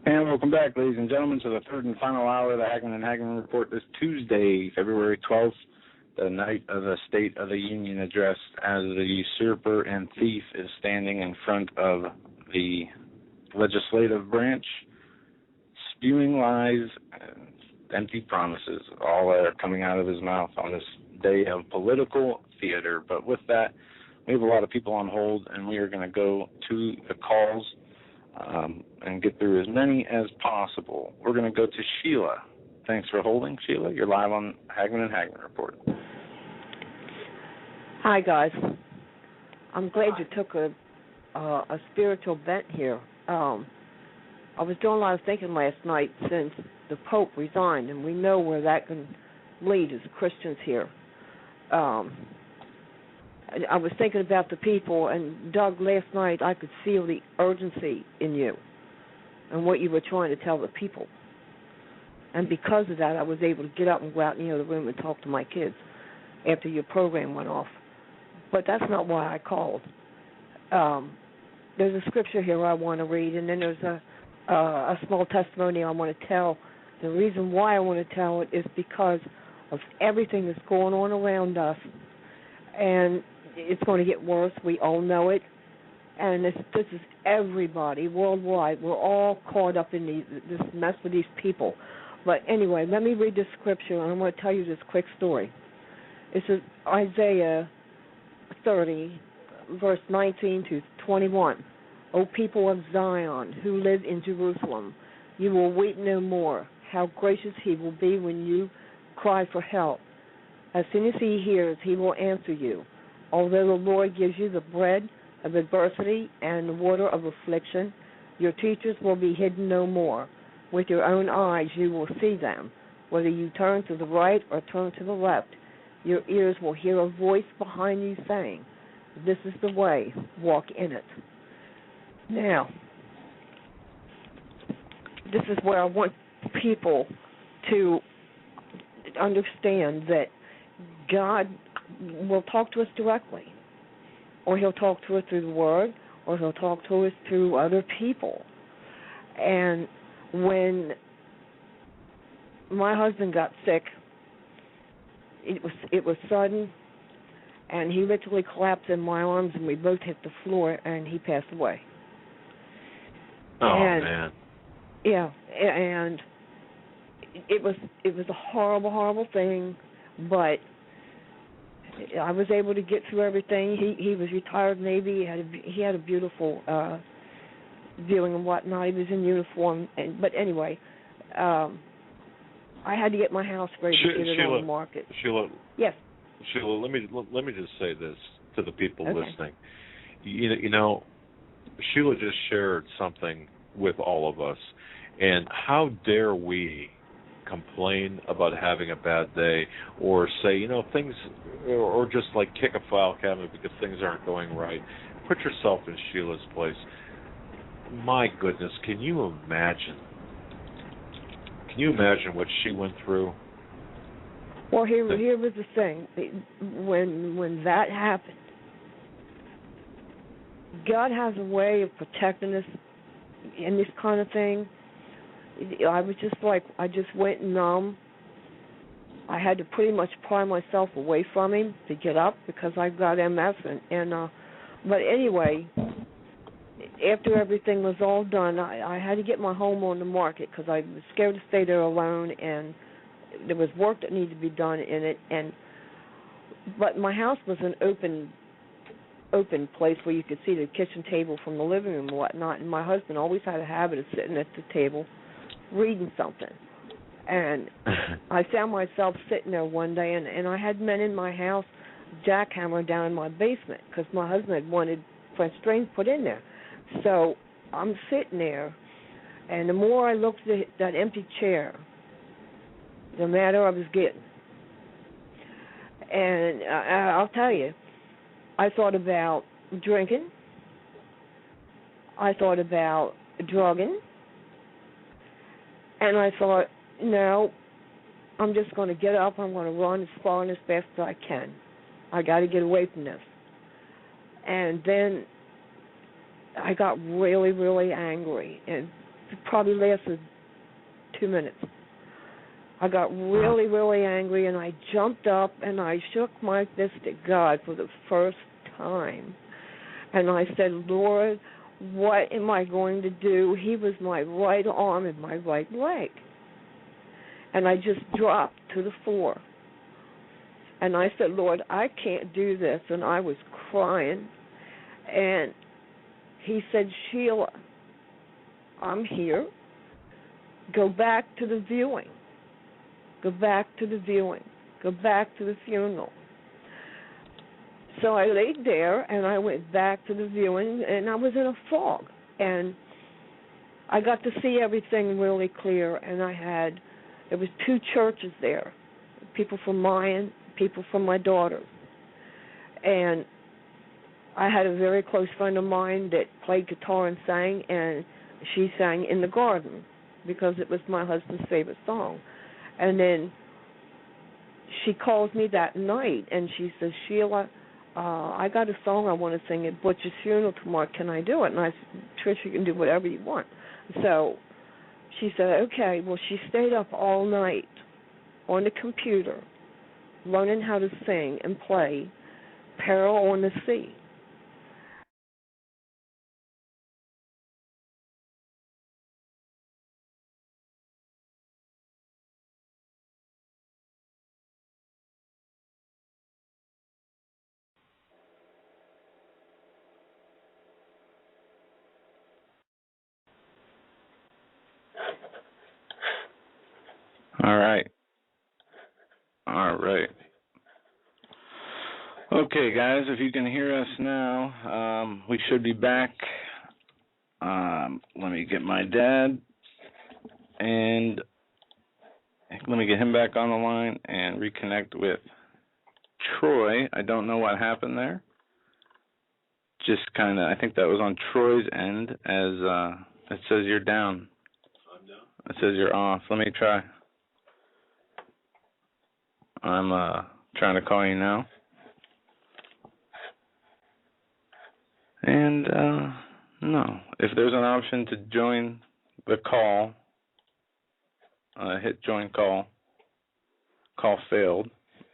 And welcome back, ladies and gentlemen, to the third and final hour of the Hagmann and Hagmann Report this Tuesday, February 12th, the night of the State of the Union address, as the usurper and thief is standing in front of the legislative branch, spewing lies and empty promises. All are coming out of his mouth on this day of political theater. But with that, we have a lot of people on hold, and we are going to go to the calls and get through as many as possible. We're going to go to Sheila. Thanks for holding, Sheila. You're live on Hagmann and Hagmann Report. Hi, guys. I'm glad you took a spiritual bent here. I was doing a lot of thinking last night since the Pope resigned, and we know where that can lead as Christians here. I was thinking about the people, and Doug, last night I could feel the urgency in you and what you were trying to tell the people. And because of that, I was able to get up and go out in the room and talk to my kids after your program went off. But that's not why I called. There's a scripture here I want to read, and then there's a small testimony I want to tell. The reason why I want to tell it is because of everything that's going on around us. And it's going to get worse. We all know it. And this is everybody worldwide. We're all caught up in this mess with these people. But anyway, let me read this scripture, and I'm going to tell you this quick story. It's Isaiah 30, verse 19 to 21. O people of Zion, who live in Jerusalem, you will weep no more. how gracious He will be when you cry for help. As soon as He hears, He will answer you. Although the Lord gives you the bread of adversity and the water of affliction, your teachers will be hidden no more. With your own eyes you will see them. Whether you turn to the right or turn to the left, your ears will hear a voice behind you saying, "This is the way, walk in it." Now, this is where I want people to understand that God will talk to us directly, or He'll talk to us through the Word, or He'll talk to us through other people. And when my husband got sick, it was sudden, and he literally collapsed in my arms, and we both hit the floor, and he passed away. Man. Yeah, and it was a horrible, horrible thing, but I was able to get through everything. He was retired Navy. He had a beautiful viewing and whatnot. He was in uniform, but anyway, I had to get my house ready to get it on the market. Sheila. Yes. Sheila, let me just say this to the people listening. You know, Sheila just shared something with all of us, and how dare we complain about having a bad day, or say, you know, things, or just like kick a file cabinet because things aren't going right. Put yourself in Sheila's place. My goodness, can you imagine? Can you imagine what she went through? Well, here was the thing. When that happened, God has a way of protecting us in this kind of thing. I was just like, I just went numb. I had to pretty much pry myself away from Him to get up because I've got MS. But anyway, after everything was all done, I had to get my home on the market because I was scared to stay there alone, and there was work that needed to be done in it. But my house was an open place where you could see the kitchen table from the living room and whatnot, and my husband always had a habit of sitting at the table reading something. And I found myself sitting there one day, and I had men in my house jackhammer down in my basement because my husband had wanted French drains put in there. So I'm sitting there, and the more I looked at that empty chair, the madder I was getting. And I'll tell you, I thought about drinking. I thought about drugging. And I thought, no, I'm just going to get up. I'm going to run as far and as fast as I can. I got to get away from this. And then I got really, really angry. And it probably lasted 2 minutes. I got really, really angry, and I jumped up, and I shook my fist at God for the first time. And I said, Lord, what am I going to do? He was my right arm and my right leg. And I just dropped to the floor. And I said, Lord, I can't do this. And I was crying. And He said, Sheila, I'm here. Go back to the viewing. Go back to the viewing. Go back to the funeral. So I laid there, and I went back to the viewing, and I was in a fog. And I got to see everything really clear, and there was 2 churches there, people from mine, people from my daughters. And I had a very close friend of mine that played guitar and sang, and she sang In the Garden because it was my husband's favorite song. And then she calls me that night, and she says, Sheila, I got a song I want to sing at Butch's funeral tomorrow. Can I do it? And I said, Trish, you can do whatever you want. So she said, okay. Well, she stayed up all night on the computer learning how to sing and play Peril on the Sea. All right. Okay, guys, if you can hear us now, we should be back. Let me get my dad, and let me get him back on the line and reconnect with Troy. I don't know what happened there. Just kind of, I think that was on Troy's end, as it says you're down. I'm down? It says you're off. Let me try. I'm trying to call you now. And, no. If there's an option to join the call, hit join call. Call failed.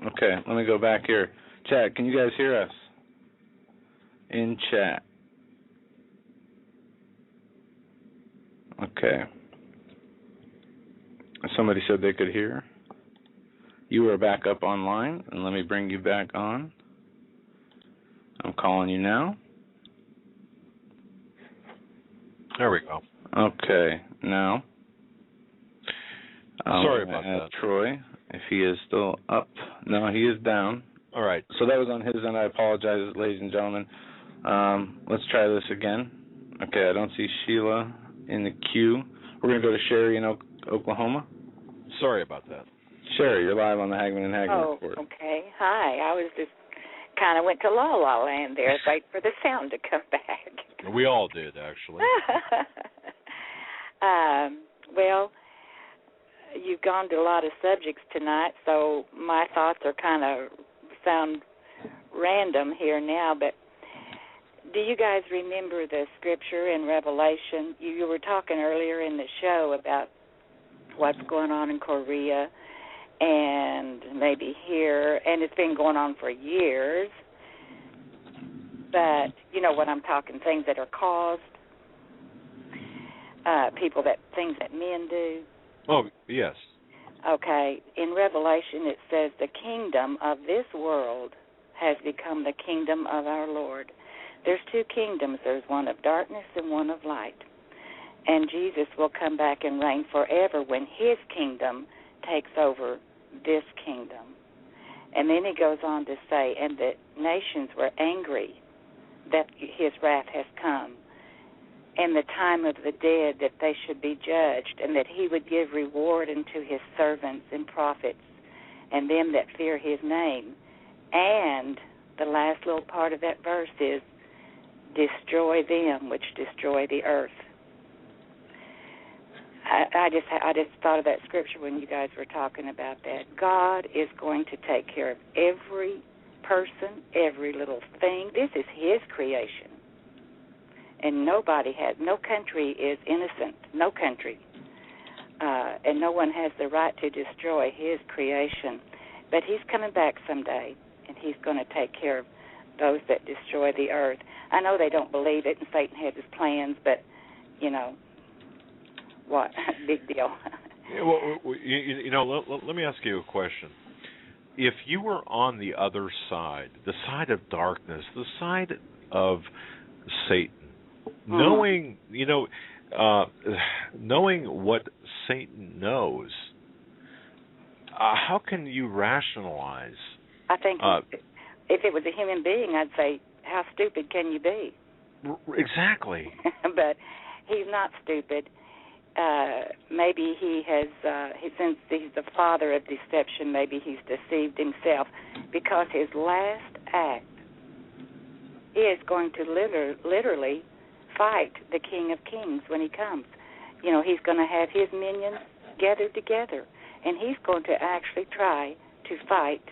Okay, let me go back here. Chat, can you guys hear us? In chat. Okay. Somebody said they could hear. You are back up online, and let me bring you back on. I'm calling you now. There we go. Okay, now. Sorry about that. Troy, if he is still up. No, he is down. All right. So that was on his end. I apologize, ladies and gentlemen. Let's try this again. Okay, I don't see Sheila in the queue. We're going to go to Sherry in Oklahoma. Sorry about that. Sherry, you're live on the Hagmann and Hagmann Report. Okay. Hi. I was just kind of went to La La Land there, wait for the sound to come back. We all did, actually. Well, you've gone to a lot of subjects tonight, so my thoughts are kind of sound random here now, but do you guys remember the scripture in Revelation? You were talking earlier in the show about what's going on in Korea and maybe here, and it's been going on for years. But you know what I'm talking, things that are caused, things that men do. Oh, yes. Okay, in Revelation it says the kingdom of this world has become the kingdom of our Lord. There's two kingdoms. There's one of darkness and one of light. And Jesus will come back and reign forever when his kingdom takes over this kingdom. And then he goes on to say, and the nations were angry that his wrath has come, and the time of the dead that they should be judged, and that he would give reward unto his servants and prophets, and them that fear his name. And the last little part of that verse is, destroy them which destroy the earth. I just thought of that scripture when you guys were talking about that. God is going to take care of every person, every little thing. This is his creation. And no country is innocent, no country. And no one has the right to destroy his creation. But he's coming back someday, and he's going to take care of those that destroy the earth. I know they don't believe it, and Satan has his plans, but, you know, what? Big deal. Well, let me ask you a question. If you were on the other side, the side of darkness, the side of Satan, knowing what Satan knows, how can you rationalize? I think if it was a human being, I'd say, how stupid can you be? Exactly. But he's not stupid. Maybe he has, since he's the father of deception, maybe he's deceived himself, because his last act is going to literally fight the King of Kings when he comes. You know, he's going to have his minions gathered together, and he's going to actually try to fight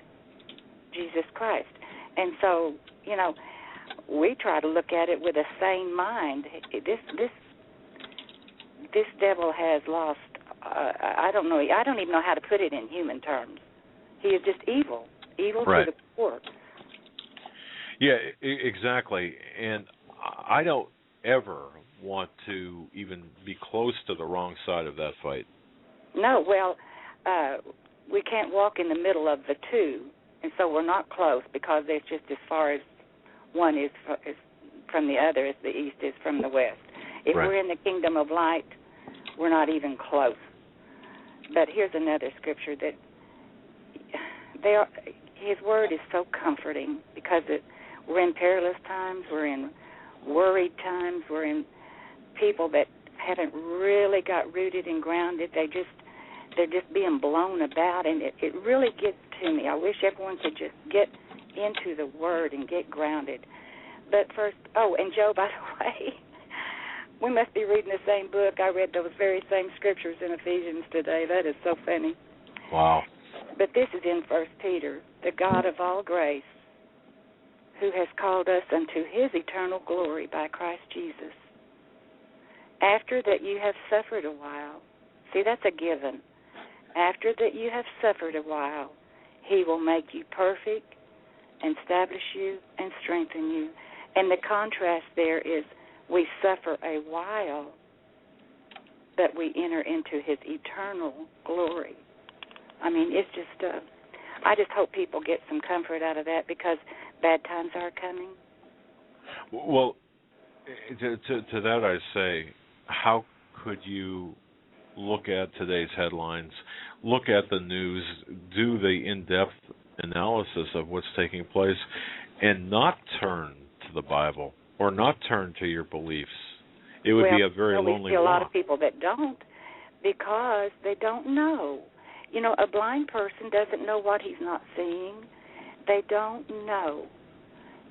Jesus Christ. And so, you know, we try to look at it with a sane mind. This devil has lost, I don't even know how to put it in human terms. He is just evil right. To the core. Yeah, exactly. And I don't ever want to even be close to the wrong side of that fight. No, well, we can't walk in the middle of the two, and so we're not close, because there's just as far as one is from the other as the east is from the west. If right. we're in the kingdom of light, we're not even close. But here's another scripture that His Word is so comforting because we're in perilous times, we're in worried times, we're in people that haven't really got rooted and grounded. They're just being blown about, and it really gets to me. I wish everyone could just get into the Word and get grounded. But first, and Joe, by the way, we must be reading the same book. I read those very same scriptures in Ephesians today. That is so funny. Wow. But this is in 1 Peter, the God of all grace, who has called us unto his eternal glory by Christ Jesus. After that you have suffered a while, see, that's a given. After that you have suffered a while, he will make you perfect, establish you, and strengthen you. And the contrast there is we suffer a while, but we enter into his eternal glory. I mean, it's just, I just hope people get some comfort out of that because bad times are coming. Well, to that I say, how could you look at today's headlines, look at the news, do the in-depth analysis of what's taking place, and not turn to the Bible or not turn to your beliefs? It would be a very lonely walk. We see a lot of people that don't because they don't know. You know, a blind person doesn't know what he's not seeing. They don't know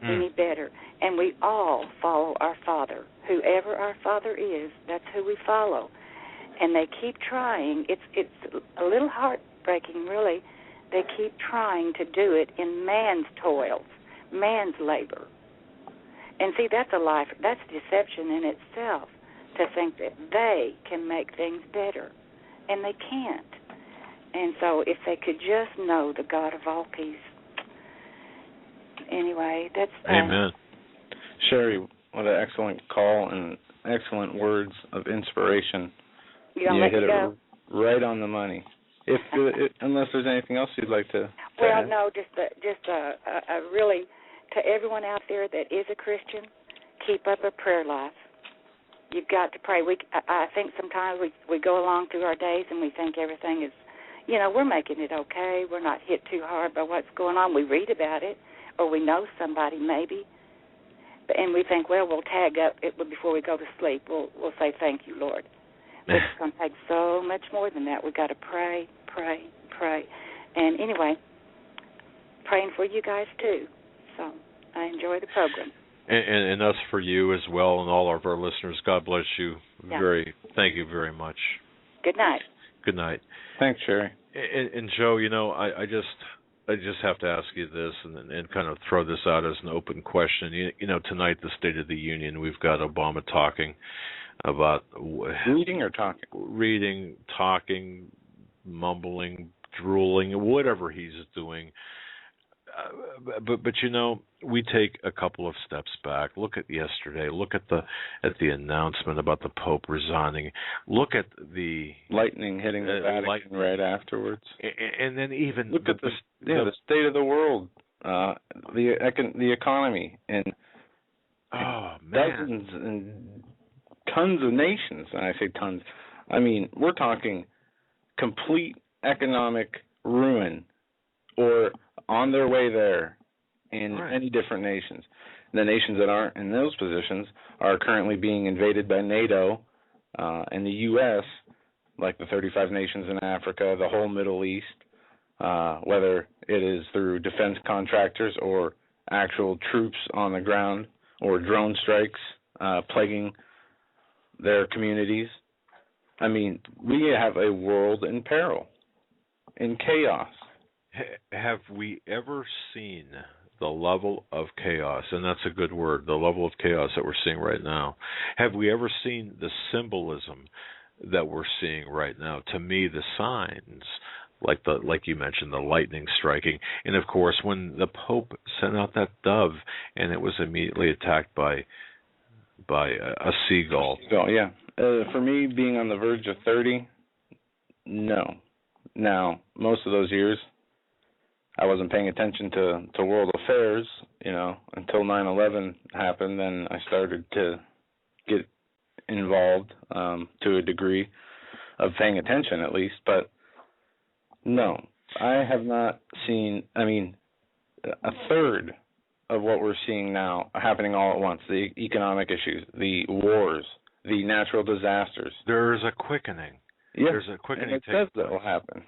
any better. And we all follow our Father. Whoever our Father is, that's who we follow. And they keep trying. It's a little heartbreaking, really. They keep trying to do it in man's toils, man's labor. And see, that's a life. That's deception in itself, to think that they can make things better. And they can't. And so if they could just know the God of all peace. Anyway, that's... Amen. Sherry, what an excellent call and excellent words of inspiration. You hit it right on the money. Unless there's anything else you'd like to add. No, just a really, to everyone out there that is a Christian, keep up a prayer life. You've got to pray. I think sometimes we go along through our days and we think everything is, we're making it okay. We're not hit too hard by what's going on. We read about it, or we know somebody maybe, and we think, well, we'll tag up it before we go to sleep. We'll say, thank you, Lord. But it's going to take so much more than that. We've got to pray, pray, pray. And anyway, praying for you guys too. So I enjoy the program. And us for you as well, and all of our listeners. God bless you. Yeah. Thank you very much. Good night. Good night. Thanks, Sherry. And Joe, I just have to ask you this, and kind of throw this out as an open question. Tonight, the State of the Union, we've got Obama talking about reading or talking. Reading, talking, mumbling, drooling, whatever he's doing. But we take a couple of steps back. Look at yesterday. Look at the announcement about the Pope resigning. Look at the lightning hitting the Vatican right afterwards. And then even look at the state of the world, the economy, and dozens and tons of nations. And I say tons. I mean, we're talking complete economic ruin, or on their way there in many different nations. The nations that aren't in those positions are currently being invaded by NATO and the U.S., like the 35 nations in Africa, the whole Middle East, whether it is through defense contractors or actual troops on the ground or drone strikes plaguing their communities. I mean, we have a world in peril, in chaos. Have we ever seen the level of chaos, and that's a good word, the level of chaos that we're seeing right now? Have we ever seen the symbolism that we're seeing right now? To me, the signs, like you mentioned, the lightning striking, and of course, when the Pope sent out that dove, and it was immediately attacked by a seagull. Yeah. For me, being on the verge of 30, no. Now, most of those years, I wasn't paying attention to world affairs, until 9/11 happened. Then I started to get involved to a degree of paying attention, at least. But No, I have not seen, a third of what we're seeing now happening all at once. The economic issues, the wars, the natural disasters. There's a quickening. Yeah, there's a quickening. And it says that will happen.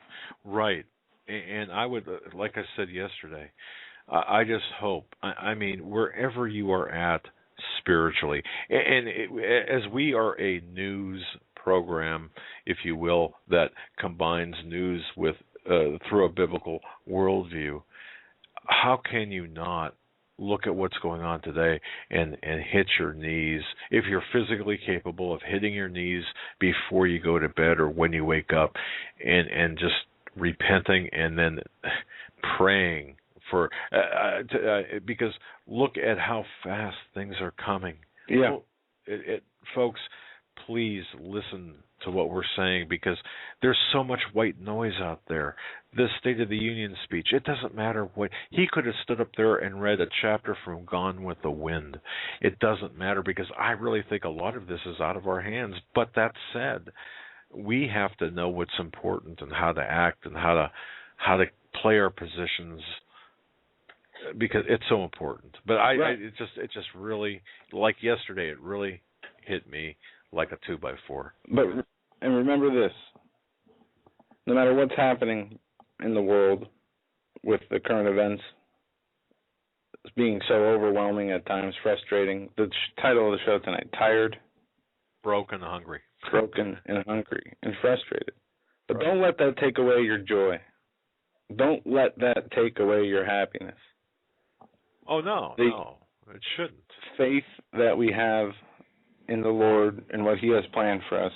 Right. And I would, like I said yesterday, I just hope, wherever you are at spiritually, and as we are a news program, if you will, that combines news with through a biblical worldview, how can you not look at what's going on today and hit your knees, if you're physically capable of hitting your knees before you go to bed or when you wake up, and just repenting and then praying for because look at how fast things are coming. Yeah. Folks, please listen to what we're saying, because there's so much white noise out there. This State of the Union speech, it doesn't matter what. He could have stood up there and read a chapter from Gone with the Wind. It doesn't matter, because I really think a lot of this is out of our hands. But that said, we have to know what's important and how to act and how to play our positions, because it's so important. But it just really, like yesterday, it really hit me like a 2x4. And remember this: no matter what's happening in the world with the current events being so overwhelming at times, frustrating. The title of the show tonight: Tired, Broken, Hungry. Broken and hungry and frustrated. But don't let that take away your joy. Don't let that take away your happiness. Oh, no, it shouldn't. Faith that we have in the Lord and what He has planned for us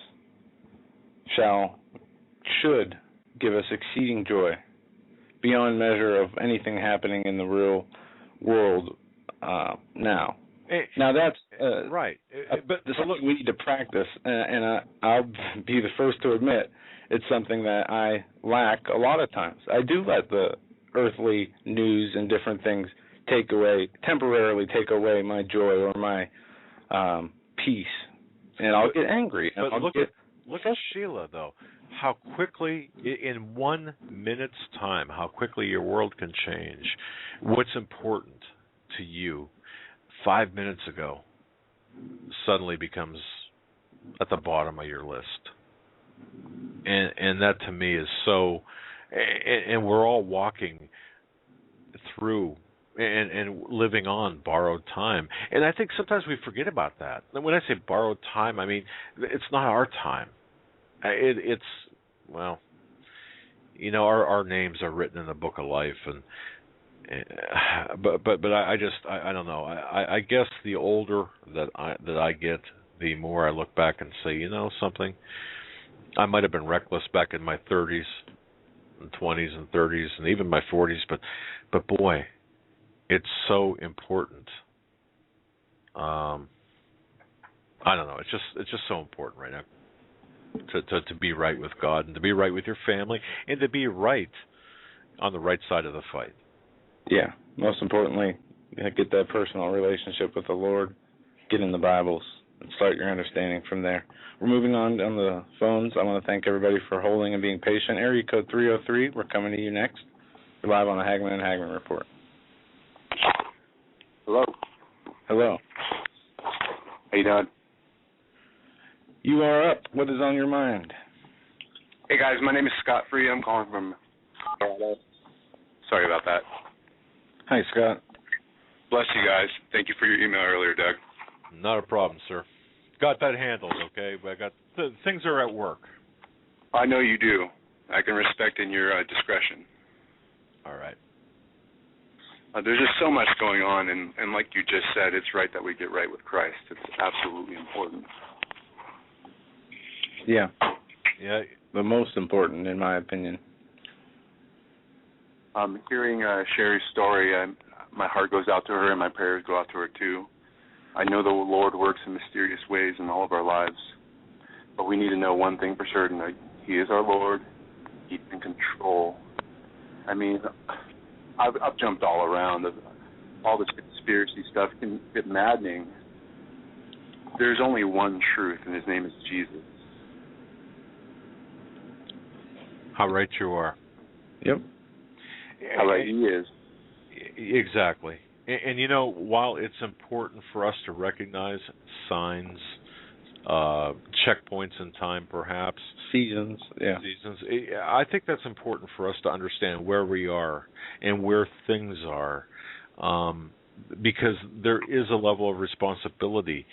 should give us exceeding joy beyond measure of anything happening in the real world now. Now that's right, but something we need to practice, and I'll be the first to admit it's something that I lack a lot of times. I do let the earthly news and different things temporarily take away my joy or my peace, and I'll get angry. But look at Sheila, though. How quickly, in 1 minute's time, how quickly your world can change. What's important to you 5 minutes ago suddenly becomes at the bottom of your list. And that to me is so, and we're all walking through and living on borrowed time. And I think sometimes we forget about that. And when I say borrowed time, I mean, it's not our time. It's our names are written in the book of life, but I don't know. I guess the older that I get, the more I look back and say, something, I might have been reckless back in my 30s and 20s and 30s and even my 40s, but boy, it's so important. I don't know. It's just so important right now to be right with God and to be right with your family and to be right on the right side of the fight. Yeah. Most importantly, get that personal relationship with the Lord. Get in the Bibles and start your understanding from there. We're moving on the phones. I want to thank everybody for holding and being patient. Area code 303. We're coming to you next. We're live on the Hagmann and Hagmann Report. Hello. Hello. How you doing? You are up. What is on your mind? Hey, guys. My name is Scott Free. I'm calling from Colorado. Sorry about that. Hi, Scott. Bless you guys. Thank you for your email earlier, Doug. Not a problem, sir. Got that handled, okay? Things are at work. I know you do. I can respect in your discretion. All right. There's just so much going on, and like you just said, it's right that we get right with Christ. It's absolutely important. Yeah. Yeah. The most important, in my opinion. Hearing Sherry's story, my heart goes out to her, and my prayers go out to her, too. I know the Lord works in mysterious ways in all of our lives, but we need to know one thing for certain, that He is our Lord. He's in control. I mean, I've jumped all around. All this conspiracy stuff can get maddening. There's only one truth, and His name is Jesus. How right you are. Yep. How right he is. Exactly. And you know, while it's important for us to recognize signs, checkpoints in time, perhaps seasons, I think that's important for us to understand where we are and where things are, because there is a level of responsibility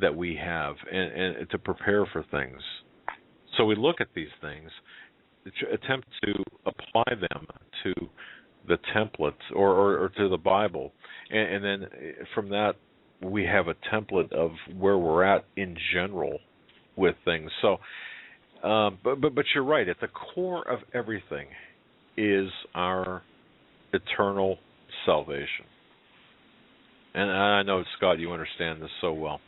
that we have and to prepare for things. So we look at these things, attempt to apply them to the templates or to the Bible, and then from that we have a template of where we're at in general with things. So, but you're right. At the core of everything is our eternal salvation. And I know, Scott, you understand this so well.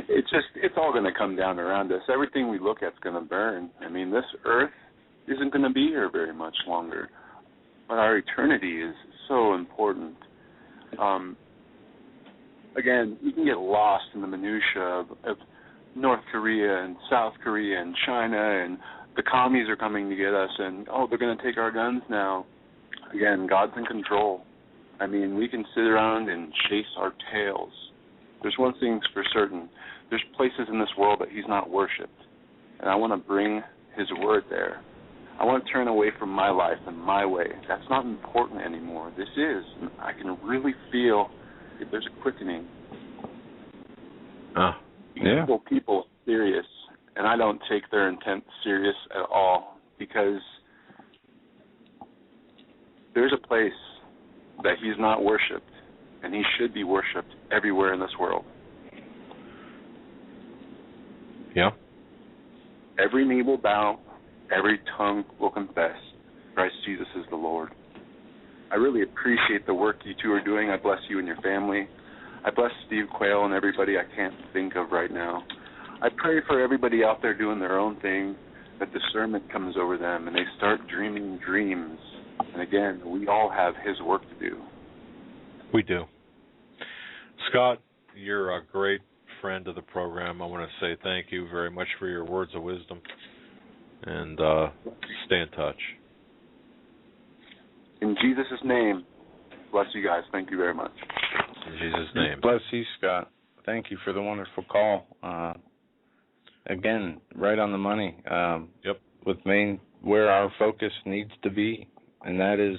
It's all going to come down around us. Everything we look at is going to burn. I mean, this earth isn't going to be here very much longer. But our eternity is so important. Again, you can get lost in the minutia of North Korea and South Korea and China, and the commies are coming to get us, and, they're going to take our guns now. Again, God's in control. I mean, we can sit around and chase our tails. There's one thing for certain. There's places in this world that he's not worshipped, and I want to bring his word there. I want to turn away from my life and my way. That's not important anymore. This is. I can really feel if there's a quickening. People are serious, and I don't take their intent serious at all, because there's a place that he's not worshipped, and he should be worshipped everywhere in this world. Yeah. Every knee will bow, every tongue will confess Christ Jesus is the Lord. I really appreciate the work you two are doing. I bless you and your family. I bless Steve Quayle and everybody I can't think of right now. I pray for everybody out there doing their own thing, that discernment comes over them and they start dreaming dreams. And again, we all have his work to do. We do. Scott, you're a great friend of the program. I want to say thank you very much for your words of wisdom, and stay in touch. In Jesus' name, bless you guys. Thank you very much. In Jesus' name. Bless you, Scott. Thank you for the wonderful call. Again, right on the money. With where our focus needs to be, and that is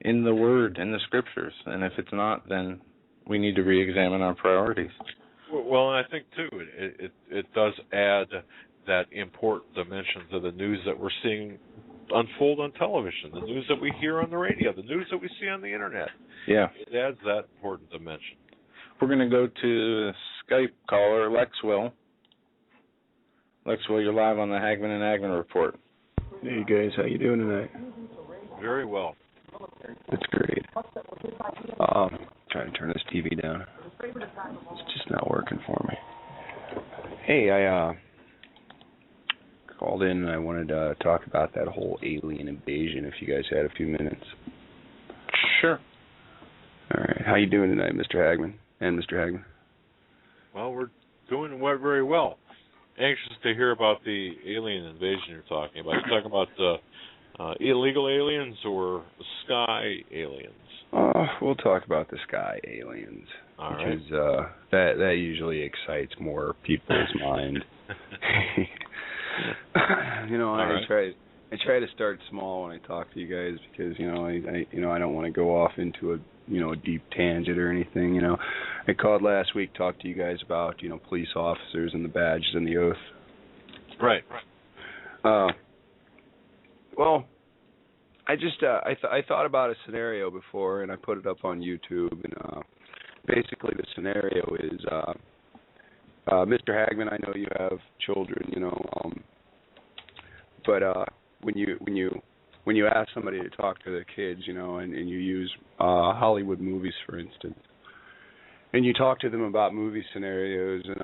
in the Word, in the Scriptures. And if it's not, then we need to re-examine our priorities. Well, and I think, too, it does add that important dimension to the news that we're seeing unfold on television, the news that we hear on the radio, the news that we see on the Internet. Yeah. It adds that important dimension. We're going to go to Skype caller, Lexwell. Lexwell, you're live on the Hagmann and Hagmann Report. Hey, guys. How you doing tonight? Very well. That's great. Trying to turn this TV down. It's just not working for me. Hey, I called in and I wanted to talk about that whole alien invasion, if you guys had a few minutes. Sure. All right. How you doing tonight, Mr. Hagmann and Mr. Hagmann? Well, we're doing very well. Anxious to hear about the alien invasion you're talking about. You're talking about illegal aliens or sky aliens? We'll talk about the sky aliens, all which right. is that usually excites more people's mind. I try to start small when I talk to you guys, because I don't want to go off into a deep tangent or anything. I called last week, talked to you guys about police officers and the badges and the oath. Right. Well, I just I thought about a scenario before, and I put it up on YouTube. And basically, the scenario is, Mr. Hagmann, I know you have children, but when you ask somebody to talk to their kids, and you use Hollywood movies, for instance, and you talk to them about movie scenarios, and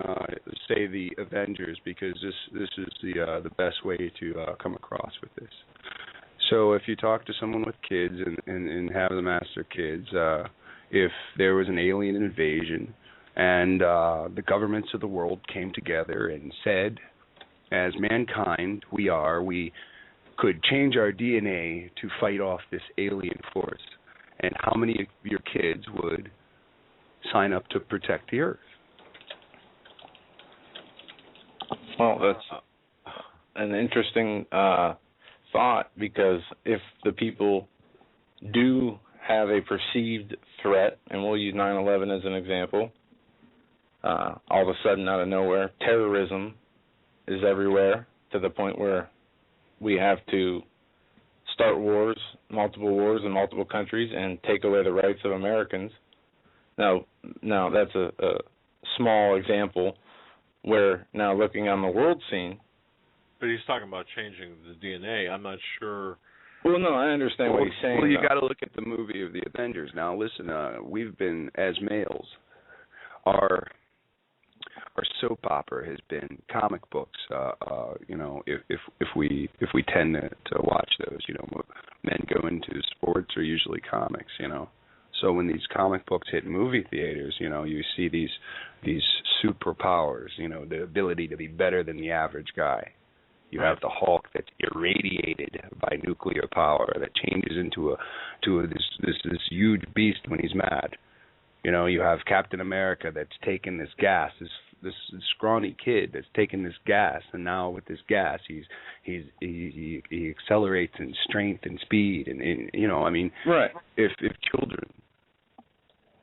say the Avengers, because this is the best way to come across with this. So if you talk to someone with kids and have them ask their kids if there was an alien invasion and the governments of the world came together and said, as mankind, we could change our DNA to fight off this alien force, and how many of your kids would sign up to protect the Earth? Well, that's an interesting thought, because if the people do have a perceived threat, and we'll use 9/11 as an example, all of a sudden, out of nowhere, terrorism is everywhere to the point where we have to start wars, multiple wars in multiple countries, and take away the rights of Americans. Now that's a small example, where now looking on the world scene. But he's talking about changing the DNA. I'm not sure. Well, no, I understand what he's saying. Well, you got to look at the movie of the Avengers. Now, listen, we've been, as males, our soap opera has been comic books. If we tend to watch those, men go into sports are usually comics. So when these comic books hit movie theaters, you see these superpowers. The ability to be better than the average guy. You have the Hulk that's irradiated by nuclear power, that changes into this huge beast when he's mad. You have Captain America that's taken this gas, this scrawny kid that's taken this gas, and now with this gas, he accelerates in strength and speed, and right. If children,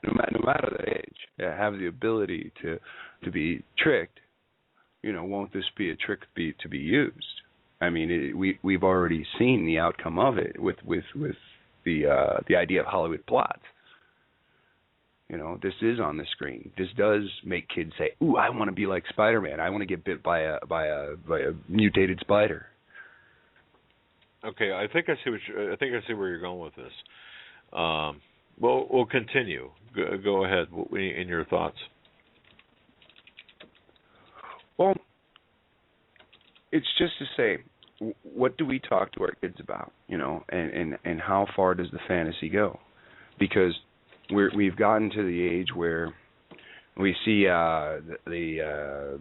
no matter the age, have the ability to be tricked, won't this be a trick to be used? I mean, we've already seen the outcome of it with the idea of Hollywood plots. This is on the screen. This does make kids say, "Ooh, I want to be like Spider-Man. I want to get bit by a mutated spider." Okay, I think I see where you're going with this. We'll continue. Go ahead in your thoughts. Well, it's just to say, what do we talk to our kids about, and how far does the fantasy go? Because we've gotten to the age where we see the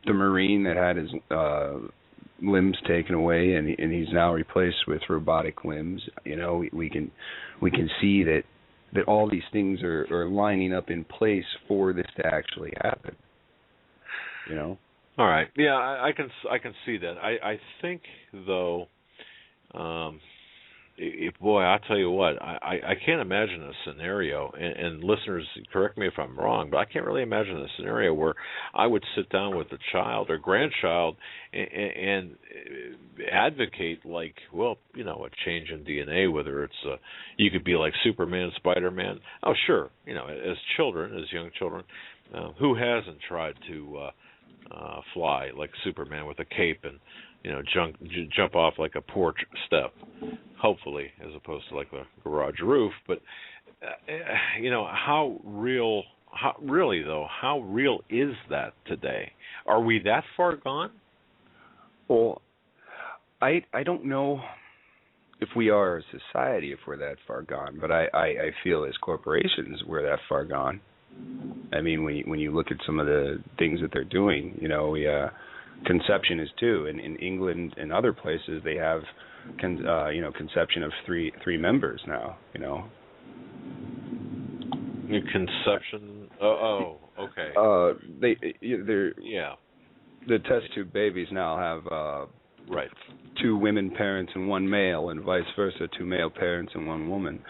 Marine that had his limbs taken away, and he's now replaced with robotic limbs. We can see that all these things are lining up in place for this to actually happen. All right. Yeah, I can see that. I think though, I'll tell you what, I can't imagine a scenario, and listeners, correct me if I'm wrong, but I can't really imagine a scenario where I would sit down with a child or grandchild and advocate a change in DNA, whether it's you could be like Superman, Spider-Man. Oh, sure. As children, as young children, who hasn't tried to fly like Superman with a cape and jump off like a porch step, hopefully, as opposed to like a garage roof. But how real is that today? Are we that far gone? Well, I don't know if we are a society, if we're that far gone, but I feel as corporations we're that far gone. I mean, when you look at some of the things that they're doing, conception is too. In England and other places, they have, conception of three members now. Conception. Oh, okay. The test tube babies now have right, 2 women parents and 1 male, and vice versa, 2 male parents and 1 woman.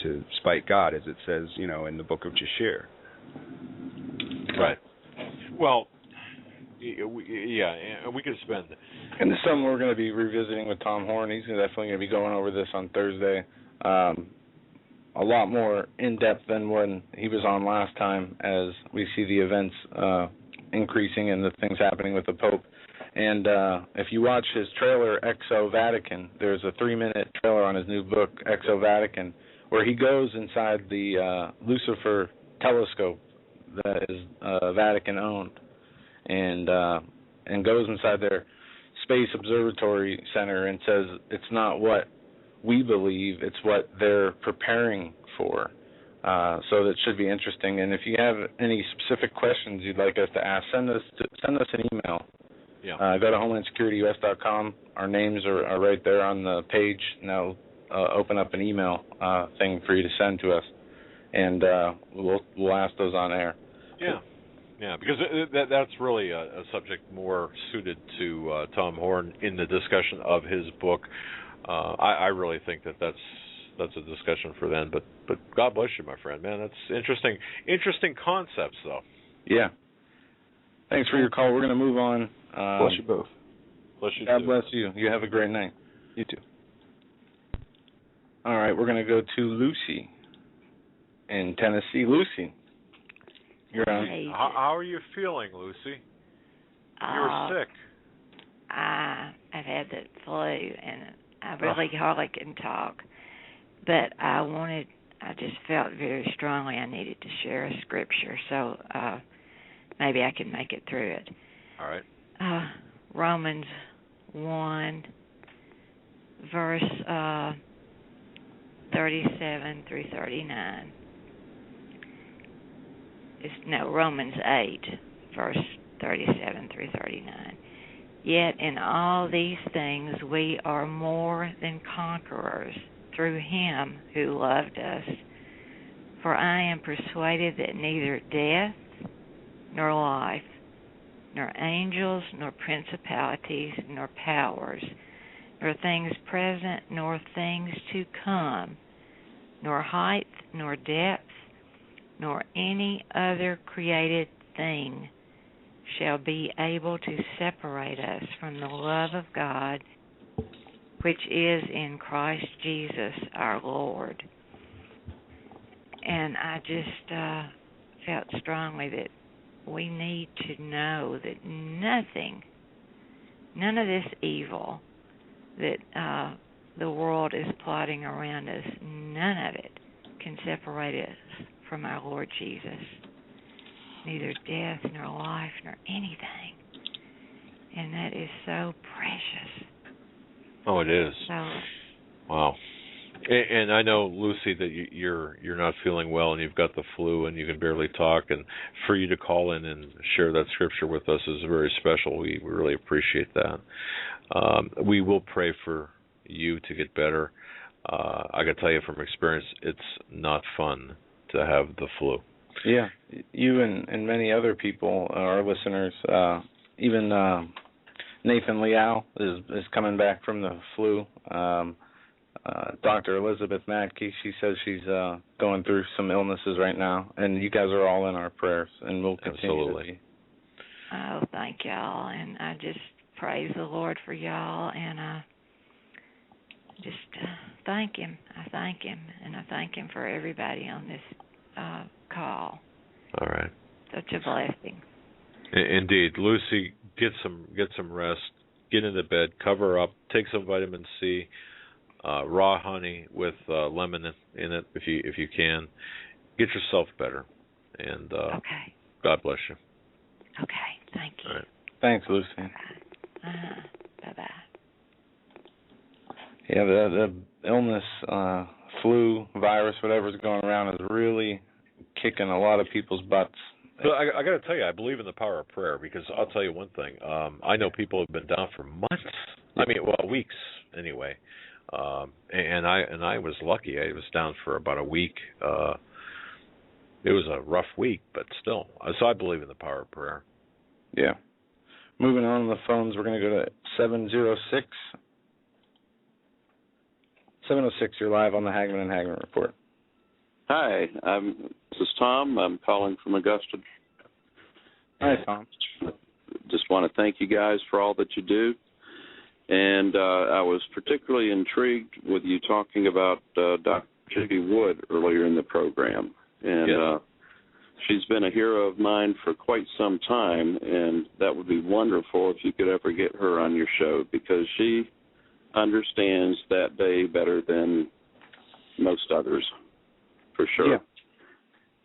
To spite God, as it says, in the Book of Jashir. Right. Well, we could spend. And this is something we're going to be revisiting with Tom Horn. He's definitely going to be going over this on Thursday, a lot more in depth than when he was on last time, as we see the events increasing and the things happening with the Pope. And if you watch his trailer, Exo Vatican, there's a 3-minute trailer on his new book, Exo Vatican, where he goes inside the Lucifer telescope that is Vatican-owned, and goes inside their space observatory center and says it's not what we believe, it's what they're preparing for. So that should be interesting. And if you have any specific questions you'd like us to ask, send us an email. Yeah. Go to HomelandSecurityUS.com. Our names are right there on the page. Now open up an email thing for you to send to us, and we'll ask those on air. Yeah. Yeah, because that's really a subject more suited to Tom Horn in the discussion of his book. I really think that's a discussion for then. But God bless you, my friend, man. That's interesting concepts, though. Yeah. Thanks for your call. We're going to move on. Bless you both. Bless you. God too. bless you. You have a great night. You too. All right, we're going to go to Lucy in Tennessee. Lucy, you're on. Hey. How are you feeling, Lucy? You were sick. I've had the flu, and I really hardly can talk. But I just felt very strongly I needed to share a scripture, so maybe I can make it through it. All right. Romans 1, verse 37 through 39. Romans 8, verse 37 through 39. Yet in all these things we are more than conquerors through him who loved us. For I am persuaded that neither death, nor life, nor angels, nor principalities, nor powers, nor things present, nor things to come, nor height, nor depth, nor any other created thing shall be able to separate us from the love of God, which is in Christ Jesus our Lord. And I just felt strongly that we need to know that none of this evil that the world is plotting around us, none of it can separate us from our Lord Jesus. Neither death, nor life, nor anything. And that is so precious. Oh, it is. So, wow. And I know, Lucy, that you're not feeling well and you've got the flu and you can barely talk. And for you to call in and share that scripture with us is very special. We really appreciate that. We will pray for you to get better. I can tell you from experience, it's not fun to have the flu. Yeah, you and many other people, our listeners, even Nathan Liao is coming back from the flu. Dr. Elizabeth Madke, she says she's going through some illnesses right now, and you guys are all in our prayers, and we'll continue to be. Oh, thank y'all, and I just praise the Lord for y'all, and just thank Him. I thank Him, and I thank Him for everybody on this call. All right. Such a blessing. Indeed, Lucy, get some rest. Get into bed. Cover up. Take some vitamin C. Raw honey with lemon in it, if you can. Get yourself better. And okay. God bless you. Okay. Thank you. All right. Thanks, Lucy. Bye-bye. Yeah, the illness, flu, virus, whatever's going around is really kicking a lot of people's butts. But I got to tell you, I believe in the power of prayer, because I'll tell you one thing. I know people have been down for months. Weeks anyway. And I was lucky. I was down for about a week. It was a rough week, but still. So I believe in the power of prayer. Yeah. Moving on the phones, we're going to go to 706. 706, you're live on the Hagmann and Hagmann Report. Hi, this is Tom. I'm calling from Augusta. Hi, Tom. Just want to thank you guys for all that you do. And I was particularly intrigued with you talking about Dr. Judy Wood earlier in the program. And she's been a hero of mine for quite some time, and that would be wonderful if you could ever get her on your show, because she understands that day better than most others, for sure. Yeah.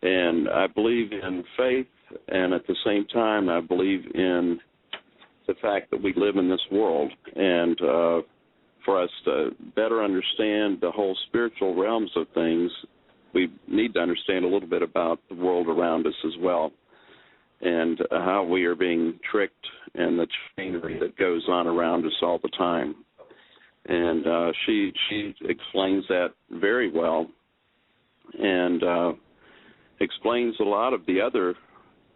And I believe in faith, and at the same time, I believe in the fact that we live in this world, and for us to better understand the whole spiritual realms of things, we need to understand a little bit about the world around us as well. and how we are being tricked and the chicanery that goes on around us all the time. And she explains that very well, and explains a lot of the other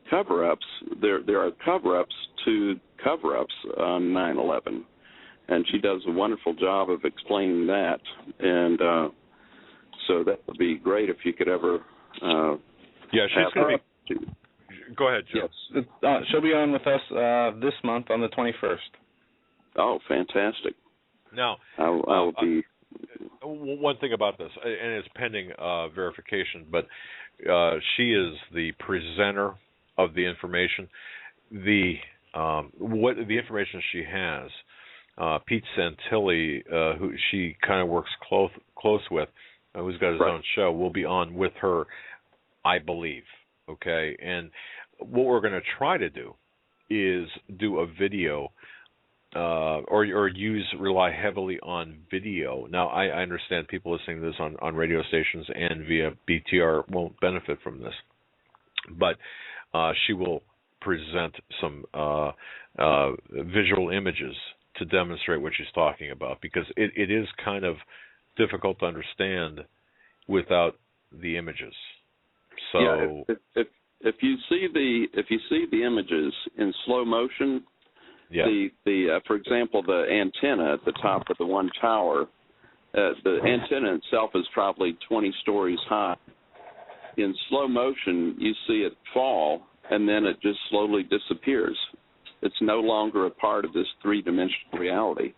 cover-ups. There are cover-ups to cover-ups on 9/11, and she does a wonderful job of explaining that. And so that would be great if you could ever. Yeah, she's going to be. Go ahead, Joe. Yes, she'll be on with us this month on the 21st. Oh, fantastic! Now, I'll be. One thing about this, and it's pending verification, but she is the presenter of the information. The information she has, Pete Santilli, who she kind of works close with, who's got his own show, will be on with her, I believe. Okay, and what we're going to try to do is do a video. Or rely heavily on video. Now, I understand people listening to this on radio stations and via BTR won't benefit from this, but she will present some visual images to demonstrate what she's talking about, because it is kind of difficult to understand without the images. So, yeah, if you see the images in slow motion. Yeah. For example, the antenna at the top of the one tower, the antenna itself is probably 20 stories high. In slow motion, you see it fall, and then it just slowly disappears. It's no longer a part of this three-dimensional reality.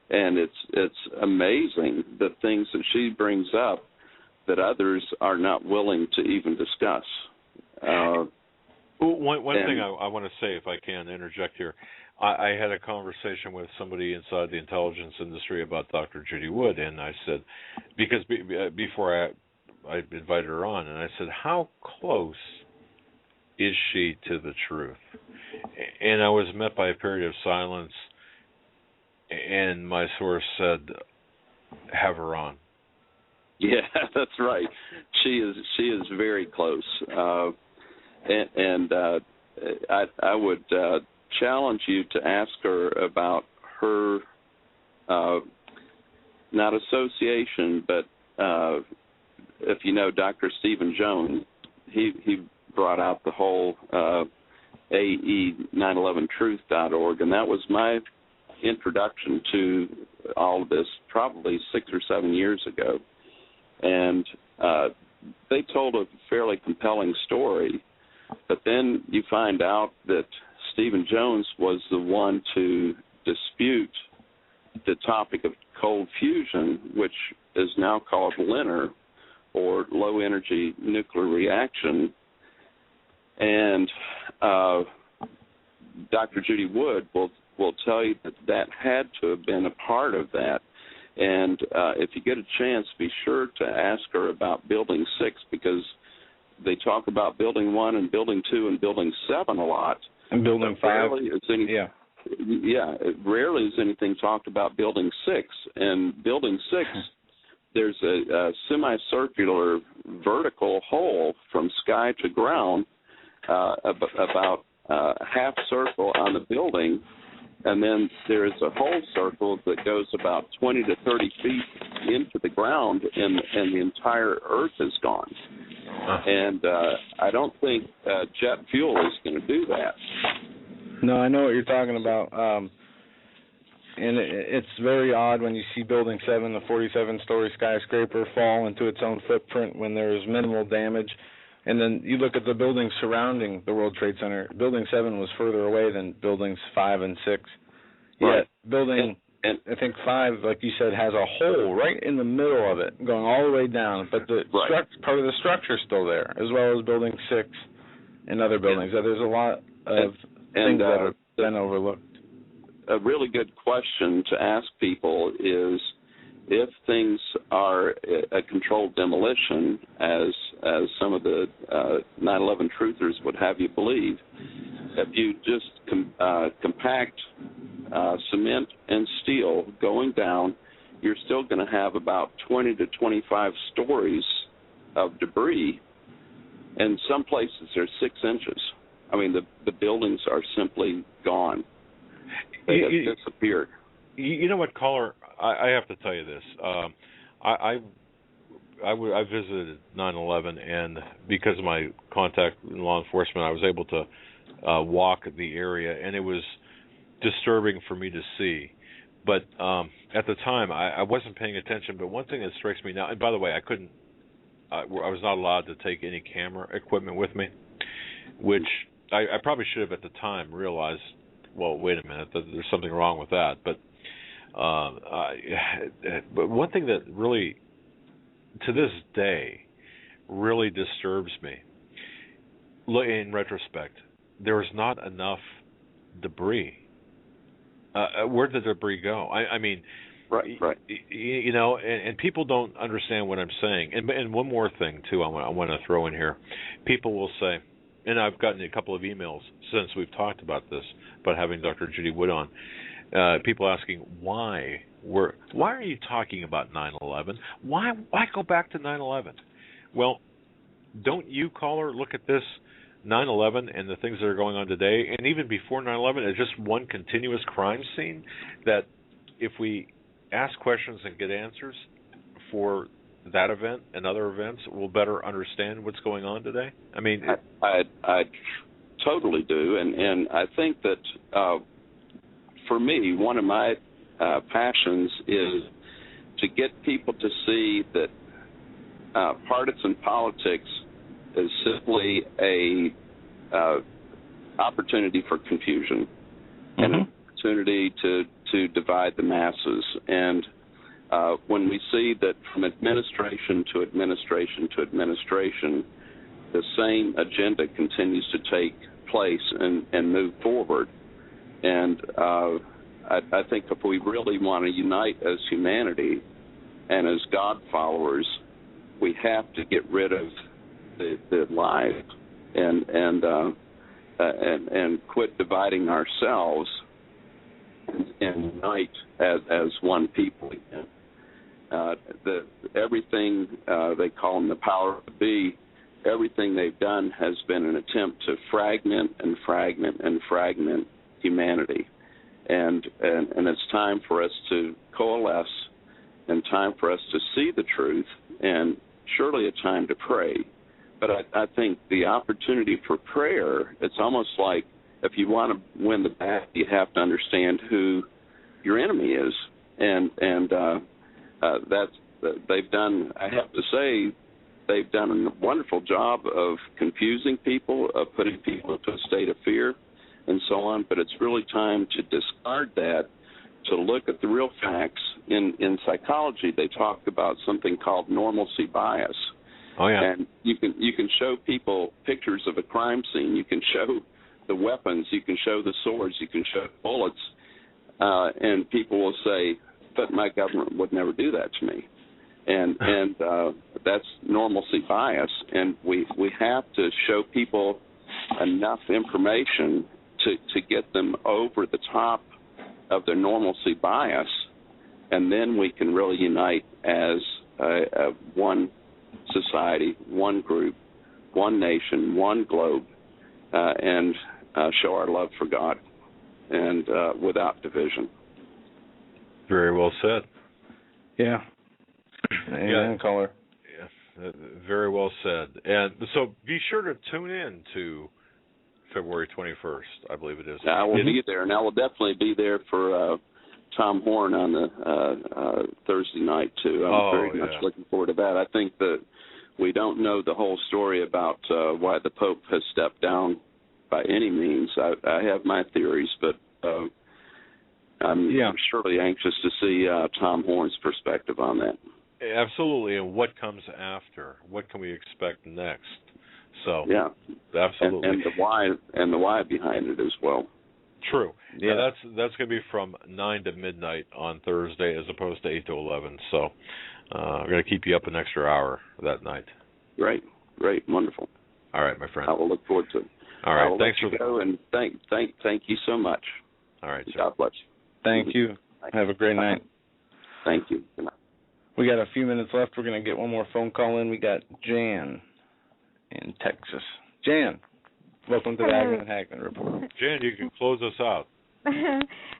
And it's amazing the things that she brings up that others are not willing to even discuss. One thing I want to say, if I can interject here, I had a conversation with somebody inside the intelligence industry about Dr. Judy Wood, and I said, because before I invited her on, and I said, how close is she to the truth? And I was met by a period of silence, and my source said, have her on. Yeah, that's right. She is very close, and I would challenge you to ask her about her, not association, but if you know Dr. Stephen Jones, he brought out the whole AE911truth.org, and that was my introduction to all of this probably 6 or 7 years ago. And they told a fairly compelling story, but then you find out that Stephen Jones was the one to dispute the topic of cold fusion, which is now called LENR, or low energy nuclear reaction. And Dr. Judy Wood will tell you that had to have been a part of that. And if you get a chance, be sure to ask her about Building 6, because they talk about Building 1 and Building 2 and Building 7 a lot. And Building 5. Rarely is anything talked about Building 6. And Building 6, there's a semicircular vertical hole from sky to ground, about half circle on the building, and then there is a whole circle that goes about 20 to 30 feet into the ground, and the entire Earth is gone. And I don't think jet fuel is going to do that. No, I know what you're talking about. And it's very odd when you see Building 7, the 47-story skyscraper, fall into its own footprint when there's minimal damage. And then you look at the buildings surrounding the World Trade Center. Building 7 was further away than Buildings 5 and 6. Right. Yet Building, I think 5, like you said, has a hole right in the middle of it, going all the way down. But the part of the structure is still there, as well as Building 6 and other buildings. So there's a lot of things that have been overlooked. A really good question to ask people is, if things are a controlled demolition, as some of the 9/11 truthers would have you believe, if you just compact cement and steel going down, you're still going to have about 20 to 25 stories of debris, and some places they're 6 inches. I mean, the buildings are simply gone. They have disappeared. You know what, caller? I have to tell you this. I visited 9/11, and because of my contact in law enforcement, I was able to walk the area, and it was disturbing for me to see. But at the time, I wasn't paying attention. But one thing that strikes me now, and by the way, I was not allowed to take any camera equipment with me, which I probably should have at the time realized. Well, wait a minute, there's something wrong with that. But one thing that really, to this day, really disturbs me, in retrospect, there is not enough debris. Where did the debris go? I mean, right. You know, and people don't understand what I'm saying. And one more thing too, I want to throw in here. People will say, and I've gotten a couple of emails since we've talked about this, about having Dr. Judy Wood on. People asking why are you talking about 9/11? Why go back to 9/11? Well, don't you, caller, look at this 9/11 and the things that are going on today, and even before 9/11, as just one continuous crime scene? That if we ask questions and get answers for that event and other events, we'll better understand what's going on today. I mean, I totally do, and I think that for me, one of my passions is to get people to see that partisan politics is simply a opportunity for confusion, and an opportunity to divide the masses. And when we see that from administration to administration to administration, the same agenda continues to take place and move forward. And I think if we really want to unite as humanity and as God followers, we have to get rid of the lies and quit dividing ourselves and unite as one people again. Everything they call them the power of the be, everything they've done has been an attempt to fragment and fragment and fragment humanity. And it's time for us to coalesce, and time for us to see the truth, and surely a time to pray. But I think the opportunity for prayer, it's almost like if you want to win the battle, you have to understand who your enemy is. And they've done, I have to say, they've done a wonderful job of confusing people, of putting people into a state of fear, and so on. But it's really time to discard that, to look at the real facts. In psychology, they talk about something called normalcy bias. Oh, yeah. And you can show people pictures of a crime scene. You can show the weapons. You can show the swords. You can show bullets. And people will say, but my government would never do that to me. And that's normalcy bias. And we have to show people enough information to get them over the top of their normalcy bias, and then we can really unite as one society, one group, one nation, one globe, and show our love for God, and without division. Very well said. Yeah. Amen, caller. Yeah, very well said. And so be sure to tune in to February 21st, I believe it is. I will be there, and I will definitely be there for Tom Horn on the Thursday night, too. I'm very much looking forward to that. I think that we don't know the whole story about why the Pope has stepped down by any means. I have my theories, but I'm surely anxious to see Tom Horn's perspective on that. Absolutely, and what comes after? What can we expect next? So yeah, absolutely, and the why behind it as well. True. Yeah, that's going to be from 9 to midnight on Thursday, as opposed to 8 to 11. So we're going to keep you up an extra hour that night. Great, wonderful. All right, my friend. I will look forward to it. All right, thanks for go, and thank you so much. All right, sir. God bless you. Thank you. Have a great night. Thank you. Good night. We got a few minutes left. We're going to get one more phone call in. We got Jan in Texas. Jan. Welcome to the Hagmann and Hagmann Report. Jan, you can close us out.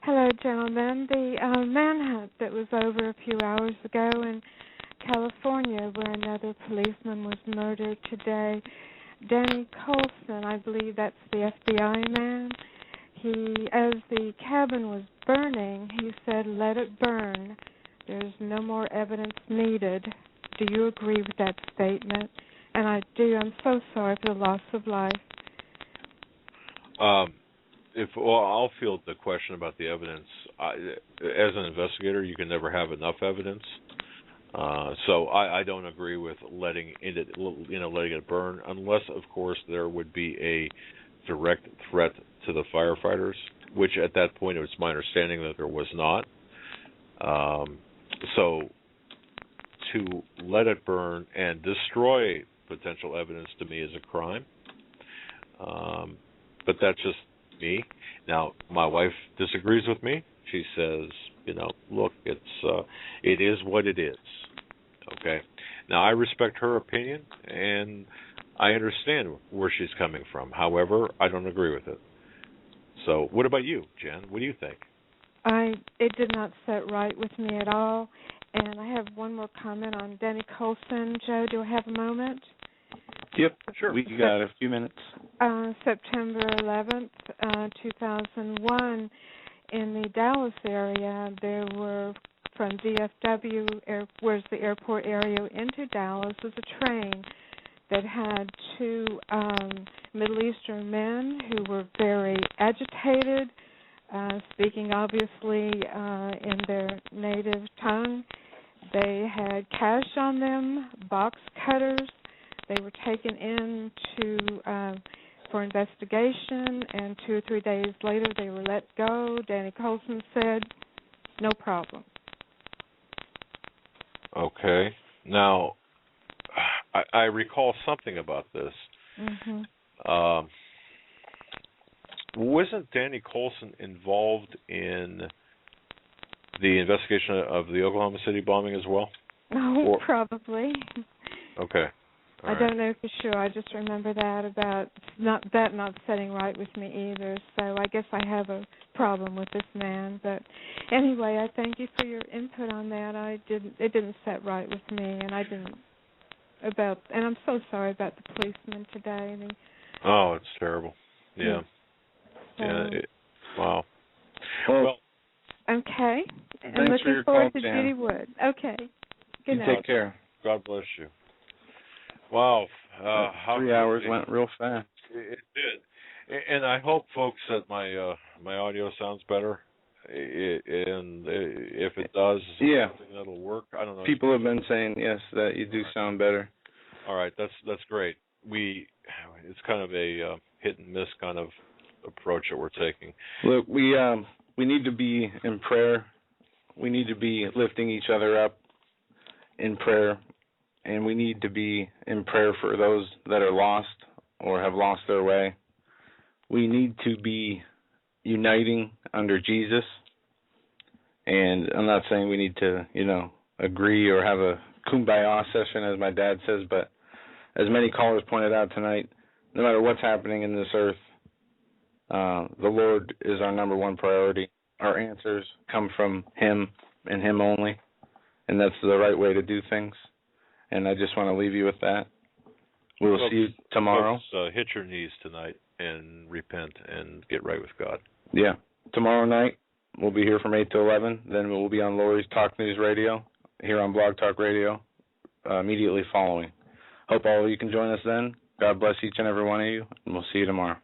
Hello, gentlemen. The manhunt that was over a few hours ago in California, where another policeman was murdered today, Danny Colson, I believe that's the FBI man. He, as the cabin was burning, he said, "Let it burn. There's no more evidence needed." Do you agree with that statement? And I do. I'm so sorry for the loss of life. I'll field the question about the evidence. As an investigator, you can never have enough evidence. So I don't agree with letting it burn, unless, of course, there would be a direct threat to the firefighters, which at that point it was my understanding that there was not. So to let it burn and destroy potential evidence to me is a crime. But that's just me. Now, my wife disagrees with me. She says, look, it is what it is. Okay. Now, I respect her opinion, and I understand where she's coming from. However, I don't agree with it. So, what about you, Jen? What do you think? It did not sit right with me at all. And I have one more comment on Danny Colson. Joe, do I have a moment? Yep, sure. We got a few minutes. September 11th, 2001, in the Dallas area, there were, from DFW, where's the airport area, into Dallas, was a train that had two Middle Eastern men who were very agitated, speaking obviously in their native tongue. They had cash on them, box cutters. They were taken in for investigation, and 2 or 3 days later they were let go. Danny Colson said, no problem. Okay. Now, I recall something about this. Mm-hmm. Wasn't Danny Colson involved in the investigation of the Oklahoma City bombing as well? Oh, probably. Okay. I don't know for sure. I just remember that about not setting right with me either. So I guess I have a problem with this man. But anyway, I thank you for your input on that. It didn't set right with me, and and I'm so sorry about the policeman today. Oh, it's terrible. Yeah. Wow. Well, okay. I'm thanks looking for your forward call, to Jan. Judy Wood. Okay. Good night. Take care. God bless you. Wow. 3 hours went real fast. It did. And I hope, folks, that my audio sounds better. And if it does, that'll work. I don't know. People have been saying, yes, that you do sound better. All right. That's great. It's kind of a hit and miss kind of approach that we're taking. Look, we need to be in prayer. We need to be lifting each other up in prayer, and we need to be in prayer for those that are lost or have lost their way. We need to be uniting under Jesus, and I'm not saying we need to, agree or have a kumbaya session, as my dad says, but as many callers pointed out tonight, no matter what's happening in this earth, the Lord is our number one priority. Our answers come from Him and Him only, and that's the right way to do things. And I just want to leave you with that. We'll see you tomorrow. Folks, hit your knees tonight and repent and get right with God. Yeah. Tomorrow night, we'll be here from 8 to 11. Then we'll be on Lori's Talk News Radio, here on Blog Talk Radio, immediately following. Hope all of you can join us then. God bless each and every one of you, and we'll see you tomorrow.